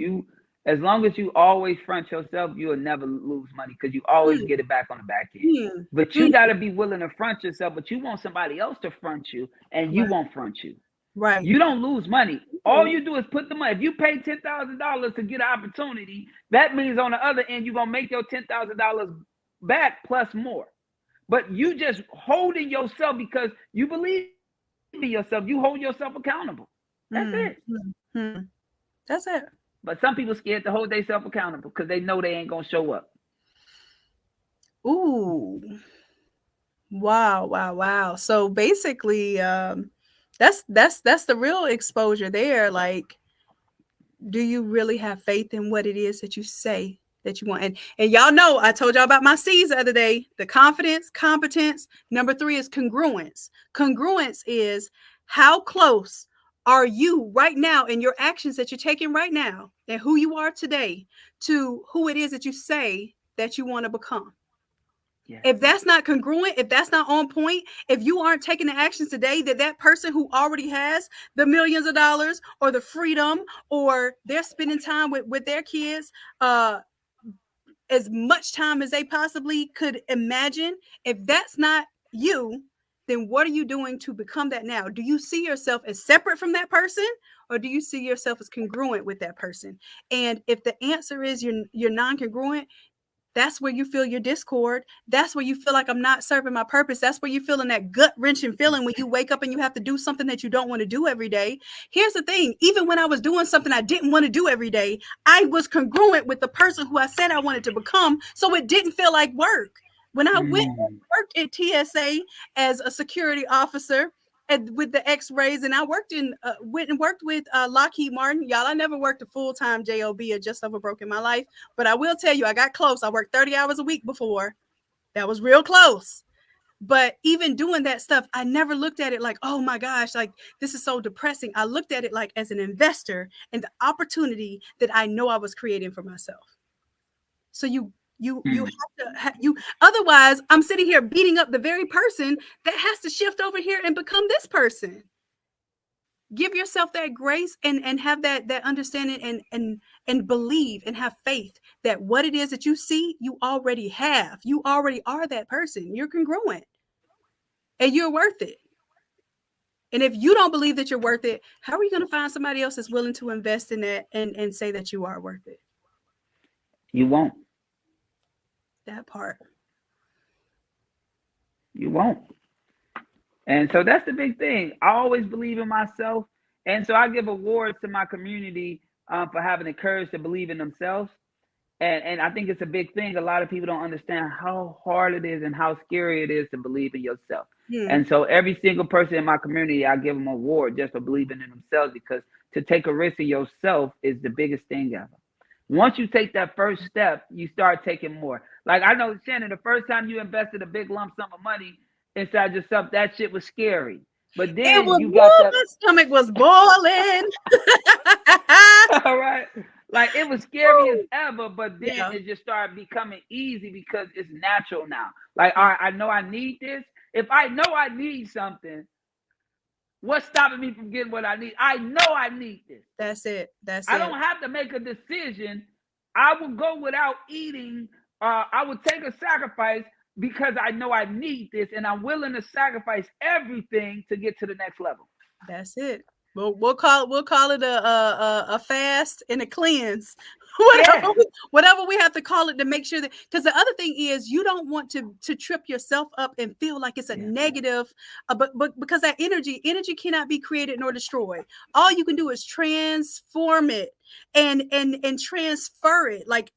as long as you always front yourself, you'll never lose money because you always Mm, get it back on the back end. mm, But you mm. got to be willing to front yourself, but you want somebody else to front you and you Right, won't front you. right. You don't lose money. All Mm, you do is put the money. If you pay $10,000 to get an opportunity, that means on the other end, you're going to make your $10,000 back plus more. But you just holding yourself because you believe in yourself. You hold yourself accountable. That's it. mm, mm, mm. That's it. But some people scared to hold themselves accountable because they know they ain't gonna show up. Ooh. Wow, wow, wow. So basically, that's the real exposure there. Like, do you really have faith in what it is that you say that you want? And y'all know I told y'all about my C's the other day. The confidence, competence. Number 3 is congruence. Congruence is how close are you right now in your actions that you're taking right now and who you are today to who it is that you say that you want to become. Yeah. If that's not congruent, if that's not on point, if you aren't taking the actions today that that person who already has the millions of dollars or the freedom or they're spending time with their kids as much time as they possibly could imagine, if that's not you, then what are you doing to become that now? Do you see yourself as separate from that person or do you see yourself as congruent with that person? And if the answer is you're non-congruent, that's where you feel your discord. That's where you feel like I'm not serving my purpose. That's where you feel in that gut wrenching feeling when you wake up and you have to do something that you don't want to do every day. Here's the thing, even when I was doing something I didn't want to do every day, I was congruent with the person who I said I wanted to become. So it didn't feel like work. When I went and worked at TSA as a security officer, and with the X-rays, and I went and worked with Lockheed Martin. Y'all, I never worked a full-time job or just over broke in my life, but I will tell you, I got close. I worked 30 hours a week before. That was real close. But even doing that stuff, I never looked at it like, oh my gosh, like this is so depressing. I looked at it like as an investor and the opportunity that I know I was creating for myself. So you have to otherwise I'm sitting here beating up the very person that has to shift over here and become this person. Give yourself that grace and have that understanding and believe and have faith that what it is that you see you already have. You already are that person. You're congruent and you're worth it. And if you don't believe that you're worth it, how are you going to find somebody else that's willing to invest in that and say that you are worth it? You won't. That part. You won't. And so that's the big thing. I always believe in myself. And so I give awards to my community for having the courage to believe in themselves. And I think it's a big thing. A lot of people don't understand how hard it is and how scary it is to believe in yourself. And so every single person in my community, I give them an award just for believing in themselves, because to take a risk in yourself is the biggest thing ever. Once you take that first step, you start taking more. Like I know, Shannon, the first time you invested a big lump sum of money inside yourself, that shit was scary. But It then was, you got that. my stomach was boiling. All right. Like it was scary as Woo. ever, but then Yeah. it just started becoming easy because it's natural now. Like, all right, I know I need this. If I know I need something, what's stopping me from getting what I need? I know I need this. That's it. That's I it. don't have to make a decision. I will go without eating. I will take a sacrifice because I know I need this, and I'm willing to sacrifice everything to get to the next level. That's it. we'll call it a fast and a cleanse, Yeah. whatever we have to call it to make sure that, because the other thing is you don't want to trip yourself up and feel like it's a Yeah. negative, but because that energy cannot be created nor destroyed. All you can do is transform it and transfer it. Like,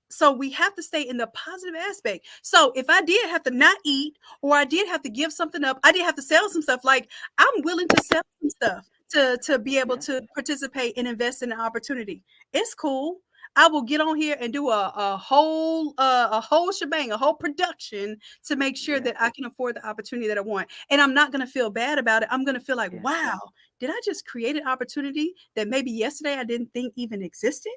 so we have to stay in the positive aspect. So if I did have to not eat, or I did have to give something up, I did have to sell some stuff, like I'm willing to sell some stuff to be able Yeah. to participate and invest in an opportunity. It's cool. I will get on here and do a whole shebang, a whole production to make sure Yeah. that I can afford the opportunity that I want. And I'm not going to feel bad about it. I'm going to feel like, Yeah. wow, did I just create an opportunity that maybe yesterday I didn't think even existed?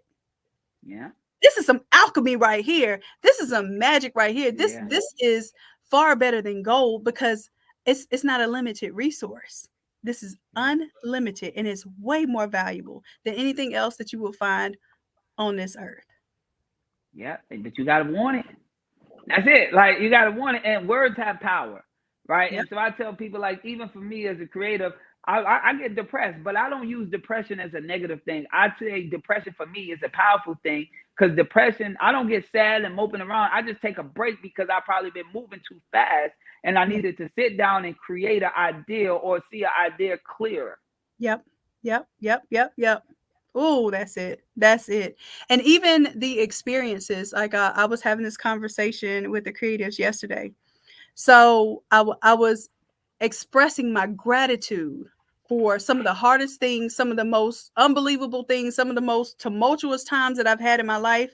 Yeah. This is some alchemy right here. This is some magic right here. This Yeah. this is far better than gold, because it's not a limited resource. This is Yeah. unlimited, and it's way more valuable than anything else that you will find on this earth. Yeah. But you gotta want it. That's it. Like you gotta want it, and words have power, right? Yep. And so I tell people, like, even for me as a creative, I get depressed, but I don't use depression as a negative thing. I say depression for me is a powerful thing, because depression, I don't get sad and moping around. I just take a break because I probably been moving too fast, and I Yep. needed to sit down and create an idea or see an idea clearer. Yep. Yep. Yep. Yep. Yep. Oh, that's it. That's it. And even the experiences, like I was having this conversation with the creatives yesterday. So I was expressing my gratitude for some of the hardest things, some of the most unbelievable things, some of the most tumultuous times that I've had in my life.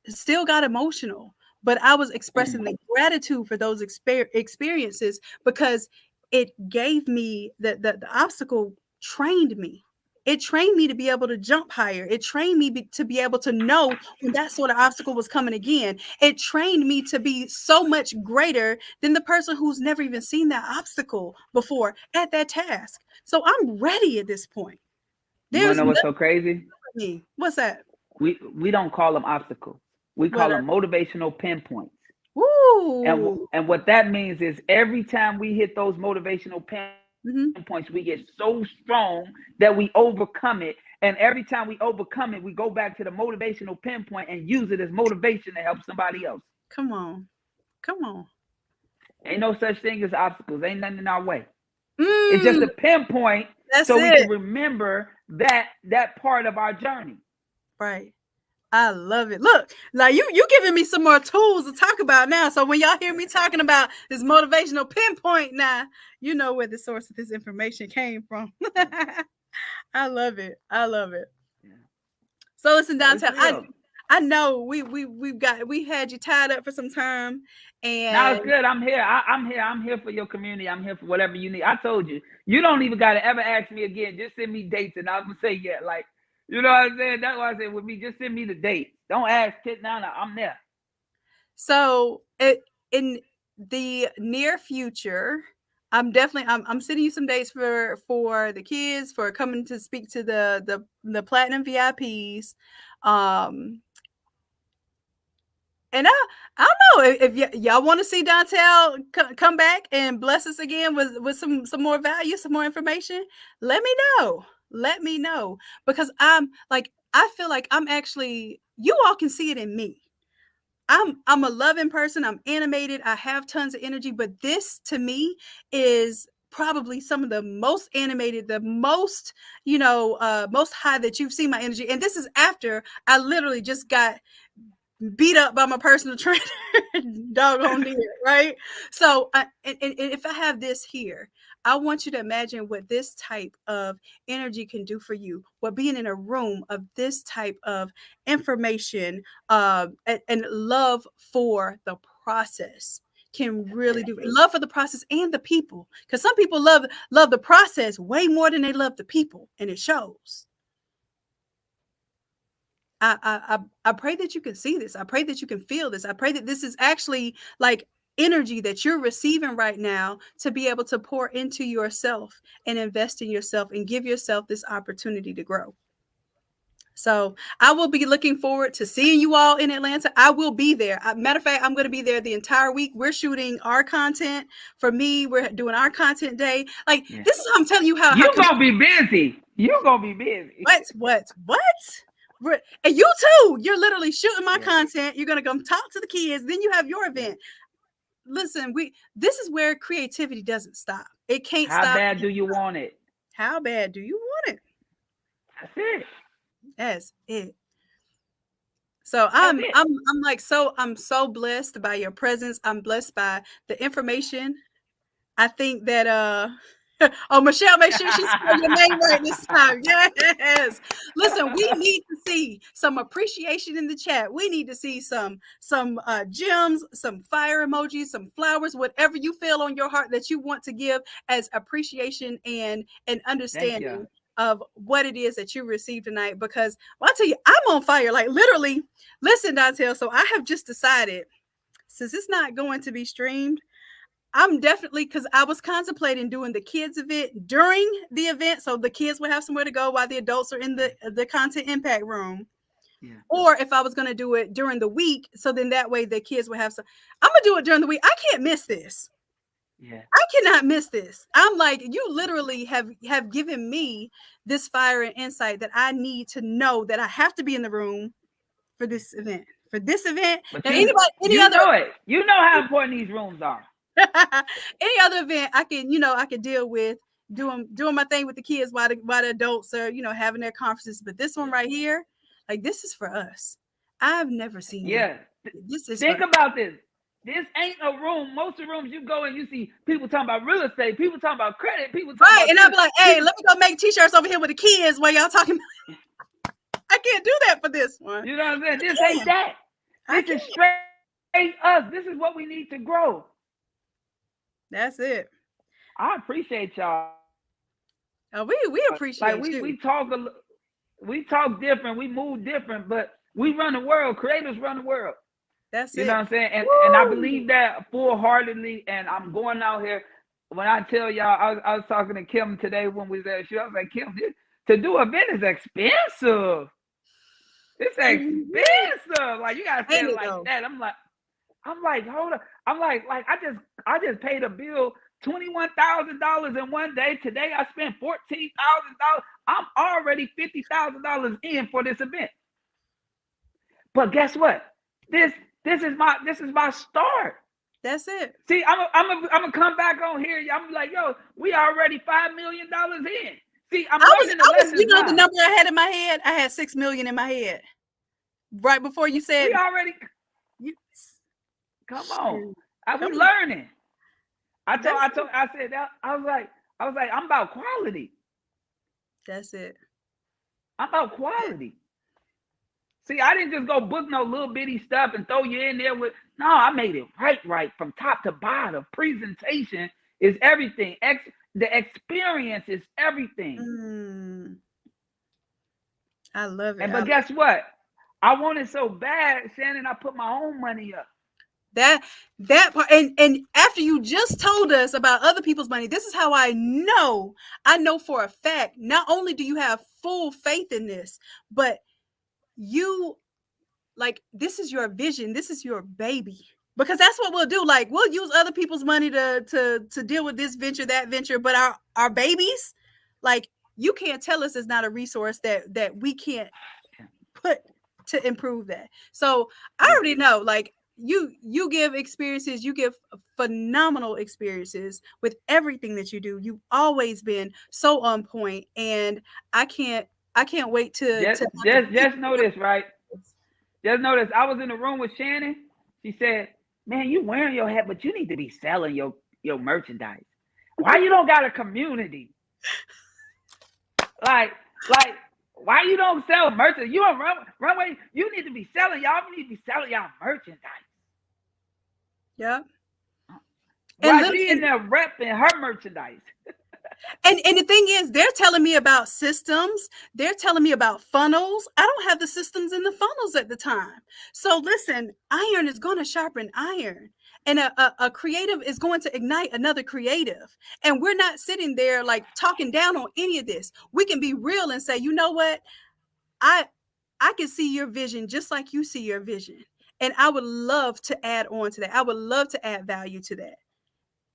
Still got emotional, but I was expressing the gratitude for those experiences, because it gave me the obstacle trained me. It trained me to be able to jump higher. It trained me to be able to know when that sort of obstacle was coming again. It trained me to be so much greater than the person who's never even seen that obstacle before at that task. So I'm ready at this point. You want There's to know nothing what's so crazy? for me. What's that? We don't call them obstacles. We call What? them motivational pinpoints. And Woo! and what that means is every time we hit those motivational pinpoints, we Hmm. get so strong that we overcome it. And every time we overcome it, we go back to the motivational pinpoint and use it as motivation to help somebody else. Come on. Come on. Ain't no such thing as obstacles. Ain't nothing in our way. It's just Mm, a pinpoint that's so we can it. remember that part of our journey. Right. I love it. Look, like you giving me some more tools to talk about now. So when y'all hear me talking about this motivational pinpoint now, you know where the source of this information came from. I love it. I love it. Yeah. So listen, So it's downtown. real. I know we had you tied up for some time, Now and it's good. I'm here. I'm here. I'm here for your community. I'm here for whatever you need. I told you. You don't even got to ever ask me again. Just send me dates, and I'm gonna say yeah. Like, you know what I'm saying? That's why I said with me. Just send me the dates. Don't ask. Kid, now I'm there. so in the near future, I'm sending you some dates for the kids, for coming to speak to the platinum VIPs. Um, and I don't know if y'all want to see Dontel come back and bless us again with some more value, some more information. Let me know. Let me know, because I feel like I'm actually, you all can see it in me. I'm a loving person. I'm animated. I have tons of energy, but this to me is probably some of the most animated, the most, most high that you've seen my energy. And this is after I literally just got beat up by my personal trainer, doggone near, right? So and if I have this here, I want you to imagine what this type of energy can do for you, what being in a room of this type of information, and love for the process can That's really it. do. Love for the process and the people, because some people love the process way more than they love the people, and it shows. I pray that you can see this. I pray that you can feel this. I pray that this is actually like energy that you're receiving right now to be able to pour into yourself and invest in yourself and give yourself this opportunity to grow. So I will be looking forward to seeing you all in Atlanta. I will be there. Matter of fact, I'm going to be there the entire week. We're shooting our content. For me, we're doing our content day. Like, this is how I'm telling you how You're going to be busy. You're going to be busy. What? And you too. You're literally shooting my content. You're going to come talk to the kids. Then you have your event. Listen, this is where creativity doesn't stop. It can't stop. How bad do you want it? How bad do you want it? That's it. That's it. So I'm so blessed by your presence. I'm blessed by the information. I think that oh, Michelle, make sure she spells your name right this time. Yes. Listen, we need to see some appreciation in the chat. We need to see some gems, some fire emojis, some flowers, whatever you feel on your heart that you want to give as appreciation and understanding of what it is that you received tonight. Because I'll tell you, I'm on fire. Like, literally, listen, Dontel. So I have just decided, since it's not going to be streamed, I'm definitely, because I was contemplating doing the kids event during the event, so the kids would have somewhere to go while the adults are in the content impact room. Yeah. Or if I was going to do it during the week, so then that way the kids would have some. I'm gonna do it during the week. I can't miss this. Yeah, I cannot miss this. I'm like, you literally have given me this fire and insight that I need to know that I have to be in the room for this event. For this event, but now, you know how important these rooms are. Any other event I can deal with doing my thing with the kids while the adults are having their conferences, but this one right here, like, this is for us. I've never seen this is think about this ain't a room. Most of the rooms you go and you see people talking about real estate, people talking about credit, people talking about and I'm like, hey, let me go make t-shirts over here with the kids while y'all talking about I can't do that for this one. You know what I'm saying? This ain't that. This is straight us. This is what we need to grow. That's it. I appreciate y'all. We appreciate you. We talk different. We move different, but we run the world. Creators run the world. That's it. You know what I'm saying? And I believe that full-heartedly. And I'm going out here. When I tell y'all, I was talking to Kim today when we was at a show. I was like, Kim, to do an event is expensive. It's expensive. Like, you gotta say it like that. I'm like, hold up. I'm like I just paid a bill $21,000 in one day. Today I spent $14,000. I'm already $50,000 in for this event. But guess what? This is my start. That's it. See, I'm gonna come back on here. I'm like, yo, we already $5 million in. See, I was the number I had in my head. I had $6 million in my head. Right before you said we already. Come on, we learning. I said that. I was like, I'm about quality. That's it. I'm about quality. See, I didn't just go book no little bitty stuff and throw you in there with. No, I made it right from top to bottom. Presentation is everything. The experience is everything. I love it. But guess what? I want it so bad, Shannon. I put my own money up. That part, and after you just told us about other people's money, this is how I know for a fact, not only do you have full faith in this, but you, like, this is your vision, this is your baby, because that's what we'll do. Like, we'll use other people's money to deal with this venture, that venture, but our babies, like, you can't tell us it's not a resource that we can't put to improve that. So I already know, like, you give experiences, you give phenomenal experiences with everything that you do. You've always been so on point, and I can't wait to just know this, right? Just know this. I was in the room with Shannon. She said, man, you wearing your hat, but you need to be selling your merchandise. Why you don't got a community? Like why you don't sell merchandise? You on runway, you need to be selling. Y'all need to be selling y'all merchandise. Yeah. Why she in there repping her merchandise? And the thing is, they're telling me about systems. They're telling me about funnels. I don't have the systems and the funnels at the time. So listen, iron is going to sharpen iron. And a creative is going to ignite another creative. And we're not sitting there like talking down on any of this. We can be real and say, you know what? I can see your vision just like you see your vision. And I would love to add on to that. I would love to add value to that.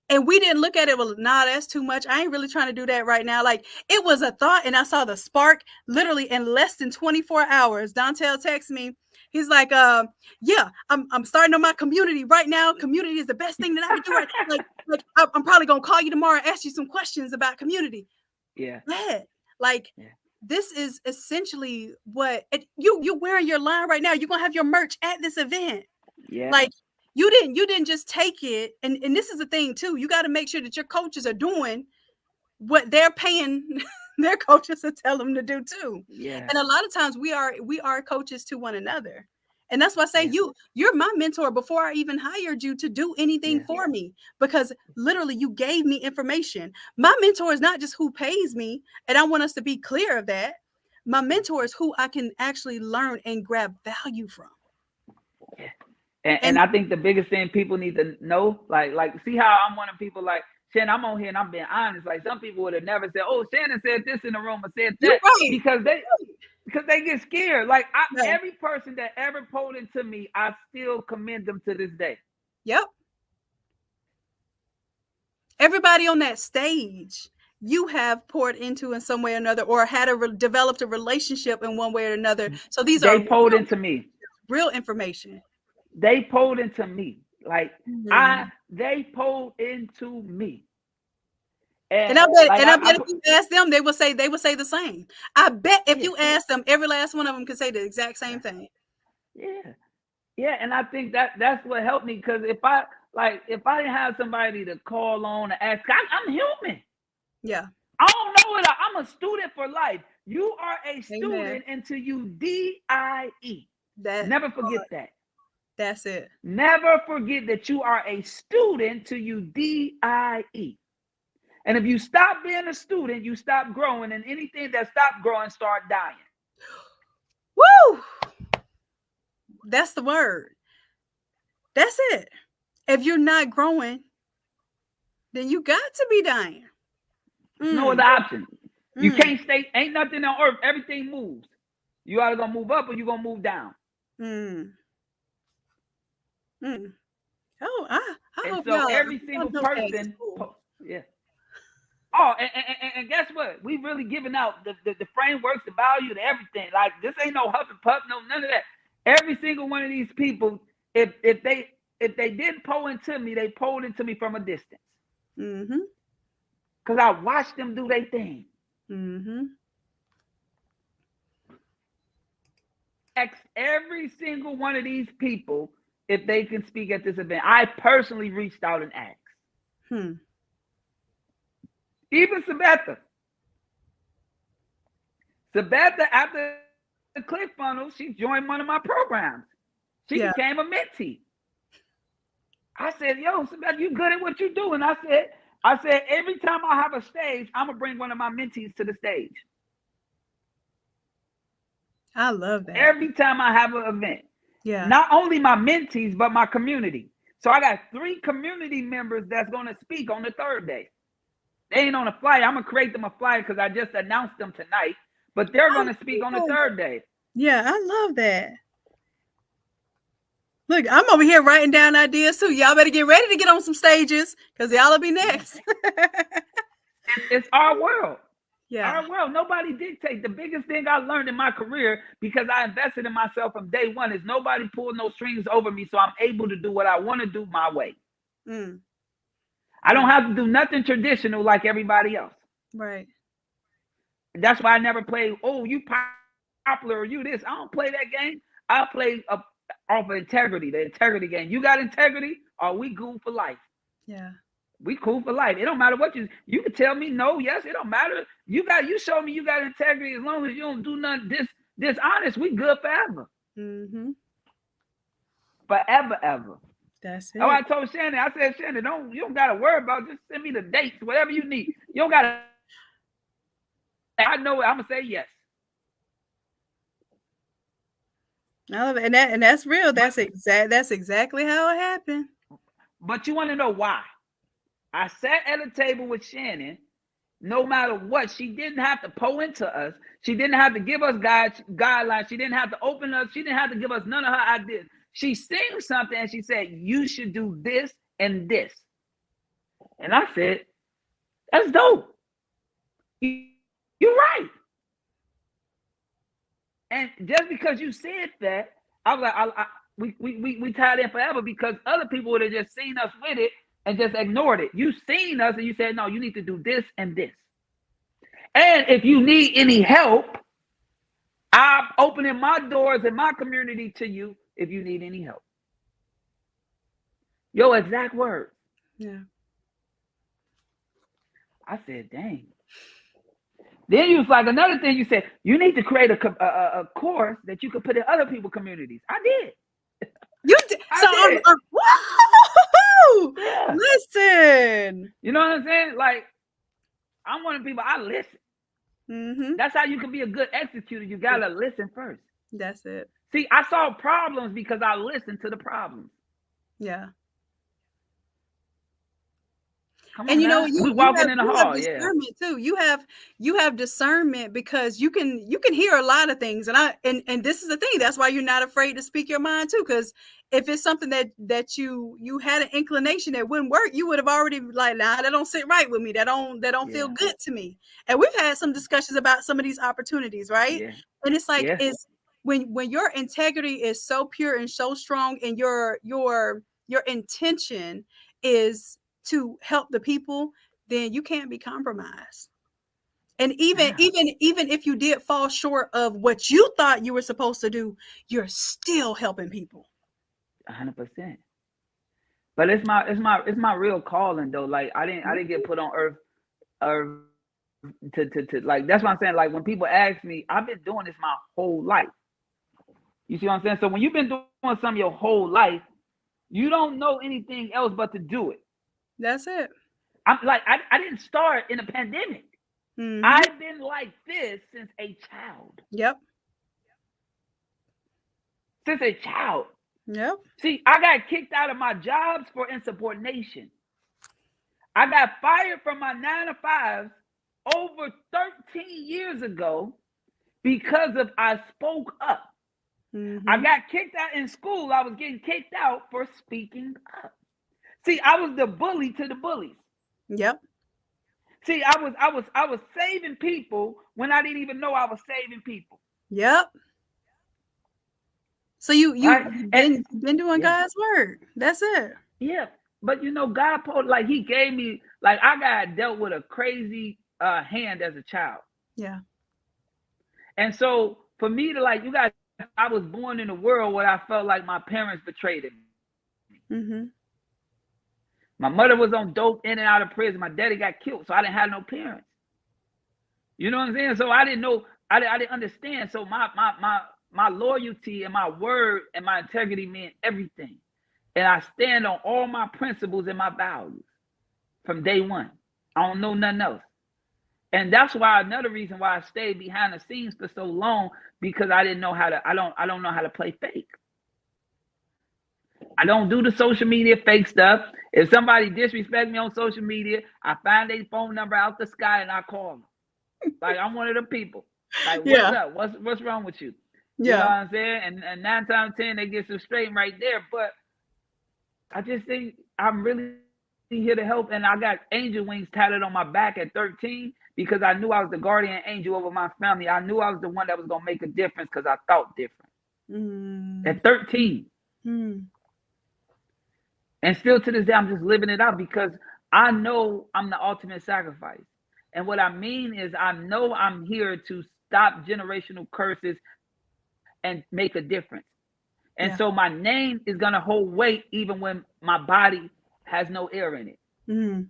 And we didn't look at it, well, nah, that's too much. I ain't really trying to do that right now. Like, it was a thought, and I saw the spark literally in less than 24 hours. Dontel texts me. He's like, yeah, I'm starting on my community right now. Community is the best thing that I can do right now. Like I'm probably gonna call you tomorrow and ask you some questions about community. Yeah. Like, yeah. This is essentially what you're wearing your line right now. You're gonna have your merch at this event. Yeah. Like, you didn't just take it. And this is the thing too. You got to make sure that your coaches are doing what they're paying their coaches to tell them to do too. Yeah. And a lot of times we are coaches to one another. And that's why I say Yeah. you're my mentor before I even hired you to do anything for me, because literally you gave me information. My mentor is not just who pays me, and I want us to be clear of that. My mentor is who I can actually learn and grab value from. Yeah. And I think the biggest thing people need to know, like see how I'm one of people, like, Shannon, I'm on here and I'm being honest. Like, some people would have never said, oh, Shannon said this in the room or said that, because they get scared. Like, every person that ever poured into me, I still commend them to this day. Yep. Everybody on that stage, you have poured into in some way or another, or had developed a relationship in one way or another. So they poured into me. Real information. They poured into me. Like, they poured into me. And I bet if you ask them, they will say the same. I bet if you ask them, every last one of them could say the exact same thing. Yeah. Yeah. And I think that's what helped me, because if I didn't have somebody to call on and ask, I'm human. Yeah. I don't know it. I'm a student for life. You are a student until you DIE. Never forget that. That's it. Never forget that you are a student till you DIE. And if you stop being a student, you stop growing, and anything that stops growing start dying. Woo! That's the word. That's it. If you're not growing, then you got to be dying. No other option. You can't stay. Ain't nothing on earth. Everything moves. You either gonna move up or you gonna move down. Oh, I hope so y'all, every single person. Yeah. Oh, and guess what? We really giving out the frameworks, the value, the everything. Like, this ain't no huff and puff, no none of that. Every single one of these people, if they didn't pour into me, they poured into me from a distance. Because I watched them do their thing. Every single one of these people, if they can speak at this event. I personally reached out and asked. Even Sabetha, after the ClickFunnels, she joined one of my programs. She became a mentee. I said, yo, Sabetha, you good at what you do? And I said, every time I have a stage, I'm gonna bring one of my mentees to the stage. I love that. Every time I have an event. Yeah. Not only my mentees, but my community. So I got 3 community members that's gonna speak on the third day. They ain't on a flyer. I'm gonna create them a flyer because I just announced them tonight. But they're gonna speak on the third day. Yeah, I love that. Look, I'm over here writing down ideas too. Y'all better get ready to get on some stages, because y'all will be next. It's our world. Yeah. Our world. Nobody dictates. The biggest thing I learned in my career, because I invested in myself from day one, is nobody pulled no strings over me, so I'm able to do what I want to do my way. I don't have to do nothing traditional like everybody else. Right. That's why I never play, oh, you popular or you this. I don't play that game. I play off of integrity, the integrity game. You got integrity, or we cool for life. Yeah. We cool for life. It don't matter what you can tell me no, yes, it don't matter. You show me you got integrity. As long as you don't do nothing dishonest, we good forever. Forever, ever. That's it. Oh, I told Shannon, I said, Shannon, you don't gotta worry about it. Just send me the dates, whatever you need. You don't gotta. I know it. I'm gonna say yes. I love it. And that's real. That's exactly how it happened. But you want to know why? I sat at a table with Shannon. no matter what. She didn't have to pour into us. She didn't have to give us guidelines. She didn't have to open us. She didn't have to give us none of her ideas. She seen something and she said, you should do this and this. And I said, that's dope. You're right. And just because you said that, I was like, we tied in forever, because other people would have just seen us with it and just ignored it. You seen us and you said, no, you need to do this and this. And if you need any help, I'm opening my doors in my community to you if you need any help. Your exact words. Yeah. I said, dang. Then you was like, another thing you said, you need to create a course that you could put in other people's communities. I did. You did. I did. Woo! Yeah. Listen. You know what I'm saying? Like, I'm one of the people, I listen. Mm-hmm. That's how you can be a good executor. You got to listen first. That's it. See, I solve problems because I listened to the problems. Yeah. Come on, and you know, we walking in the hall. Discernment too. You have discernment because you can hear a lot of things, and this is the thing. That's why you're not afraid to speak your mind too. Because if it's something that you had an inclination that wouldn't work, you would have already like, nah, that don't sit right with me. That don't feel good to me. And we've had some discussions about some of these opportunities, right? Yeah. And it's like it's when your integrity is so pure and so strong, and your intention is to help the people, then you can't be compromised. And even if you did fall short of what you thought you were supposed to do, you're still helping people. 100%. But it's my real calling though. Like I didn't get put on earth to like, that's what I'm saying. Like when people ask me, I've been doing this my whole life. You see what I'm saying? So when you've been doing something your whole life, you don't know anything else but to do it. That's it. I'm like, I didn't start in a pandemic. Mm-hmm. I've been like this since a child. Yep. Since a child. Yep. See, I got kicked out of my jobs for insubordination. I got fired from my 9-to-5s over 13 years ago because of I spoke up. Mm-hmm. I got kicked out in school. I was getting kicked out for speaking up. See, I was the bully to the bullies. Yep. See, I was saving people when I didn't even know I was saving people. Yep. So you've been doing God's word. That's it. Yeah, but you know, God, like He gave me, like I got dealt with a crazy hand as a child. Yeah. And so for me to like, you guys, I was born in a world where I felt like my parents betrayed me. Mm-hmm. My mother was on dope, in and out of prison. My daddy got killed, so I didn't have no parents. You know what I'm saying? So I didn't know, I didn't understand. So my loyalty and my word and my integrity meant everything. And I stand on all my principles and my values from day one. I don't know nothing else. And that's why another reason why I stayed behind the scenes for so long, because I didn't know how to, I don't know how to play fake. I don't do the social media fake stuff. If somebody disrespect me on social media, I find their phone number out the sky and I call them. Like I'm one of them people. Like, what's up? What's wrong with you? You know what I'm saying? And 9 times 10, they get some straight right there. But I just think I'm really here to help. And I got angel wings tatted on my back at 13 because I knew I was the guardian angel over my family. I knew I was the one that was going to make a difference because I thought different. At 13. And still to this day, I'm just living it out because I know I'm the ultimate sacrifice. And what I mean is I know I'm here to stop generational curses and make a difference. And so my name is going to hold weight even when my body has no air in it. Mm-hmm.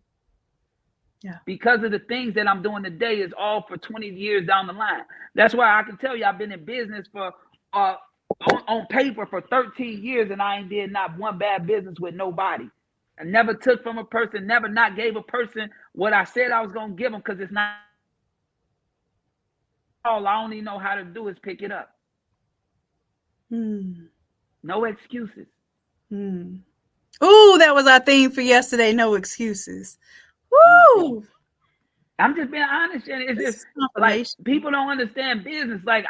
Yeah. Because of the things that I'm doing today is all for 20 years down the line. That's why I can tell you I've been in business for on paper for 13 years and I ain't did not one bad business with nobody. I never took from a person, never not gave a person what I said I was going to give them because it's not all I only know how to do is pick it up. No excuses. Oh, that was our theme for yesterday. No excuses. Woo! I'm just being honest, and it's This just is like confirmation. people don't understand business. Like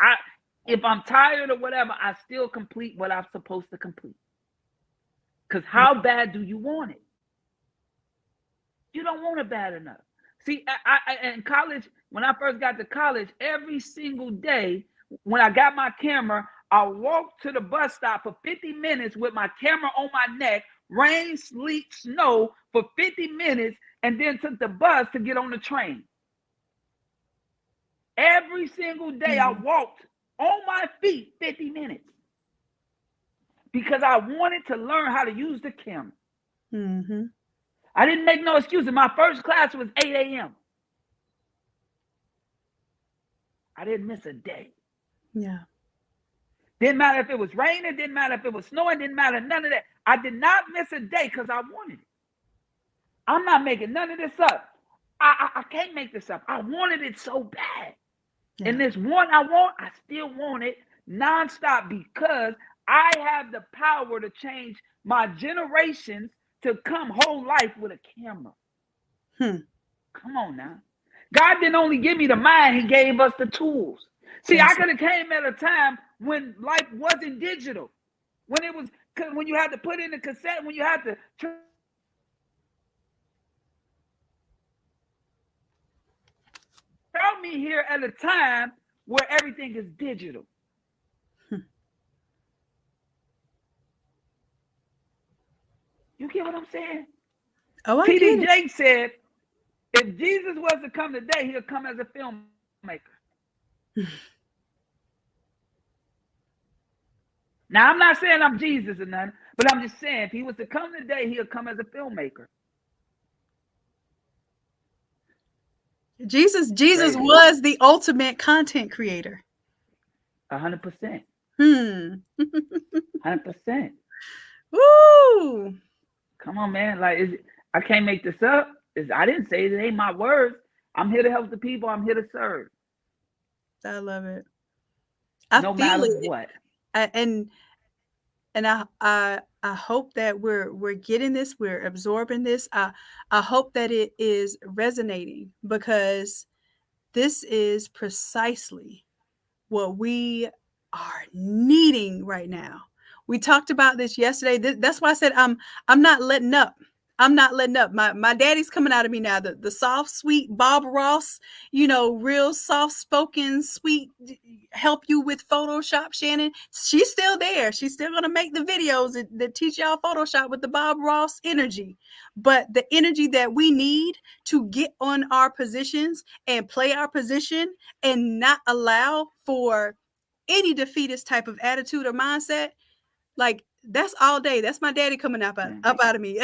if I'm tired or whatever, I still complete what I'm supposed to complete. Because how bad do you want it? You don't want it bad enough. See, in college, when I first got to college, every single day when I got my camera, I walked to the bus stop for 50 minutes with my camera on my neck, rain, sleet, snow for 50 minutes, and then took the bus to get on the train. Every single day I walked on my feet 50 minutes because I wanted to learn how to use the camera. Mm-hmm. I didn't make no excuses. My first class was 8 a.m. I didn't miss a day. Yeah. Didn't matter if it was raining, didn't matter if it was snowing, didn't matter none of that. I did not miss a day because I wanted it. I'm not making none of this up. I can't make this up. I wanted it so bad. Yeah. And this one I want, I still want it nonstop because I have the power to change my generations to come whole life with a camera. Come on now. God didn't only give me the mind, he gave us the tools. See, I could have came at a time when life wasn't digital. When it was, when you had to put in the cassette, when you had to tell me here at a time where everything is digital. You get what I'm saying? Oh, I T.D. get it. Jakes said, if Jesus was to come today, he'll come as a filmmaker. Now, I'm not saying I'm Jesus or nothing, but I'm just saying if he was to come today, he'll come as a filmmaker. Jesus Crazy. was the ultimate content creator. 100%. 100%. Woo! Come on, man. Like, I can't make this up. I didn't say it. It ain't my words. I'm here to help the people. I'm here to serve. I love it. No matter what. And I hope that we're getting this, we're absorbing this. I hope that it is resonating because this is precisely what we are needing right now. We talked about this yesterday. That's why I said I'm not letting up. I'm not letting up. My daddy's coming out of me now. The soft, sweet Bob Ross, real soft spoken, sweet, help you with Photoshop, Shanon. She's still there. She's still gonna make the videos that teach y'all Photoshop with the Bob Ross energy. But the energy that we need to get on our positions and play our position and not allow for any defeatist type of attitude or mindset, like that's all day. That's my daddy coming up out of me.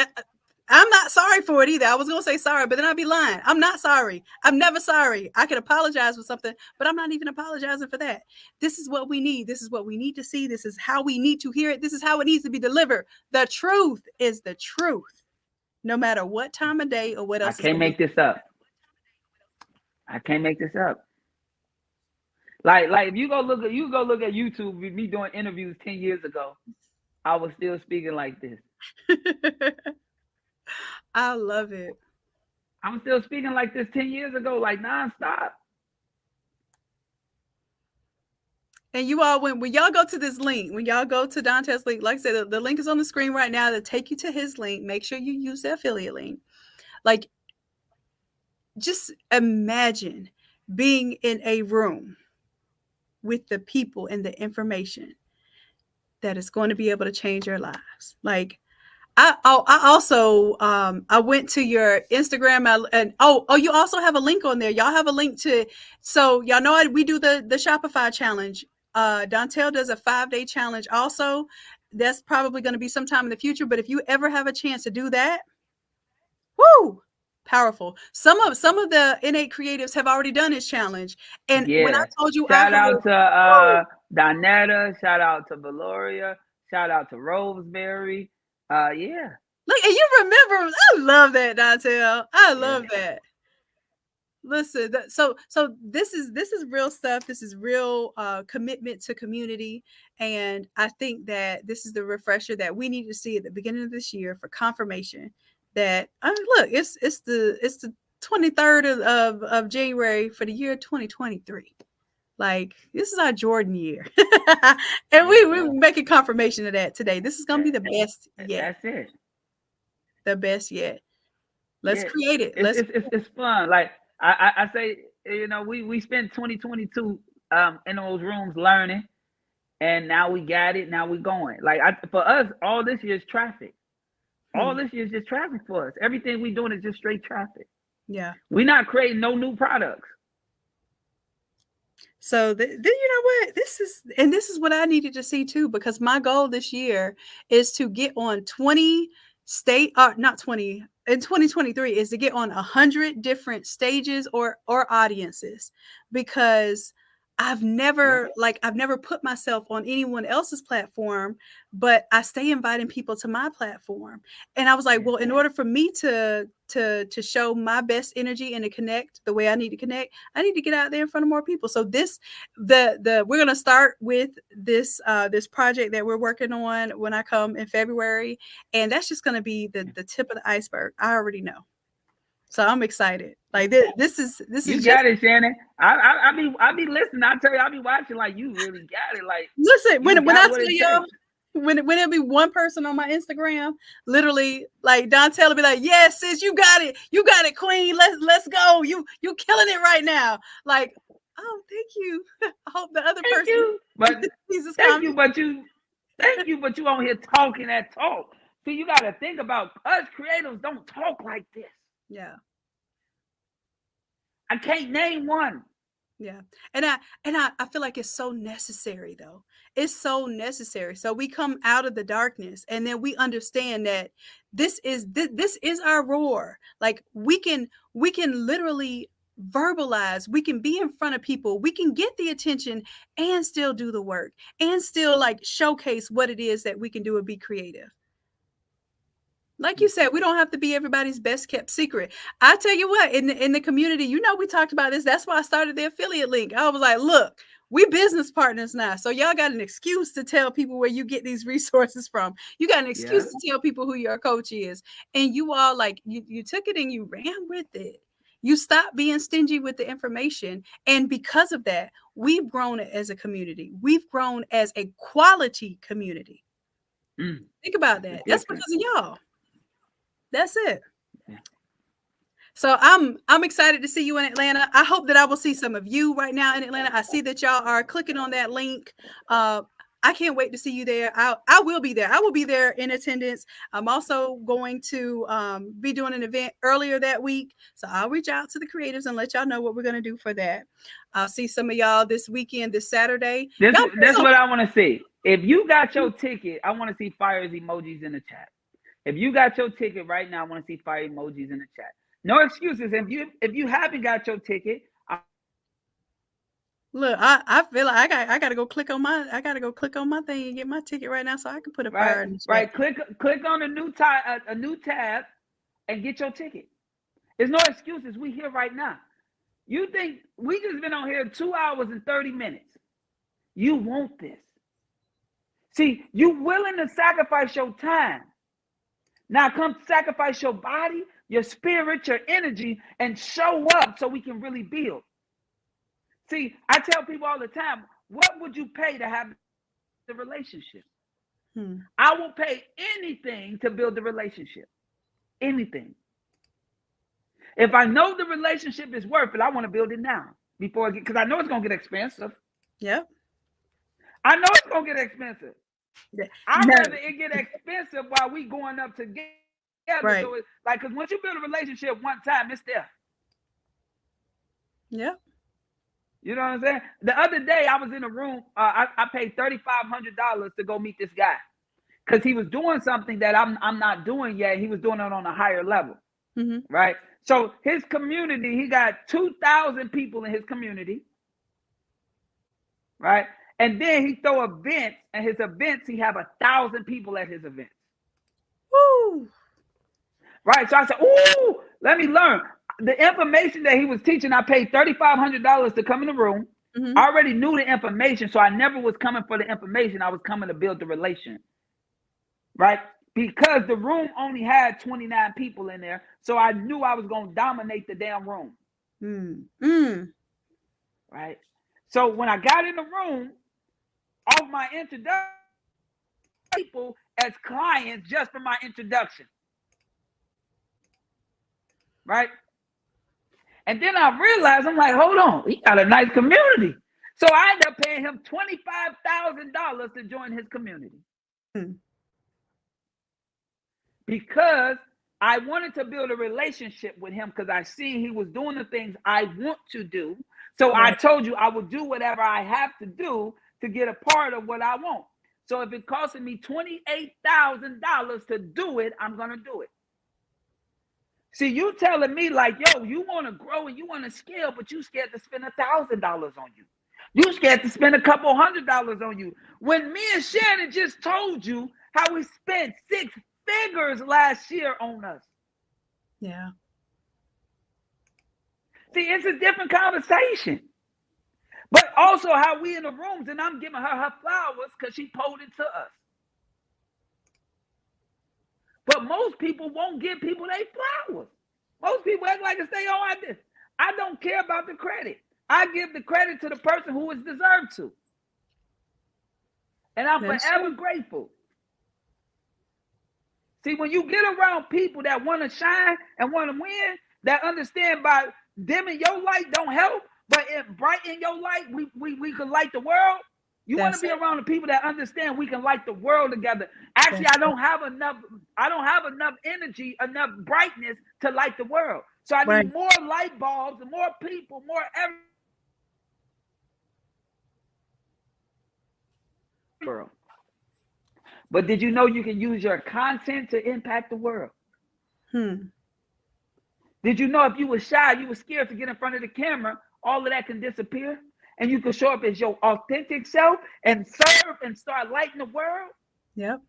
I'm not sorry for it either. I was gonna say sorry, but then I'd be lying. I'm not sorry. I'm never sorry. I can apologize for something, but I'm not even apologizing for that. This is what we need. This is what we need to see. This is how we need to hear it. This is how it needs to be delivered. The truth is the truth, no matter what time of day or what else. I can't make this up. I can't make this up. Like if you go look at YouTube with me doing interviews 10 years ago, I was still speaking like this. I love it. I'm still speaking like this 10 years ago, like nonstop. And you all, when y'all go to this link, when y'all go to Dante's link, like I said, the link is on the screen right now to take you to his link. Make sure you use the affiliate link. Like, just imagine being in a room with the people and the information that is going to be able to change your lives. Like, I also I went to your Instagram and you also have a link on there. Y'all have a link to, so y'all know we do the Shopify challenge. Dantel does a 5-day challenge also. That's probably going to be sometime in the future, but if you ever have a chance to do that, woo, powerful. Some of the innate creatives have already done this challenge. And when I told you, shout out to Donetta, shout out to Valoria, shout out to Rosemary. Yeah. Look, and you remember, I love that, Dantel. I love that. Listen, so this is real stuff. This is real commitment to community, and I think that this is the refresher that we need to see at the beginning of this year for confirmation that look, it's the 23rd of January for the year 2023. Like, this is our Jordan year. And we're making confirmation of that today. This is going to be the best yet. That's it. The best yet. Let's Yeah. create it. It's fun. Like I say, you know, we spent 2022 in those rooms learning, and now we got it. Now we going. Like for us, all this year is traffic. All this year is just traffic for us. Everything we doing is just straight traffic. Yeah. We're not creating no new products. So then you know what? This is what I needed to see too, because my goal this year is to get on 20 not 20 in 2023 is to get on 100 different stages or audiences, because I've never put myself on anyone else's platform, but I stay inviting people to my platform. And I was like, well, in order for me to show my best energy and to connect the way I need to connect, I need to get out there in front of more people. So we're going to start with this project that we're working on when I come in February. And that's just going to be the tip of the iceberg. I already know. So I'm excited. Like this is you got it, Shannon. I be listening. I tell you, I be watching. Like, you really got it. Like, listen, when I tell y'all, when it'll be one person on my Instagram, literally, like Dontel will be like, "Yes, sis, you got it, queen. Let's go. You killing it right now." Like, oh, thank you. I hope the other person. You. But thank you, but you on here talking that talk. See, you got to think about us creatives. Don't talk like this. Yeah. I can't name one. Yeah. And I feel like it's so necessary though. It's so necessary. So we come out of the darkness and then we understand that this is our roar. Like we can literally verbalize, we can be in front of people, we can get the attention and still do the work and still like showcase what it is that we can do and be creative. Like you said, we don't have to be everybody's best kept secret. I tell you what, in the community, you know, we talked about this. That's why I started the affiliate link. I was like, look, we business partners now. So y'all got an excuse to tell people where you get these resources from. You got an excuse to tell people who your coach is. And you all like, you took it and you ran with it. You stopped being stingy with the information. And because of that, we've grown as a community. We've grown as a quality community. Think about that. That's because of y'all. That's it. So I'm excited to see you in Atlanta. I hope that I will see some of you right now in Atlanta. I see that y'all are clicking on that link. I can't wait to see you there. I will be there. I will be there in attendance. I'm also going to be doing an event earlier that week. So I'll reach out to the creatives and let y'all know what we're going to do for that. I'll see some of y'all this weekend, this Saturday. That's what I want to see. If you got your ticket, I want to see fires emojis in the chat. If you got your ticket right now, I want to see fire emojis in the chat. No excuses. If you haven't got your ticket, look, I feel like I gotta go click on my thing and get my ticket right now so I can put a fire in the chat. Right. Click on a new tab and get your ticket. There's no excuses. We here right now. You think we just been on here 2 hours and 30 minutes. You want this. See, you willing to sacrifice your time. Now come sacrifice your body, your spirit, your energy, and show up so we can really build. See, I tell people all the time, what would you pay to have the relationship? I will pay anything to build the relationship. Anything. If I know the relationship is worth it, I want to build it now before because I know it's going to get expensive. Yep. I know it's going to get expensive. I'd rather it get expensive while we going up together. Right. So it's like, because once you build a relationship one time, it's there. Yep. You know what I'm saying? The other day, I was in a room. I paid $3,500 to go meet this guy because he was doing something that I'm not doing yet. He was doing it on a higher level, right? So his community, he got 2,000 people in his community, right? And then he throw events, and his events, he have 1,000 people at his events. Woo! Right. So I said, ooh, let me learn. The information that he was teaching, I paid $3,500 to come in the room. I already knew the information, so I never was coming for the information. I was coming to build the relation. Right. because the room only had 29 people in there. So I knew I was going to dominate the damn room. Right? So when I got in the room, off my introduction, people as clients just for my introduction. Right? And then I realized, I'm like, hold on, he got a nice community. So I ended up paying him $25,000 to join his community. Because I wanted to build a relationship with him because I see he was doing the things I want to do. So I told you I would do whatever I have to do to get a part of what I want. So if it costing me $28,000 to do it, I'm going to do it. See, you telling me like, yo, you want to grow and you want to scale, but you scared to spend $1,000 on you. You scared to spend a couple $100 on you. When me and Shannon just told you how we spent 6 figures last year on us. Yeah. See, it's a different conversation. But also how we in the rooms and I'm giving her flowers because she pulled into us. But most people won't give people their flowers. Most people act like to say, oh, I don't care about the credit. I give the credit to the person who is deserved to. And I'm forever grateful. See, when you get around people that want to shine and want to win, that understand by dimming your light don't help, but it brighten your light, we can light the world. You want to be around the people that understand we can light the world together. Actually, I don't have enough energy, enough brightness to light the world. So I need more light bulbs, more people, more everything. But did you know you can use your content to impact the world? Did you know if you were shy, you were scared to get in front of the camera, all of that can disappear? And you can show up as your authentic self and serve and start lighting the world? Yep.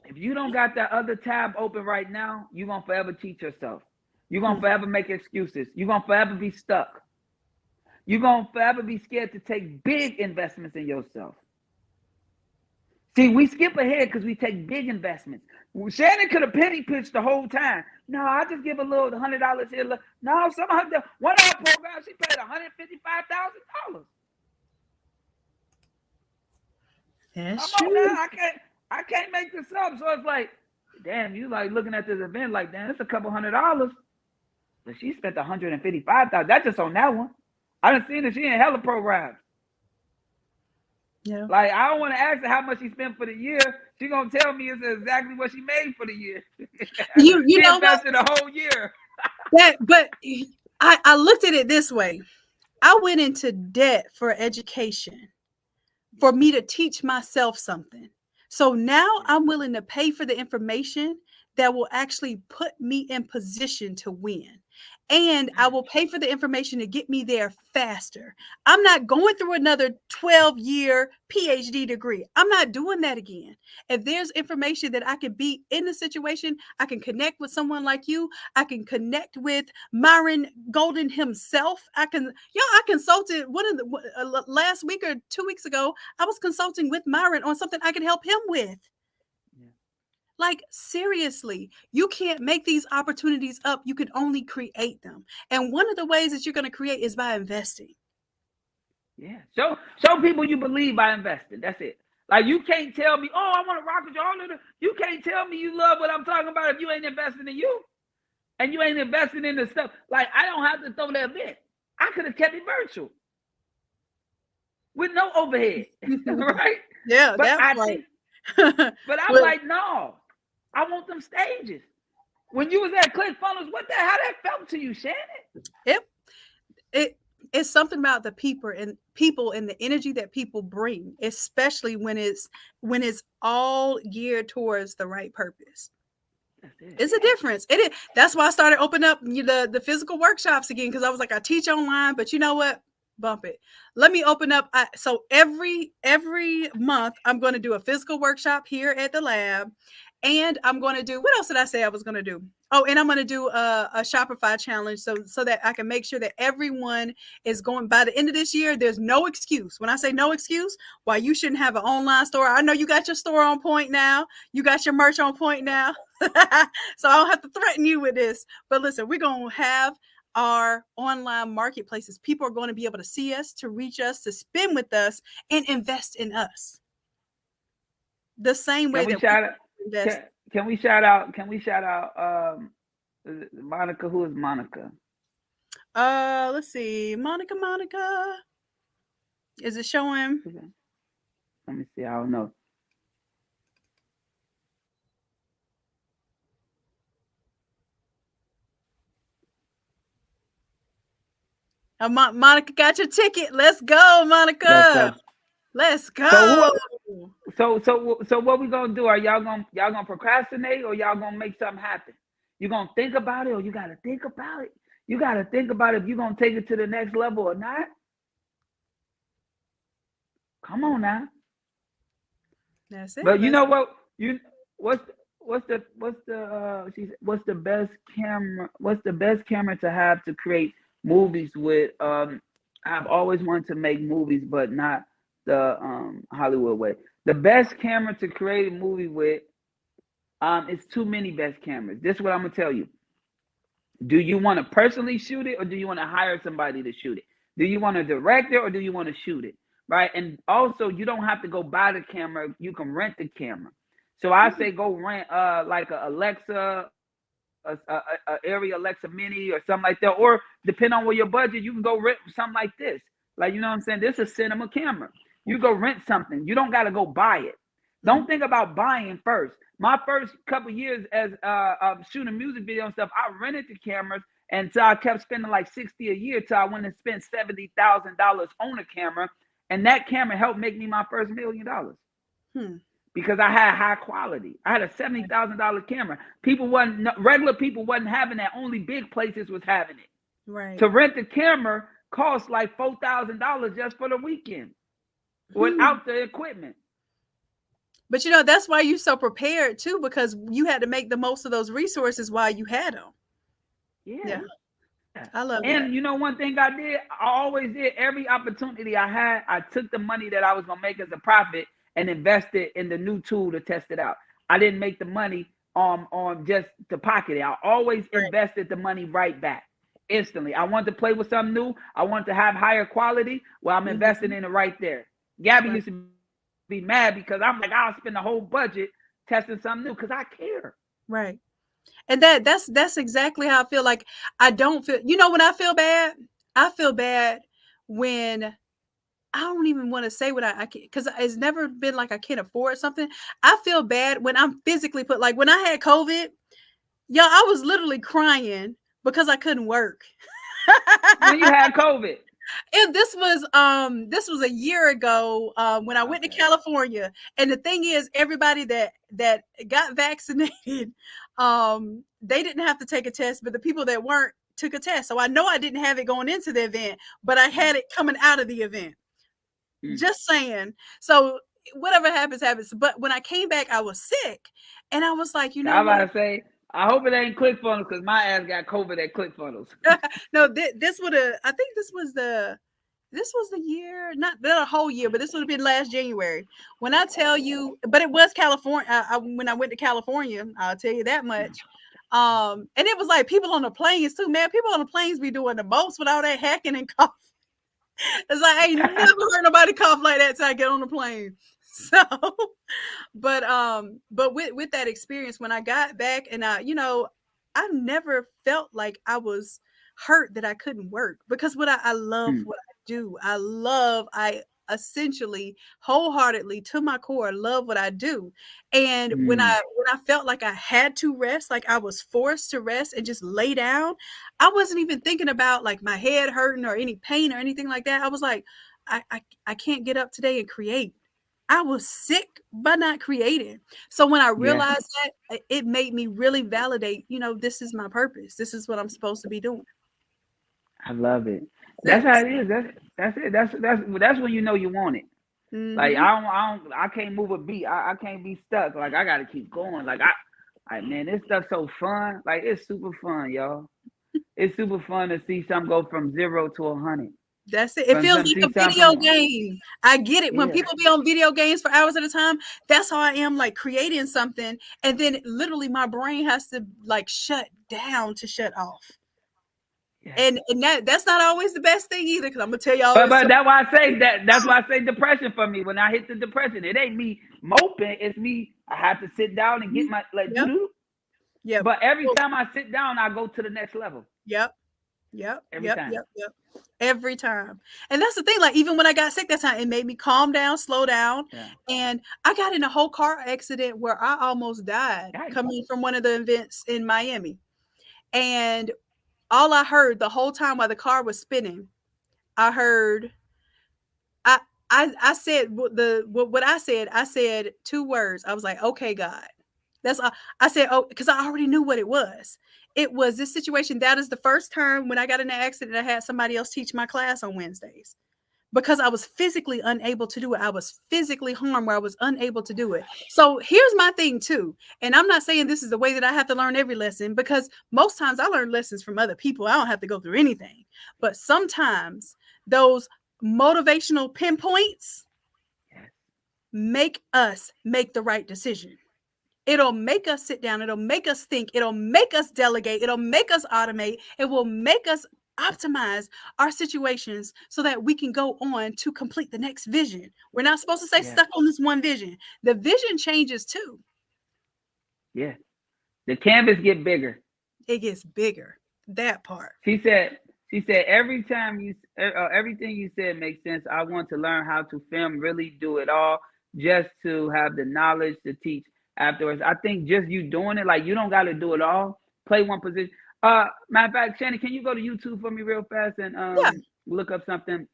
If you don't got that other tab open right now, you're going to forever cheat yourself. You're going to forever make excuses. You're going to forever be stuck. You're going to forever be scared to take big investments in yourself. See, we skip ahead because we take big investments. Shannon could have penny pitched the whole time. No, I just give a little $100 here. No, some of her, one of our programs, she paid $155,000. That's Come on true. now, I can't make this up. So it's like, damn, you like looking at this event like, damn, it's a couple $100. But she spent $155,000. That's just on that one. I done seen that she in hella programs. Yeah. Like, I don't want to ask her how much she spent for the year. She gonna tell me it's exactly what she made for the year. You she know invested a whole year. But I looked at it this way. I went into debt for education for me to teach myself something. So now I'm willing to pay for the information that will actually put me in position to win. And I will pay for the information to get me there faster. I'm not going through another 12-year PhD degree. I'm not doing that again. If there's information that I can be in the situation, I can connect with someone like you. I can connect with Myron Golden himself. I consulted last week or 2 weeks ago. I was consulting with Myron on something I could help him with. Like, seriously, you can't make these opportunities up. You can only create them. And one of the ways that you're going to create is by investing. Yeah. Show people you believe by investing. That's it. Like, you can't tell me, oh, I want to rock with you all of it. You can't tell me you love what I'm talking about if you ain't investing in you. And you ain't investing in the stuff. Like, I don't have to throw that event. I could have kept it virtual. With no overhead. Right? Yeah, but that's right. But I'm like, no. I want them stages. When you was at ClickFunnels, how that felt to you, Shannon? It's something about the people and the energy that people bring, especially when it's all geared towards the right purpose. It's a difference. It is. That's why I started opening up the physical workshops again, because I was like, I teach online, but you know what? Bump it. Let me open up. So every month, I'm going to do a physical workshop here at the lab. And I'm going to do, what else did I say I was going to do? Oh, and I'm going to do a Shopify challenge so that I can make sure that everyone is going by the end of this year. There's no excuse. When I say no excuse, why you shouldn't have an online store. I know you got your store on point now. You got your merch on point now. So I don't have to threaten you with this. But listen, we're going to have our online marketplaces. People are going to be able to see us, to reach us, to spend with us, and invest in us. The same way that we invest. Can we shout out? Can we shout out Monica? Who is Monica? Let's see. Monica. Is it showing? Let me see. I don't know. Monica got your ticket. Let's go, Monica. Let's go. So what we gonna do? Are y'all gonna procrastinate, or y'all gonna make something happen? You gonna think about it, or you gotta think about it? You gotta think about if you're gonna take it to the next level or not. Come on now. That's it. But you know what? What's the best camera? What's the best camera to have to create movies with? I've always wanted to make movies, but not the Hollywood way. The best camera to create a movie with, it's too many best cameras. This is what I'm gonna tell you. Do you want to personally shoot it, or do you want to hire somebody to shoot it? Do you want to direct it, or do you want to shoot it? Right? And also, you don't have to go buy the camera. You can rent the camera. So I say go rent like a Alexa, a Area Alexa Mini or something like that. Or depending on where your budget, you can go rent something like this. Like, you know what I'm saying? This is a cinema camera. You go rent something. You don't got to go buy it. Don't think about buying first. My first couple years as shooting music video and stuff, I rented the cameras, and so I kept spending like $60 a year till I went and spent $70,000 on a camera, and that camera helped make me my first $1 million. Because I had high quality. I had a $70,000 camera. Regular people wasn't having that. Only big places was having it. Right. To rent the camera cost like $4,000 just for the weekend, without the equipment. But you know, that's why you're so prepared too, because you had to make the most of those resources while you had them. Yeah. I love that. And you know, one thing I always did, every opportunity I had, I took the money that I was gonna make as a profit and invested in the new tool to test it out. I didn't make the money on just to pocket it. I always invested the money right back instantly. I wanted to play with something new. I wanted to have higher quality. Well, I'm investing in it right there. Gabby used to be mad because I'm like, I'll spend the whole budget testing something new because I care. Right. And that's exactly how I feel. Like, I don't feel, you know, when I feel bad when I don't even want to say what I can, because it's never been like I can't afford something. I feel bad when I'm physically put, like when I had COVID, y'all, I was literally crying because I couldn't work. When you had COVID? And this was a year ago when I went to California. And the thing is, everybody that got vaccinated, they didn't have to take a test, but the people that weren't took a test. So I know I didn't have it going into the event, but I had it coming out of the event. Just saying. So whatever happens, happens. But when I came back, I was sick, and I was like, you know, I'm about to say, I hope it ain't ClickFunnels, because my ass got COVID at ClickFunnels. No, this would have. I think this was the year, not a whole year, but this would have been last January. When I tell you, but it was California. When I went to California, I'll tell you that much. And it was like people on the planes too, man. People on the planes be doing the most with all that hacking and coughing. It's like I ain't never heard nobody cough like that till I get on the plane. So, but with that experience, when I got back, and I never felt like I was hurt that I couldn't work, because I love what I do. I essentially wholeheartedly to my core love what I do. And when I felt like I had to rest, like I was forced to rest and just lay down, I wasn't even thinking about like my head hurting or any pain or anything like that. I was like, I can't get up today and create. I was sick by not creating. So when I realized that, it made me really validate, this is my purpose. This is what I'm supposed to be doing. I love it. That's how it is. That's it. That's when you know you want it. Like I can't move a beat. I can't be stuck. Like I gotta keep going. Like Like, man, this stuff's so fun. Like, it's super fun, y'all. It's super fun to see something go from 0 to 100. That's it. It feels like a video game. I get it. When people be on video games for hours at a time, that's how I am, like creating something. And then literally my brain has to like shut down to shut off. Yeah. And that's not always the best thing either, because I'm gonna tell y'all. But that's why I say that's why I say depression for me. When I hit the depression, it ain't me moping, it's me. I have to sit down and get my like yeah. But every time I sit down, I go to the next level. Yep. Every time. And that's the thing, like even when I got sick that time, it made me calm down, slow down. Yeah. And I got in a whole car accident where I almost died coming from one of the events in Miami. And all I heard the whole time while the car was spinning, I heard I said what I said 2 words. I was like, okay, God. That's all I said. Oh, because I already knew what it was. It was this situation. That is the first time when I got in an accident, I had somebody else teach my class on Wednesdays because I was physically unable to do it. I was physically harmed where I was unable to do it. So here's my thing too. And I'm not saying this is the way that I have to learn every lesson, because most times I learn lessons from other people. I don't have to go through anything. But sometimes those motivational pinpoints make us make the right decision. It'll make us sit down. It'll make us think. It'll make us delegate. It'll make us automate. It will make us optimize our situations so that we can go on to complete the next vision. We're not supposed to stay stuck on this one vision. The vision changes too. Yeah. The canvas get bigger. It gets bigger. That part. She said, every time everything you said makes sense. I want to learn how to film, really do it all, just to have the knowledge to teach afterwards. I think just you doing it, like you don't got to do it all. Play one position. Matter of fact, Shannon, can you go to YouTube for me real fast and look up something?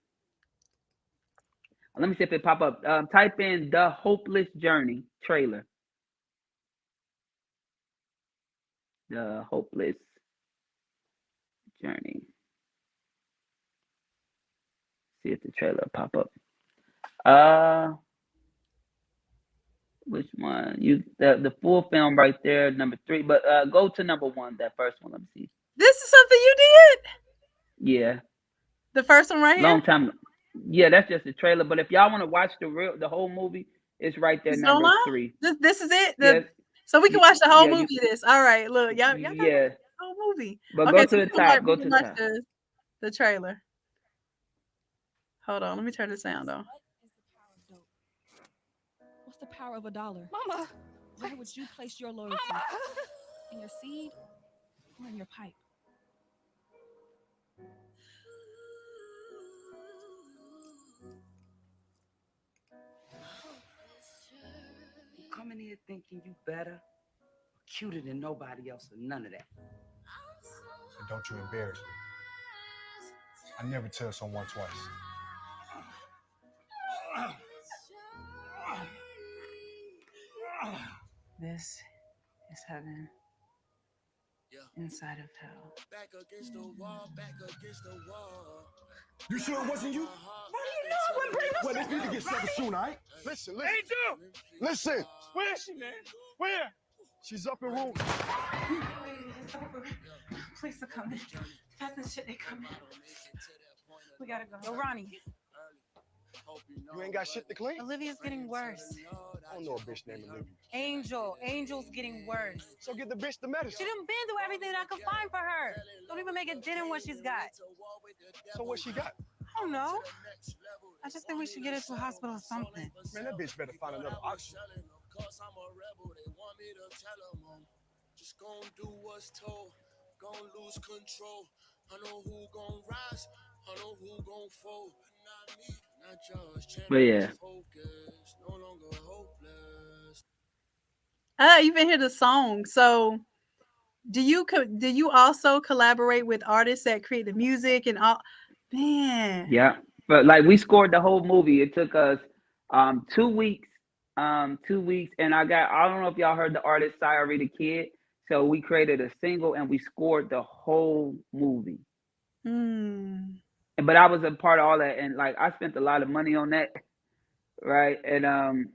Let me see if it pop up. Type in The Hopeless Journey trailer. The Hopeless Journey. See if the trailer pop up. Which one? The full film right there, number 3. But go to number 1, that first one. Let me see. This is something you did? Yeah. The first one right here? Long time. Yeah, that's just the trailer. But if y'all want to watch the whole movie, it's right there, number 3. This is it? So we can watch the whole movie this. All right, look, y'all got the whole movie. But go to the top. Go to the top. The trailer. Hold on, let me turn the sound on. What's the power of $1? Mama! Where would you place your loyalty? Mama. In your seed or in your pipe? You come in here thinking you better, cuter than nobody else, or none of that. And don't you embarrass me. I never tell someone twice. This is heaven inside of hell. Back against the wall, back against the wall. You sure it wasn't you? How do you know it wasn't Brady? Well, this need to get settled soon, all right? Listen. Angel! Listen. Where is she, man? Where? She's up in room. Police are coming. That's the shit they coming. We gotta go. Yo, Ronnie. You ain't got shit to clean? Olivia's getting worse. I don't know a bitch named Olivia. Angel's getting worse. So get the bitch the medicine. She done been through everything that I could find for her. Don't even make a dent in what she's got. So what she got? I don't know. I just think we should get her to a hospital or something. Man, that bitch better find another option. Just gonna do what's told, gonna lose control. I know who gonna rise, I know who gonna fall. Not me, not yours. But yeah. Focus, no longer hopeless. I even hear the song. So do you also collaborate with artists that create the music and all? Man. Yeah. But like we scored the whole movie. It took us 2 weeks. 2 weeks, and I don't know if y'all heard the artist Syari the Kid. So we created a single and we scored the whole movie. But I was a part of all that, and like I spent a lot of money on that, right? And and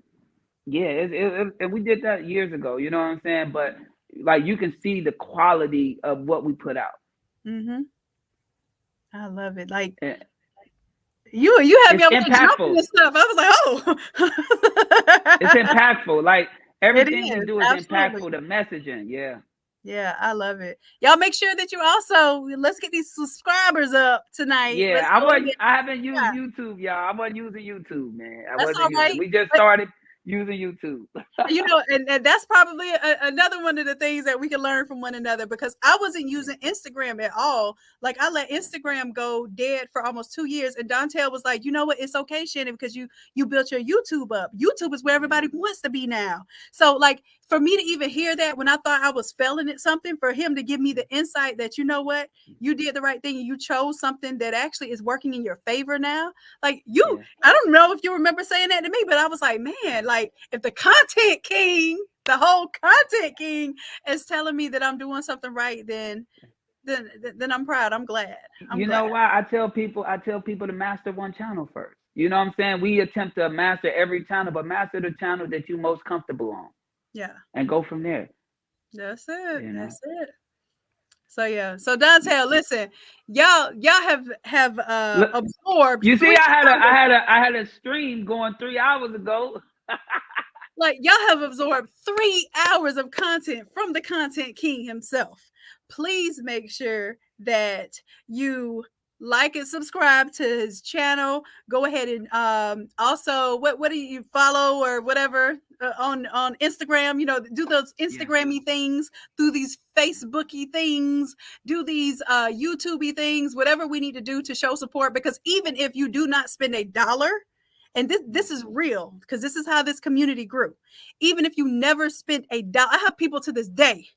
we did that years ago. You know what I'm saying? But like you can see the quality of what we put out. Mm-hmm. I love it. Like Yeah. you have It's me over there jumping impactful. and stuff. I was like, oh. It's impactful. Like It everything we is. do is Absolutely. impactful. The messaging, yeah. Yeah, I love it. Y'all make sure that you also let's get these subscribers up tonight. Yeah, Let's go ahead. I haven't used Yeah, YouTube, y'all. I wasn't using YouTube, man. I that's all wasn't using. right. We just But started using YouTube. you know, and that's probably another one of the things that we can learn from one another because I wasn't using Instagram at all. Like I let Instagram go dead for almost 2 years, and Dontel was like, you know what, it's okay, Shannon, because you built your YouTube up. YouTube is where everybody wants to be now. So like for me to even hear that when I thought I was failing at something, for him to give me the insight that you know what, you did the right thing and you chose something that actually is working in your favor now. Like you, Yeah. I don't know if you remember saying that to me, but I was like, man, like if the content king, the whole content king is telling me that I'm doing something right, then I'm proud. I'm glad. You know why? I tell people to master one channel first. You know what I'm saying? We attempt to master every channel, but master the channel that you're most comfortable on. Yeah. And go from there. That's it. You know? That's it. So yeah. So Dontel, listen, y'all have absorbed. You see, I had a stream going 3 hours ago. Like y'all have absorbed 3 hours of content from the content king himself. Please make sure that you like and subscribe to his channel. Go ahead and also what do you follow or whatever on Instagram, you know, do those Instagrammy things, do these Facebooky things, do these YouTubey things, whatever we need to do to show support, because even if you do not spend $1, and this is real because this is how this community grew. Even if you never spent $1, I have people to this day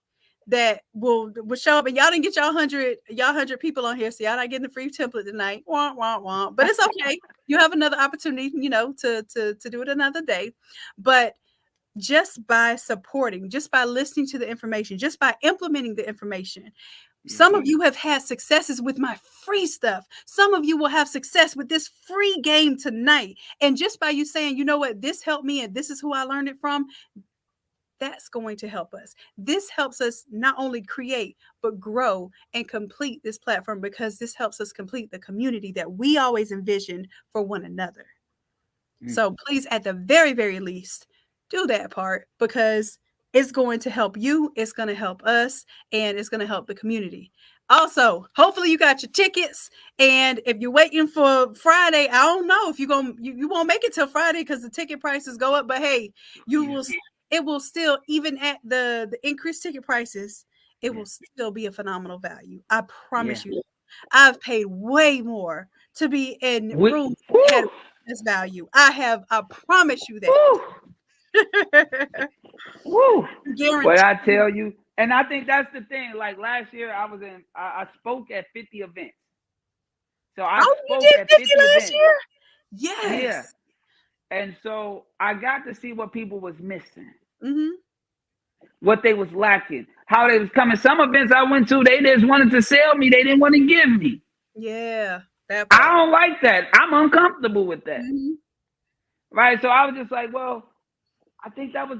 that will show up, and y'all didn't get y'all 100 people on here, so y'all not getting the free template tonight. Wah, wah, wah. But it's okay. You have another opportunity, you know, to do it another day. But just by supporting, just by listening to the information, just by implementing the information, some of you have had successes with my free stuff. Some of you will have success with this free game tonight. And just by you saying, you know what, this helped me and this is who I learned it from, that's going to help us. This helps us not only create, but grow and complete this platform, because this helps us complete the community that we always envisioned for one another. So please, at the very, very least, do that part, because it's going to help you, it's going to help us, and it's going to help the community. Also, hopefully you got your tickets, and if you're waiting for Friday, I don't know if you won't make it till Friday because the ticket prices go up, but hey, it will still, even at the increased ticket prices, it will still be a phenomenal value. I promise you. I've paid way more to be in rooms that had this value. I promise you that. Woo. Guaranteed. But I tell you, and I think that's the thing. Like last year, I spoke at 50 events. So I spoke at 50 last events. year? Yes. Yeah. And so I got to see what people was missing. Mm-hmm. What they was lacking, how they was coming. Some events I went to, they just wanted to sell me. They didn't want to give me. Yeah. That I don't like that. I'm uncomfortable with that. Mm-hmm. Right. So I was just like, well, I think that was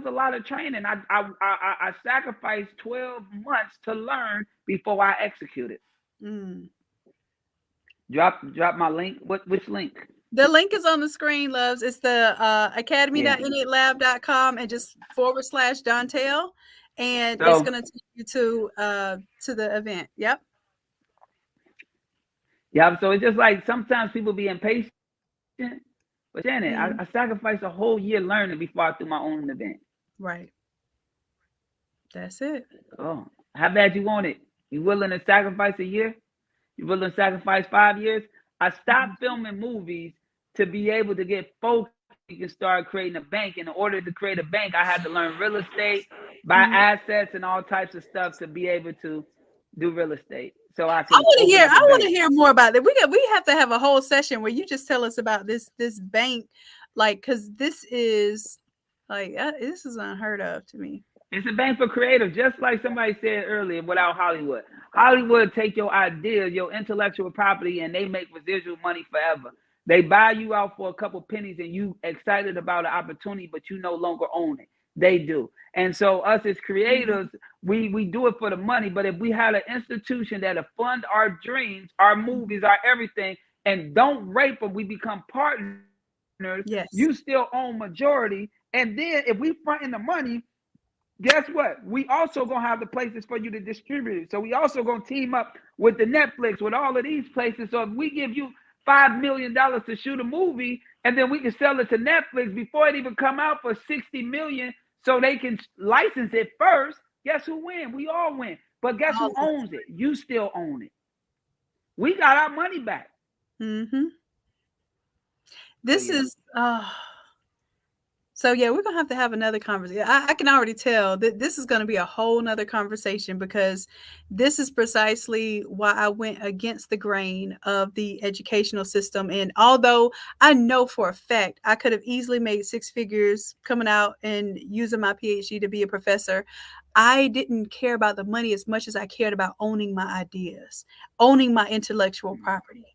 a lot of training. I sacrificed 12 months to learn before I executed. Drop my link. Which link? The link is on the screen, loves. It's the academy.innatelab.com and just /Dontel. And it's going to take you to the event. Yep. Yeah. So it's just like sometimes people be impatient. But Shannon, I sacrificed a whole year learning before I threw my own event. Right. That's it. Oh, how bad you want it? You willing to sacrifice a year? You willing to sacrifice 5 years? I stopped filming movies to be able to get focused and start creating a bank. In order to create a bank, I had to learn real estate, buy assets, and all types of stuff to be able to do real estate. So I want to hear more about it. We have to have a whole session where you just tell us about this bank, like, because this is like this is unheard of to me. It's a bank for creators, just like somebody said earlier. Without Hollywood, Hollywood take your idea, your intellectual property, and they make residual money forever. They buy you out for a couple pennies, and you excited about an opportunity, but you no longer own it. They do. And so us as creators, we do it for the money. But if we had an institution that'll fund our dreams, our movies, our everything, and don't rape them, we become partners. You Yes. still own majority. And then if we front in the money, guess what? We also gonna have the places for you to distribute it. So we also gonna team up with the Netflix, with all of these places. So if we give you $5 million to shoot a movie, and then we can sell it to Netflix before it even come out for 60 million, so they can license it first. Guess who win? We all win. But guess All who of us. owns it? You still own it. We got our money back. Mm-hmm. So This yeah. is so yeah, we're gonna have to have another conversation. I can already tell that this is gonna be a whole nother conversation, because this is precisely why I went against the grain of the educational system. And although I know for a fact I could have easily made six figures coming out and using my PhD to be a professor, I didn't care about the money as much as I cared about owning my ideas, owning my intellectual property.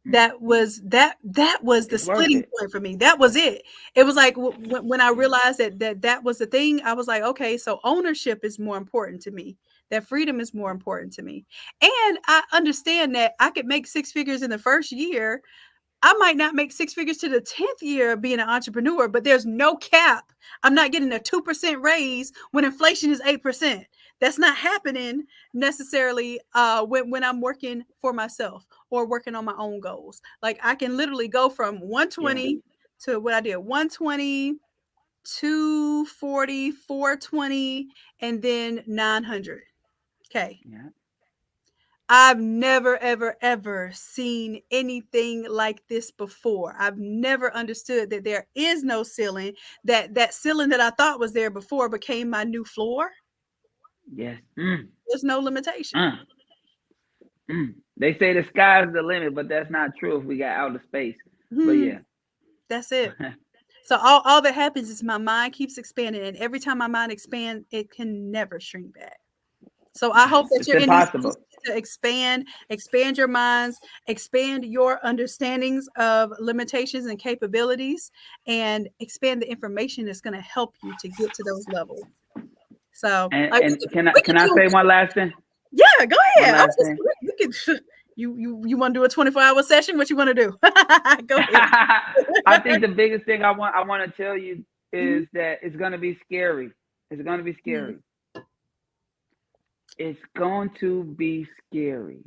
That was the It's worth it. splitting point for me. That was it. It was like when I realized that was the thing, I was like, okay, so ownership is more important to me. That freedom is more important to me. And I understand that I could make six figures in the first year. I might not make six figures to the 10th year of being an entrepreneur, but there's no cap. I'm not getting a 2% raise when inflation is 8%. That's not happening necessarily when I'm working for myself or working on my own goals. Like I can literally go from Yeah. 120 to what I did, 120, 240, 420, and then 900. Okay. Yeah. I've never, ever, ever seen anything like this before. I've never understood that there is no ceiling, that ceiling that I thought was there before became my new floor. Yes. There's no limitation. Mm. They say the sky's the limit, but that's not true if we got outer space. But Hmm, yeah. that's it. So all that happens is my mind keeps expanding, and every time my mind expands, it can never shrink back. So I hope that It's you're in these impossible. spaces to expand your minds, expand your understandings of limitations and capabilities, and expand the information that's going to help you to get to those levels. So, like, And we can could I do, say one last thing? yeah, go One ahead. last thing. We could. You want to do a 24-hour session? What you want to do? Go ahead. I think the biggest thing I want to tell you Mhm. is that it's gonna be scary. It's gonna be Mm. scary. It's going to be scary.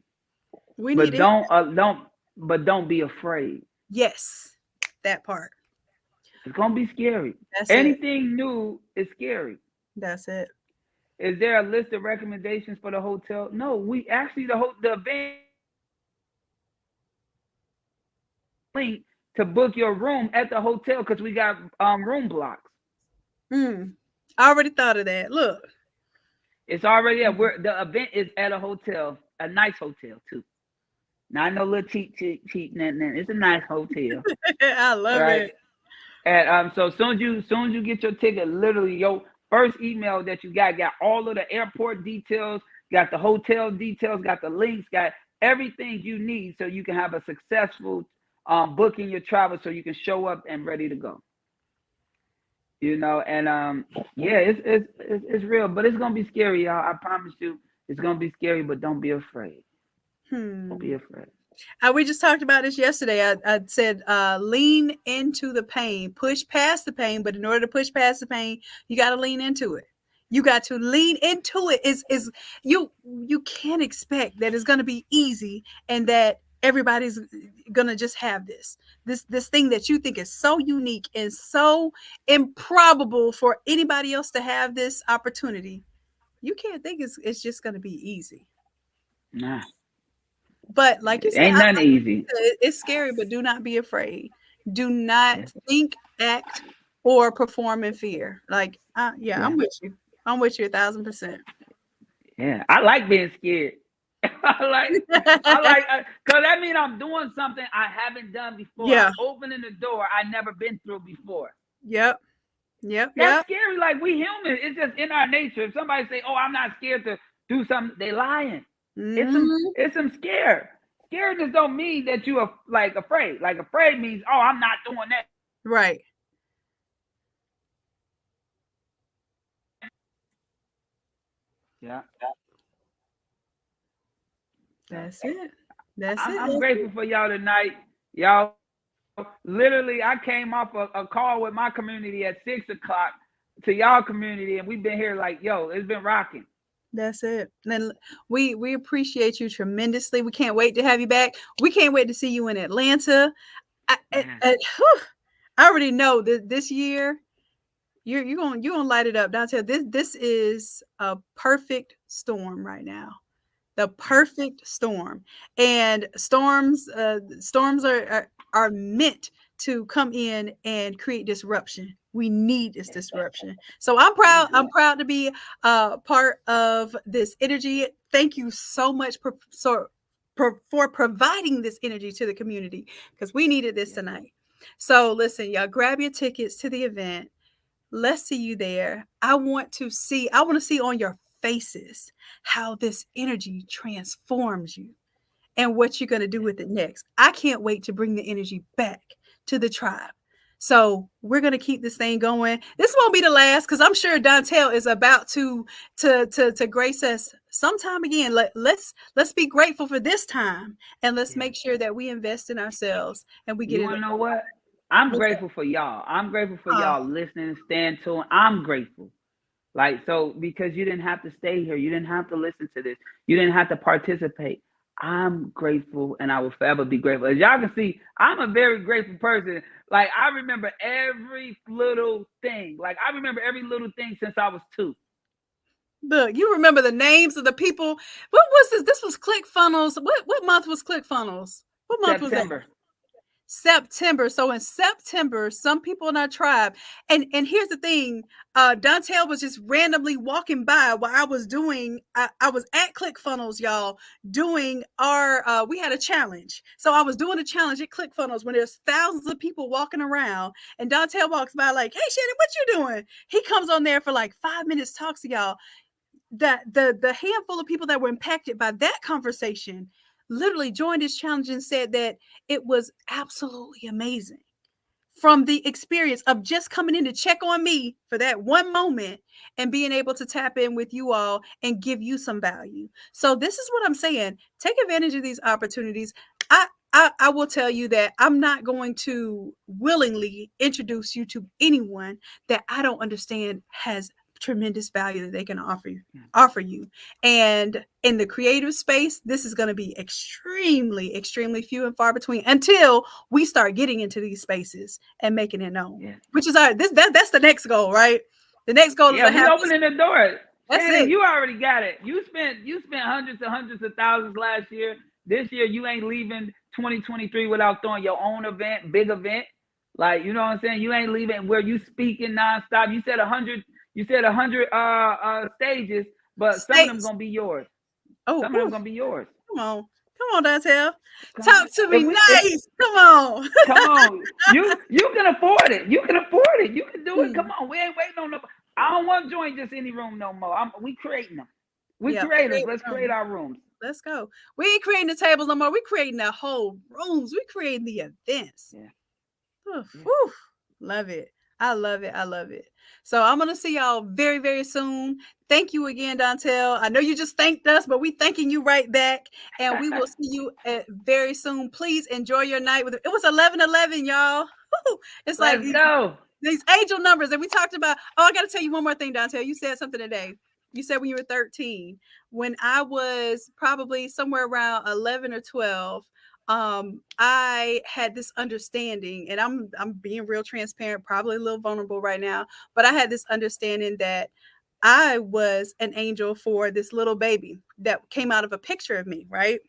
We need But it. don't be afraid. Yes, that part. It's gonna be scary. That's it. Anything new is scary. That's it. Is there a list of recommendations for the hotel? No, we actually the event link to book your room at the hotel because we got room blocks. Mm. I already thought of that. Look. It's already at where the event is at a hotel, a nice hotel too. Not no little cheap. It's a nice hotel, I love right? it. And so as soon as you get your ticket, literally your first email that you got all of the airport details, got the hotel details, got the links, got everything you need so you can have a successful booking your travel so you can show up and ready to go. And yeah, it's real, but it's gonna be scary, y'all. I promise you, it's gonna be scary, but don't be afraid. Don't be afraid. We just talked about this yesterday. I said, lean into the pain, push past the pain. But in order to push past the pain, you got to lean into it. You got to lean into it. Is you can't expect that it's going to be easy and that everybody's going to just have this thing that you think is so unique and so improbable for anybody else to have this opportunity. You can't think it's just going to be easy. Nah, But like you it said, ain't nothing easy. it's scary, but do not be afraid. Do not Yeah, think, act, or perform in fear. Like, yeah, yeah, I'm with you. I'm with you 1,000%. yeah. I like being scared. I like, cause that means I'm doing something I haven't done before. Yeah. I'm opening the door I never been through before. Yep. Yep. That's Yep. scary. Like we human, it's just in our nature. If somebody say, "Oh, I'm not scared to do something," they lying. Hmm. It's some scare. Scaredness don't mean that you are like afraid. Like afraid means, "Oh, I'm not doing that." Right. Yeah. That's it. That's I'm, it. I'm grateful for y'all tonight. Y'all, literally, I came off a call with my community at 6 o'clock to y'all community, and we've been here like, yo, it's been rocking. That's it. And we appreciate you tremendously. We can't wait to have you back. We can't wait to see you in Atlanta. Man. I already know that this year you're gonna light it up. Dante, this is a perfect storm right now. The perfect storm. And storms are meant to come in and create disruption. We need this disruption. So I'm proud. Yeah. I'm proud to be part of this energy. Thank you so much for providing this energy to the community, because we needed this Yeah. tonight. So listen, y'all, grab your tickets to the event. Let's see you there. I want to see on your faces how this energy transforms you and what you're going to do with it next. I can't wait to bring the energy back to the tribe. So we're going to keep this thing going. This won't be the last, because I'm sure Dontel is about to grace us sometime again. Let's be grateful for this time, and let's Yeah. make sure that we invest in ourselves and we get You it. want to know what? I'm What's that? grateful for y'all. I'm grateful for Ah, y'all listening, staying tuned. I'm grateful. Like, so because you didn't have to stay here, you didn't have to listen to this, you didn't have to participate. I'm grateful, and I will forever be grateful. As y'all can see, I'm a very grateful person. Like, I remember every little thing. Like, I remember every little thing since I was 2. look, you remember the names of the people. What was this? This was ClickFunnels. What month was ClickFunnels? What month was that? September. September. So in September, some people in our tribe, and here's the thing, Dontel was just randomly walking by while I was doing, I was at ClickFunnels, y'all, doing our, we had a challenge. So I was doing a challenge at ClickFunnels when there's thousands of people walking around, and Dontel walks by like, hey, Shannon, what you doing? He comes on there for like 5 minutes, talks to y'all. That the handful of people that were impacted by that conversation literally joined this challenge and said that it was absolutely amazing from the experience of just coming in to check on me for that one moment and being able to tap in with you all and give you some value. So this is what I'm saying. Take advantage of these opportunities. I will tell you that I'm not going to willingly introduce you to anyone that I don't understand has tremendous value that they can offer you. And in the creative space, this is going to be extremely few and far between until we start getting into these spaces and making it known. Yeah. Which is that's the next goal, right? The next goal is Yeah, to we have this. opening the door. That's Shannon, it. you already got it. You spent hundreds of thousands last year. This year you ain't leaving 2023 without throwing your own event, big event. Like, you know what I'm saying? You ain't leaving where you speaking nonstop. You said 100 stages, but some of them States. gonna be yours. Oh, Some of them whew, gonna be yours. come on, Dontel. Come on. Talk to If me we if nice. Come on. Come on, you can afford it. You can afford it. You can do it. Come Hmm. on, we ain't waiting on nobody. I don't want to join just any room no more. We creating them. We Yeah. creators. Let's create our rooms. Let's go. We ain't creating the tables no more. We creating the whole rooms. We creating the events. Yeah, Oh, yeah. whew. Love it. I love it. I love it. So I'm gonna see y'all very soon. Thank you again, Dontel. I know you just thanked us, but we thanking you right back. And we will see you very soon. Please enjoy your night with it. It was 11:11, y'all. It's like Let's go. these angel numbers that we talked about. Oh, I got to tell you one more thing, Dontel. You said something today. You said when you were 13. When I was probably somewhere around 11 or 12, I had this understanding, and I'm being real transparent, probably a little vulnerable right now, but I had this understanding that I was an angel for this little baby that came out of a picture of me, right?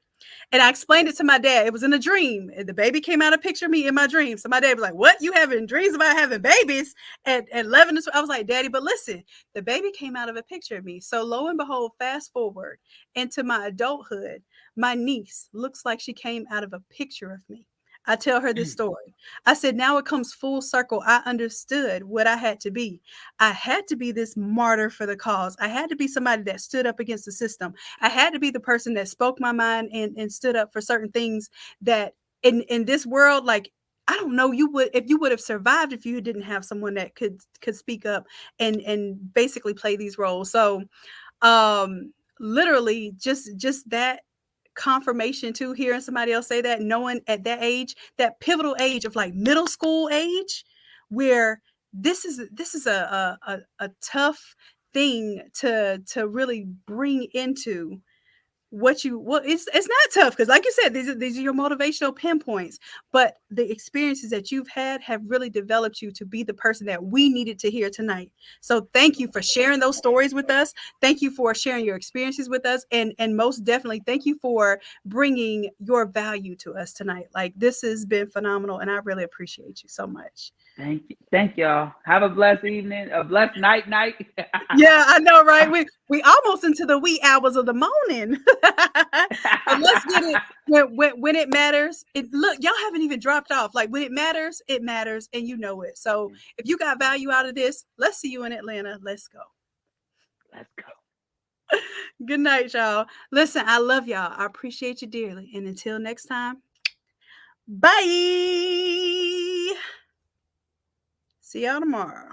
And I explained it to my dad. It was in a dream. And the baby came out of picture of me in my dream. So my dad was like, what? You having dreams about having babies at 11? I was like, Daddy, but listen, the baby came out of a picture of me. So lo and behold, fast forward into my adulthood, my niece looks like she came out of a picture of me. I tell her this story. I said, now it comes full circle. I understood what I had to be. I had to be this martyr for the cause. I had to be somebody that stood up against the system. I had to be the person that spoke my mind and stood up for certain things that in this world, like, I don't know, you would have survived if you didn't have someone that could speak up and basically play these roles. So Literally just that confirmation too, hearing somebody else say that, knowing at that age, that pivotal age of like middle school age, where this is a tough thing to really bring into what it's not tough, because like you said, these are your motivational pinpoints, but the experiences that you've had have really developed you to be the person that we needed to hear tonight. So thank you for sharing those stories with us. Thank you for sharing your experiences with us, and most definitely thank you for bringing your value to us tonight. Like, this has been phenomenal, and I really appreciate you so much. Thank y'all. Have a blessed evening, a blessed night. Yeah, I know, right? We almost into the wee hours of the morning. But let's get it when it matters. Look, y'all haven't even dropped off. Like, when it matters, and you know it. So if you got value out of this, let's see you in Atlanta. Let's go. Let's go. Good night, y'all. Listen, I love y'all. I appreciate you dearly. And until next time, bye. See y'all tomorrow.